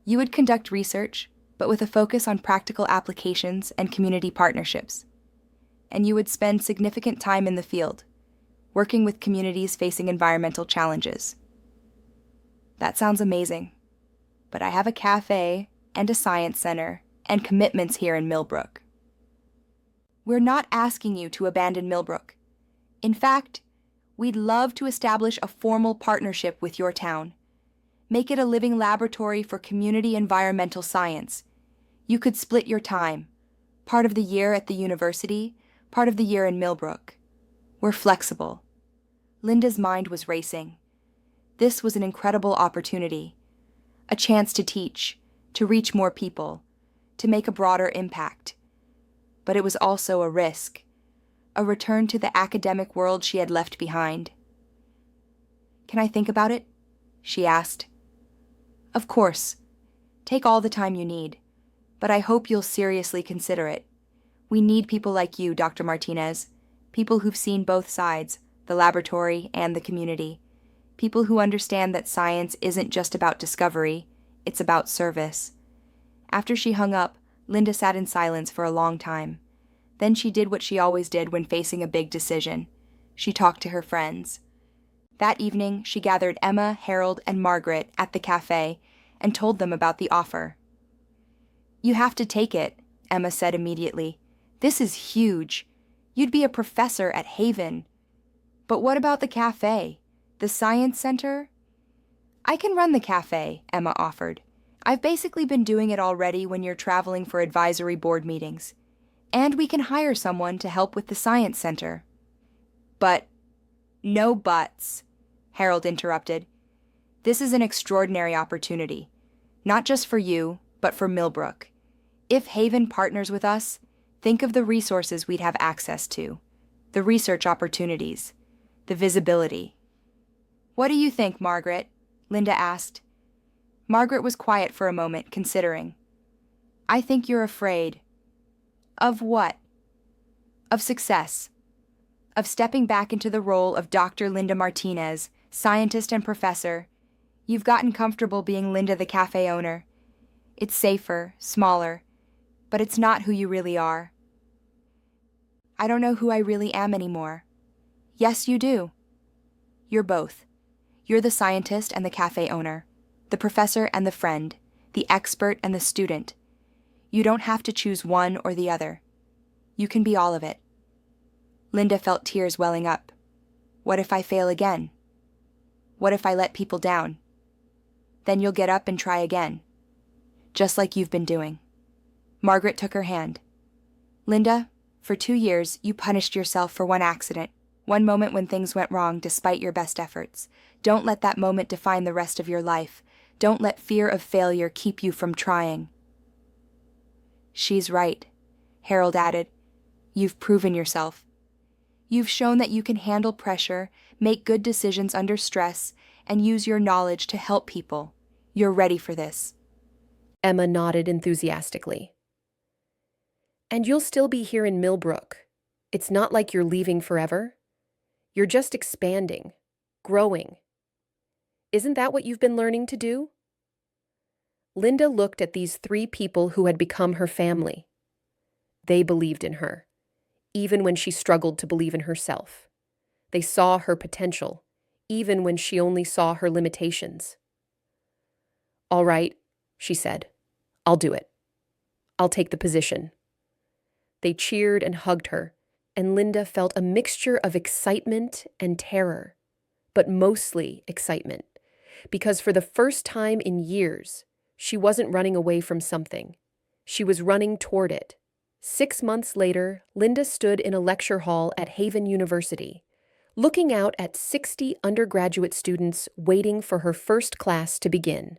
You would conduct research, but with a focus on practical applications and community partnerships. And you would spend significant time in the field, working with communities facing environmental challenges. That sounds amazing, but I have a cafe and a science center and commitments here in Millbrook. We're not asking you to abandon Millbrook. In fact, we'd love to establish a formal partnership with your town. Make it a living laboratory for community environmental science. You could split your time, part of the year at the university, part of the year in Millbrook. We're flexible. Linda's mind was racing. This was an incredible opportunity, a chance to teach, to reach more people, to make a broader impact. But it was also a risk, a return to the academic world she had left behind. Can I think about it? She asked. Of course. Take all the time you need, but I hope you'll seriously consider it. We need people like you, Dr. Martinez, people who've seen both sides, the laboratory and the community, people who understand that science isn't just about discovery, it's about service. After she hung up, Linda sat in silence for a long time. Then she did what she always did when facing a big decision. She talked to her friends. That evening, she gathered Emma, Harold, and Margaret at the cafe and told them about the offer. You have to take it, Emma said immediately. This is huge. You'd be a professor at Haven. But what about the cafe? The science center? I can run the cafe, Emma offered. I've basically been doing it already when you're traveling for advisory board meetings. And we can hire someone to help with the science center. But, no buts, Harold interrupted. This is an extraordinary opportunity, not just for you, but for Millbrook. If Haven partners with us, think of the resources we'd have access to, the research opportunities, the visibility. What do you think, Margaret? Linda asked. Margaret was quiet for a moment, considering. I think you're afraid. Of what? Of success. Of stepping back into the role of Dr. Linda Martinez, scientist and professor. You've gotten comfortable being Linda the cafe owner. It's safer, smaller, but it's not who you really are. I don't know who I really am anymore. Yes, you do. You're both. You're the scientist and the cafe owner, the professor and the friend, the expert and the student. You don't have to choose one or the other. You can be all of it. Linda felt tears welling up. What if I fail again? What if I let people down? Then you'll get up and try again, just like you've been doing. Margaret took her hand. Linda, for 2 years, you punished yourself for one accident, one moment when things went wrong despite your best efforts. Don't let that moment define the rest of your life. Don't let fear of failure keep you from trying. She's right, Harold added. You've proven yourself. You've shown that you can handle pressure, make good decisions under stress, and use your knowledge to help people. You're ready for this. Emma nodded enthusiastically. And you'll still be here in Millbrook. It's not like you're leaving forever. You're just expanding, growing. Isn't that what you've been learning to do? Linda looked at these three people who had become her family. They believed in her, even when she struggled to believe in herself. They saw her potential, even when she only saw her limitations. All right, she said. I'll do it. I'll take the position. They cheered and hugged her, and Linda felt a mixture of excitement and terror, but mostly excitement, because for the first time in years, she wasn't running away from something. She was running toward it. 6 months later, Linda stood in a lecture hall at Haven University, looking out at 60 undergraduate students waiting for her first class to begin.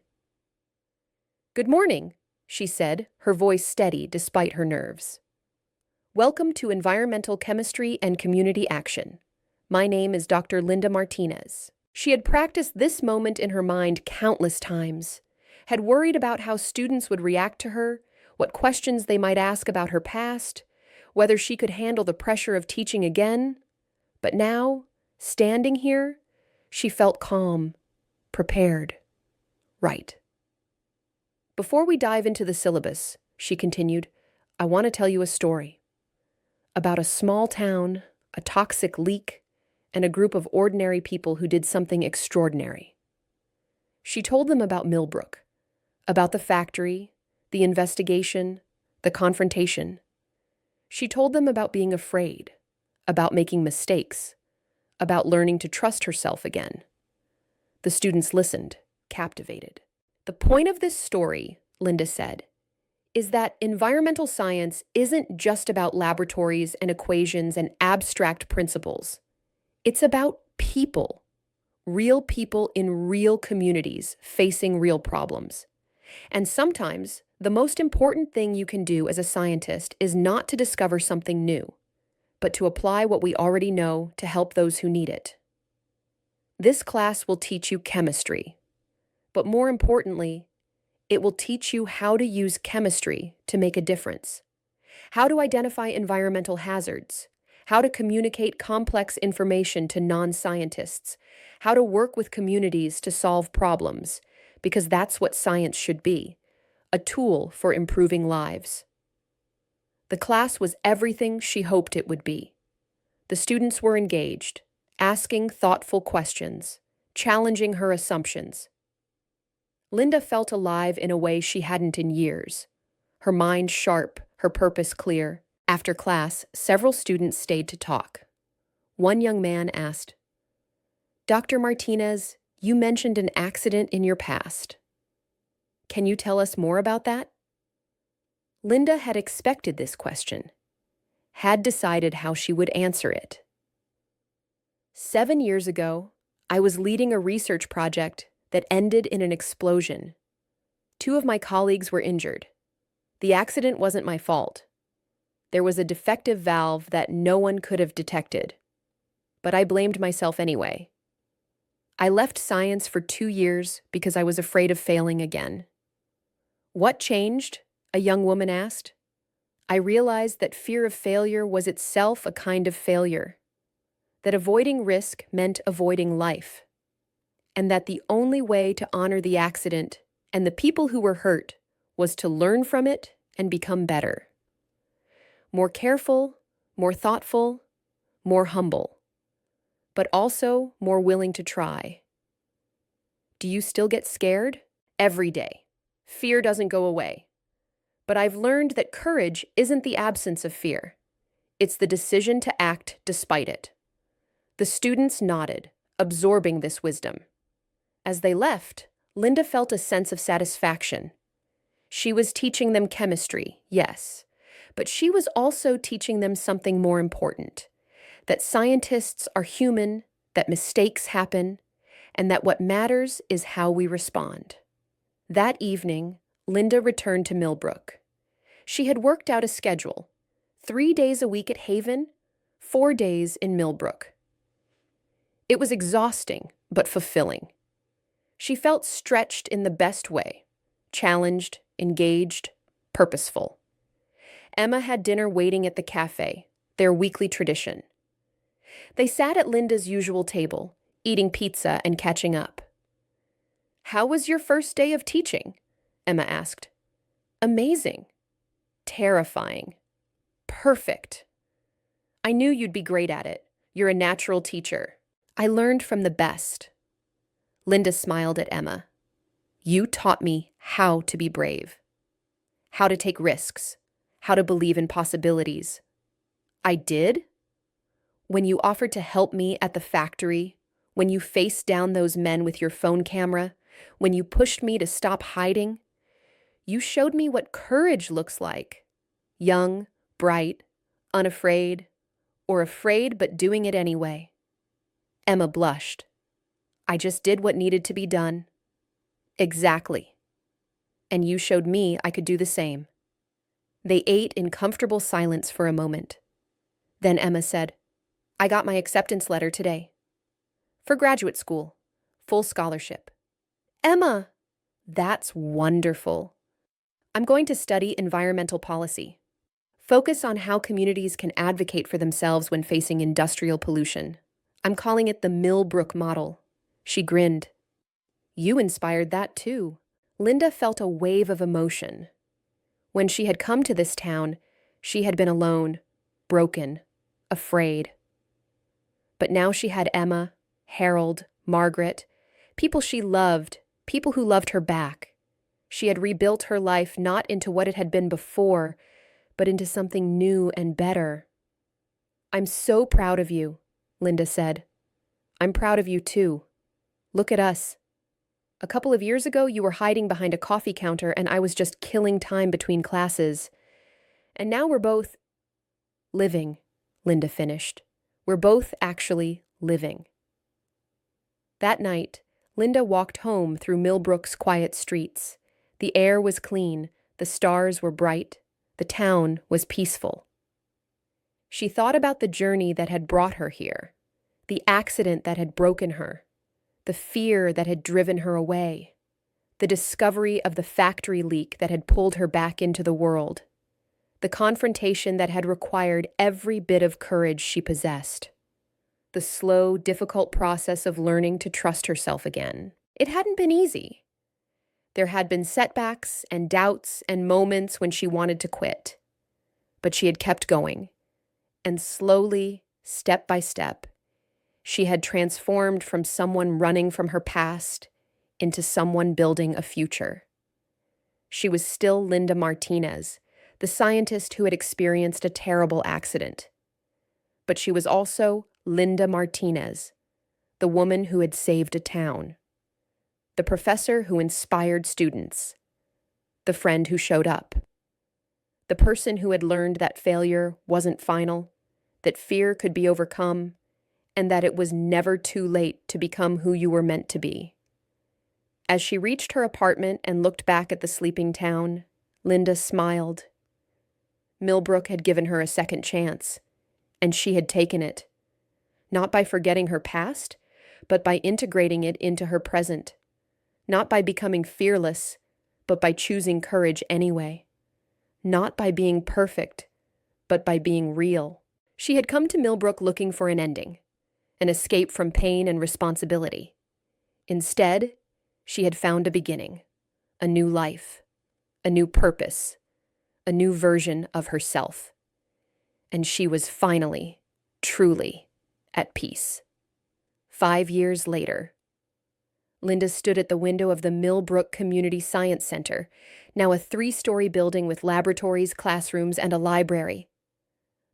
"Good morning," she said, her voice steady despite her nerves. "Welcome to Environmental Chemistry and Community Action. My name is Dr. Linda Martinez." She had practiced this moment in her mind countless times, had worried about how students would react to her, what questions they might ask about her past, whether she could handle the pressure of teaching again. But now, standing here, she felt calm, prepared, right. "Before we dive into the syllabus," she continued, "I want to tell you a story about a small town, a toxic leak, and a group of ordinary people who did something extraordinary." She told them about Millbrook, about the factory, the investigation, the confrontation. She told them about being afraid, about making mistakes, about learning to trust herself again. The students listened, captivated. "The point of this story," Linda said, "is that environmental science isn't just about laboratories and equations and abstract principles. It's about people, real people in real communities facing real problems. And sometimes, the most important thing you can do as a scientist is not to discover something new, but to apply what we already know to help those who need it. This class will teach you chemistry, but more importantly, it will teach you how to use chemistry to make a difference, how to identify environmental hazards, how to communicate complex information to non-scientists, how to work with communities to solve problems, because that's what science should be, a tool for improving lives." The class was everything she hoped it would be. The students were engaged, asking thoughtful questions, challenging her assumptions. Linda felt alive in a way she hadn't in years, her mind sharp, her purpose clear. After class, several students stayed to talk. One young man asked, "Dr. Martinez, you mentioned an accident in your past. Can you tell us more about that?" Linda had expected this question, had decided how she would answer it. "7 years ago, I was leading a research project that ended in an explosion. 2 of my colleagues were injured. The accident wasn't my fault. There was a defective valve that no one could have detected, but I blamed myself anyway. I left science for 2 years because I was afraid of failing again." "What changed?" a young woman asked. "I realized that fear of failure was itself a kind of failure, that avoiding risk meant avoiding life, and that the only way to honor the accident and the people who were hurt was to learn from it and become better. More careful, more thoughtful, more humble, but also more willing to try. Do you still get scared? Every day. Fear doesn't go away. But I've learned that courage isn't the absence of fear. It's the decision to act despite it." The students nodded, absorbing this wisdom. As they left, Linda felt a sense of satisfaction. She was teaching them chemistry, yes, but she was also teaching them something more important, that scientists are human, that mistakes happen, and that what matters is how we respond. That evening, Linda returned to Millbrook. She had worked out a schedule: 3 days a week at Haven, 4 days in Millbrook. It was exhausting, but fulfilling. She felt stretched in the best way, challenged, engaged, purposeful. Emma had dinner waiting at the cafe, their weekly tradition. They sat at Linda's usual table, eating pizza and catching up. "How was your first day of teaching?" Emma asked. "Amazing. Terrifying. Perfect. I knew you'd be great at it. You're a natural teacher. I learned from the best." Linda smiled at Emma. "You taught me how to be brave, how to take risks, how to believe in possibilities." "I did?" "When you offered to help me at the factory, when you faced down those men with your phone camera, when you pushed me to stop hiding, you showed me what courage looks like. Young, bright, unafraid, or afraid but doing it anyway." Emma blushed. "I just did what needed to be done." "Exactly. And you showed me I could do the same." They ate in comfortable silence for a moment. Then Emma said, "I got my acceptance letter today. For graduate school. Full scholarship." "Emma!" "That's wonderful. I'm going to study environmental policy. Focus on how communities can advocate for themselves when facing industrial pollution. I'm calling it the Millbrook model." She grinned. "You inspired that too." Linda felt a wave of emotion. When she had come to this town, she had been alone, broken, afraid. But now she had Emma, Harold, Margaret, people she loved, people who loved her back. She had rebuilt her life not into what it had been before, but into something new and better. "I'm so proud of you," Linda said. "I'm proud of you too. Look at us. A couple of years ago, you were hiding behind a coffee counter and I was just killing time between classes. And now we're both living," Linda finished. "We're both actually living." That night, Linda walked home through Millbrook's quiet streets. The air was clean, the stars were bright, the town was peaceful. She thought about the journey that had brought her here, the accident that had broken her, the fear that had driven her away, the discovery of the factory leak that had pulled her back into the world, the confrontation that had required every bit of courage she possessed, the slow, difficult process of learning to trust herself again. It hadn't been easy. There had been setbacks and doubts and moments when she wanted to quit. But she had kept going, and slowly, step by step, she had transformed from someone running from her past into someone building a future. She was still Linda Martinez, the scientist who had experienced a terrible accident. But she was also Linda Martinez, the woman who had saved a town, the professor who inspired students, the friend who showed up, the person who had learned that failure wasn't final, that fear could be overcome, and that it was never too late to become who you were meant to be. As she reached her apartment and looked back at the sleeping town, Linda smiled. Millbrook had given her a second chance, and she had taken it, not by forgetting her past, but by integrating it into her present, not by becoming fearless, but by choosing courage anyway, not by being perfect, but by being real. She had come to Millbrook looking for an ending, an escape from pain and responsibility. Instead, she had found a beginning, a new life, a new purpose, a new version of herself. And she was finally, truly, at peace. 5 years later, Linda stood at the window of the Millbrook Community Science Center, now a 3-story building with laboratories, classrooms, and a library.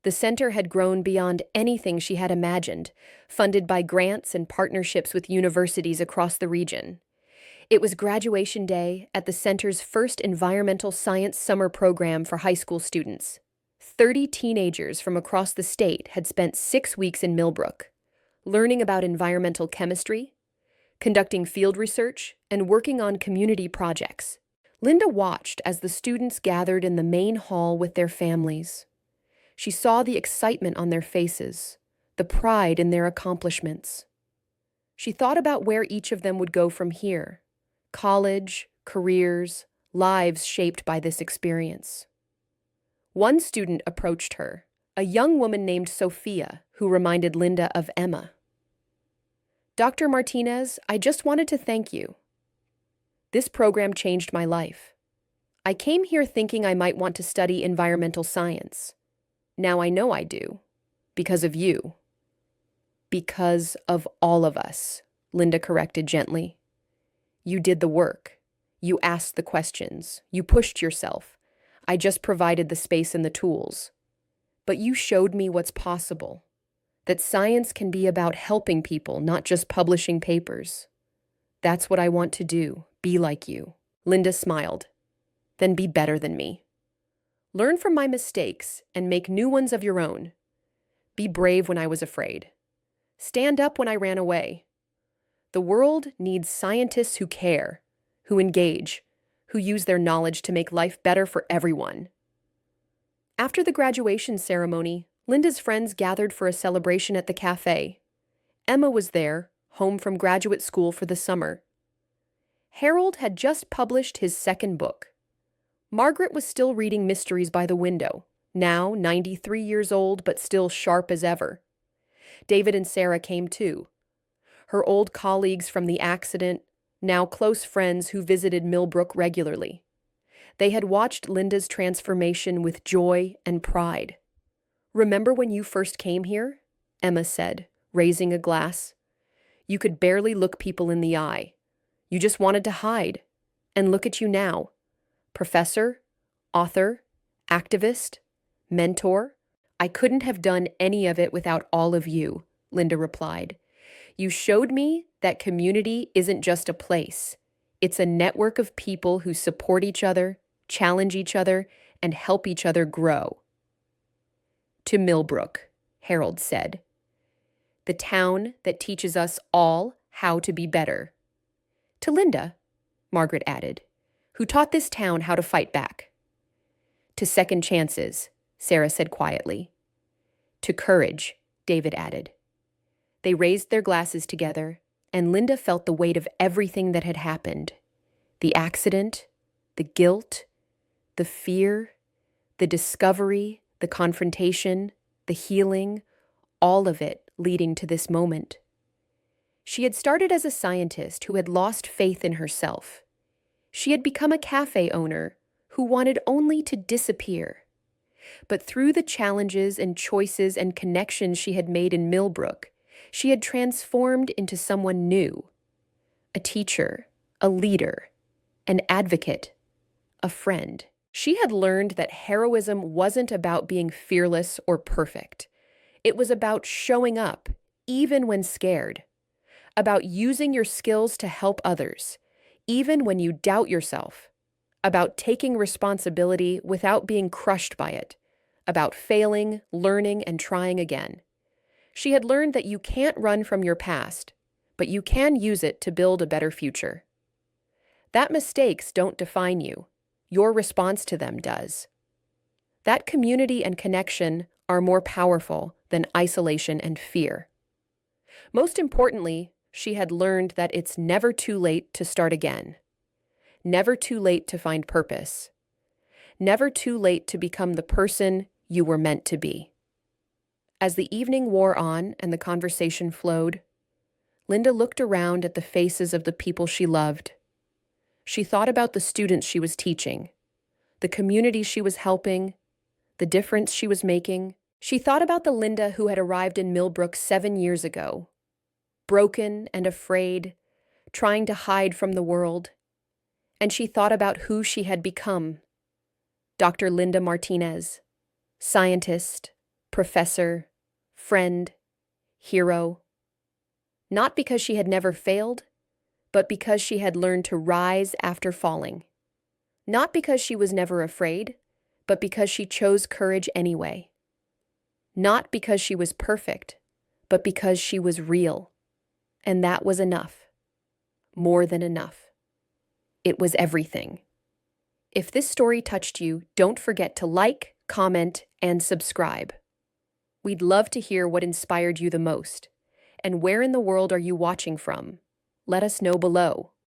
The center had grown beyond anything she had imagined, funded by grants and partnerships with universities across the region. It was graduation day at the center's first environmental science summer program for high school students. 30 teenagers from across the state had spent 6 weeks in Millbrook, learning about environmental chemistry, conducting field research, and working on community projects. Linda watched as the students gathered in the main hall with their families. She saw the excitement on their faces, the pride in their accomplishments. She thought about where each of them would go from here: college, careers, lives shaped by this experience. One student approached her, a young woman named Sophia, who reminded Linda of Emma. "Dr. Martinez, I just wanted to thank you. This program changed my life. I came here thinking I might want to study environmental science. Now I know I do, because of you." "Because of all of us," Linda corrected gently. "You did the work. You asked the questions. You pushed yourself. I just provided the space and the tools. But you showed me what's possible, that science can be about helping people, not just publishing papers. That's what I want to do, be like you." Linda smiled. "Then be better than me. Learn from my mistakes and make new ones of your own. Be brave when I was afraid. Stand up when I ran away. The world needs scientists who care, who engage, who use their knowledge to make life better for everyone." After the graduation ceremony, Linda's friends gathered for a celebration at the cafe. Emma was there, home from graduate school for the summer. Harold had just published his second book. Margaret was still reading Mysteries by the Window, now 93 years old but still sharp as ever. David and Sarah came too. Her old colleagues from the accident, now close friends who visited Millbrook regularly. They had watched Linda's transformation with joy and pride. "Remember when you first came here?" Emma said, raising a glass. "You could barely look people in the eye. You just wanted to hide. And look at you now. Professor, author, activist, mentor. I couldn't have done any of it without all of you," Linda replied. "You showed me that community isn't just a place. It's a network of people who support each other, challenge each other, and help each other grow." "To Millbrook," Harold said. "The town that teaches us all how to be better." "To Linda," Margaret added, "who taught this town how to fight back." "To second chances," Sarah said quietly. "To courage," David added. They raised their glasses together, and Linda felt the weight of everything that had happened. The accident, the guilt, the fear, the discovery, the confrontation, the healing, all of it leading to this moment. She had started as a scientist who had lost faith in herself. She had become a cafe owner who wanted only to disappear. But through the challenges and choices and connections she had made in Millbrook, she had transformed into someone new: a teacher, a leader, an advocate, a friend. She had learned that heroism wasn't about being fearless or perfect. It was about showing up, even when scared, about using your skills to help others, even when you doubt yourself, about taking responsibility without being crushed by it, about failing, learning, and trying again. She had learned that you can't run from your past, but you can use it to build a better future. That mistakes don't define you. Your response to them does. That community and connection are more powerful than isolation and fear. Most importantly, she had learned that it's never too late to start again. Never too late to find purpose. Never too late to become the person you were meant to be. As the evening wore on and the conversation flowed, Linda looked around at the faces of the people she loved. She thought about the students she was teaching, the community she was helping, the difference she was making. She thought about the Linda who had arrived in Millbrook 7 years ago, broken and afraid, trying to hide from the world. And she thought about who she had become: Dr. Linda Martinez, scientist, professor, friend, hero. Not because she had never failed, but because she had learned to rise after falling. Not because she was never afraid, but because she chose courage anyway. Not because she was perfect, but because she was real. And that was enough. More than enough. It was everything. If this story touched you, don't forget to like, comment, and subscribe. We'd love to hear what inspired you the most. And where in the world are you watching from? Let us know below.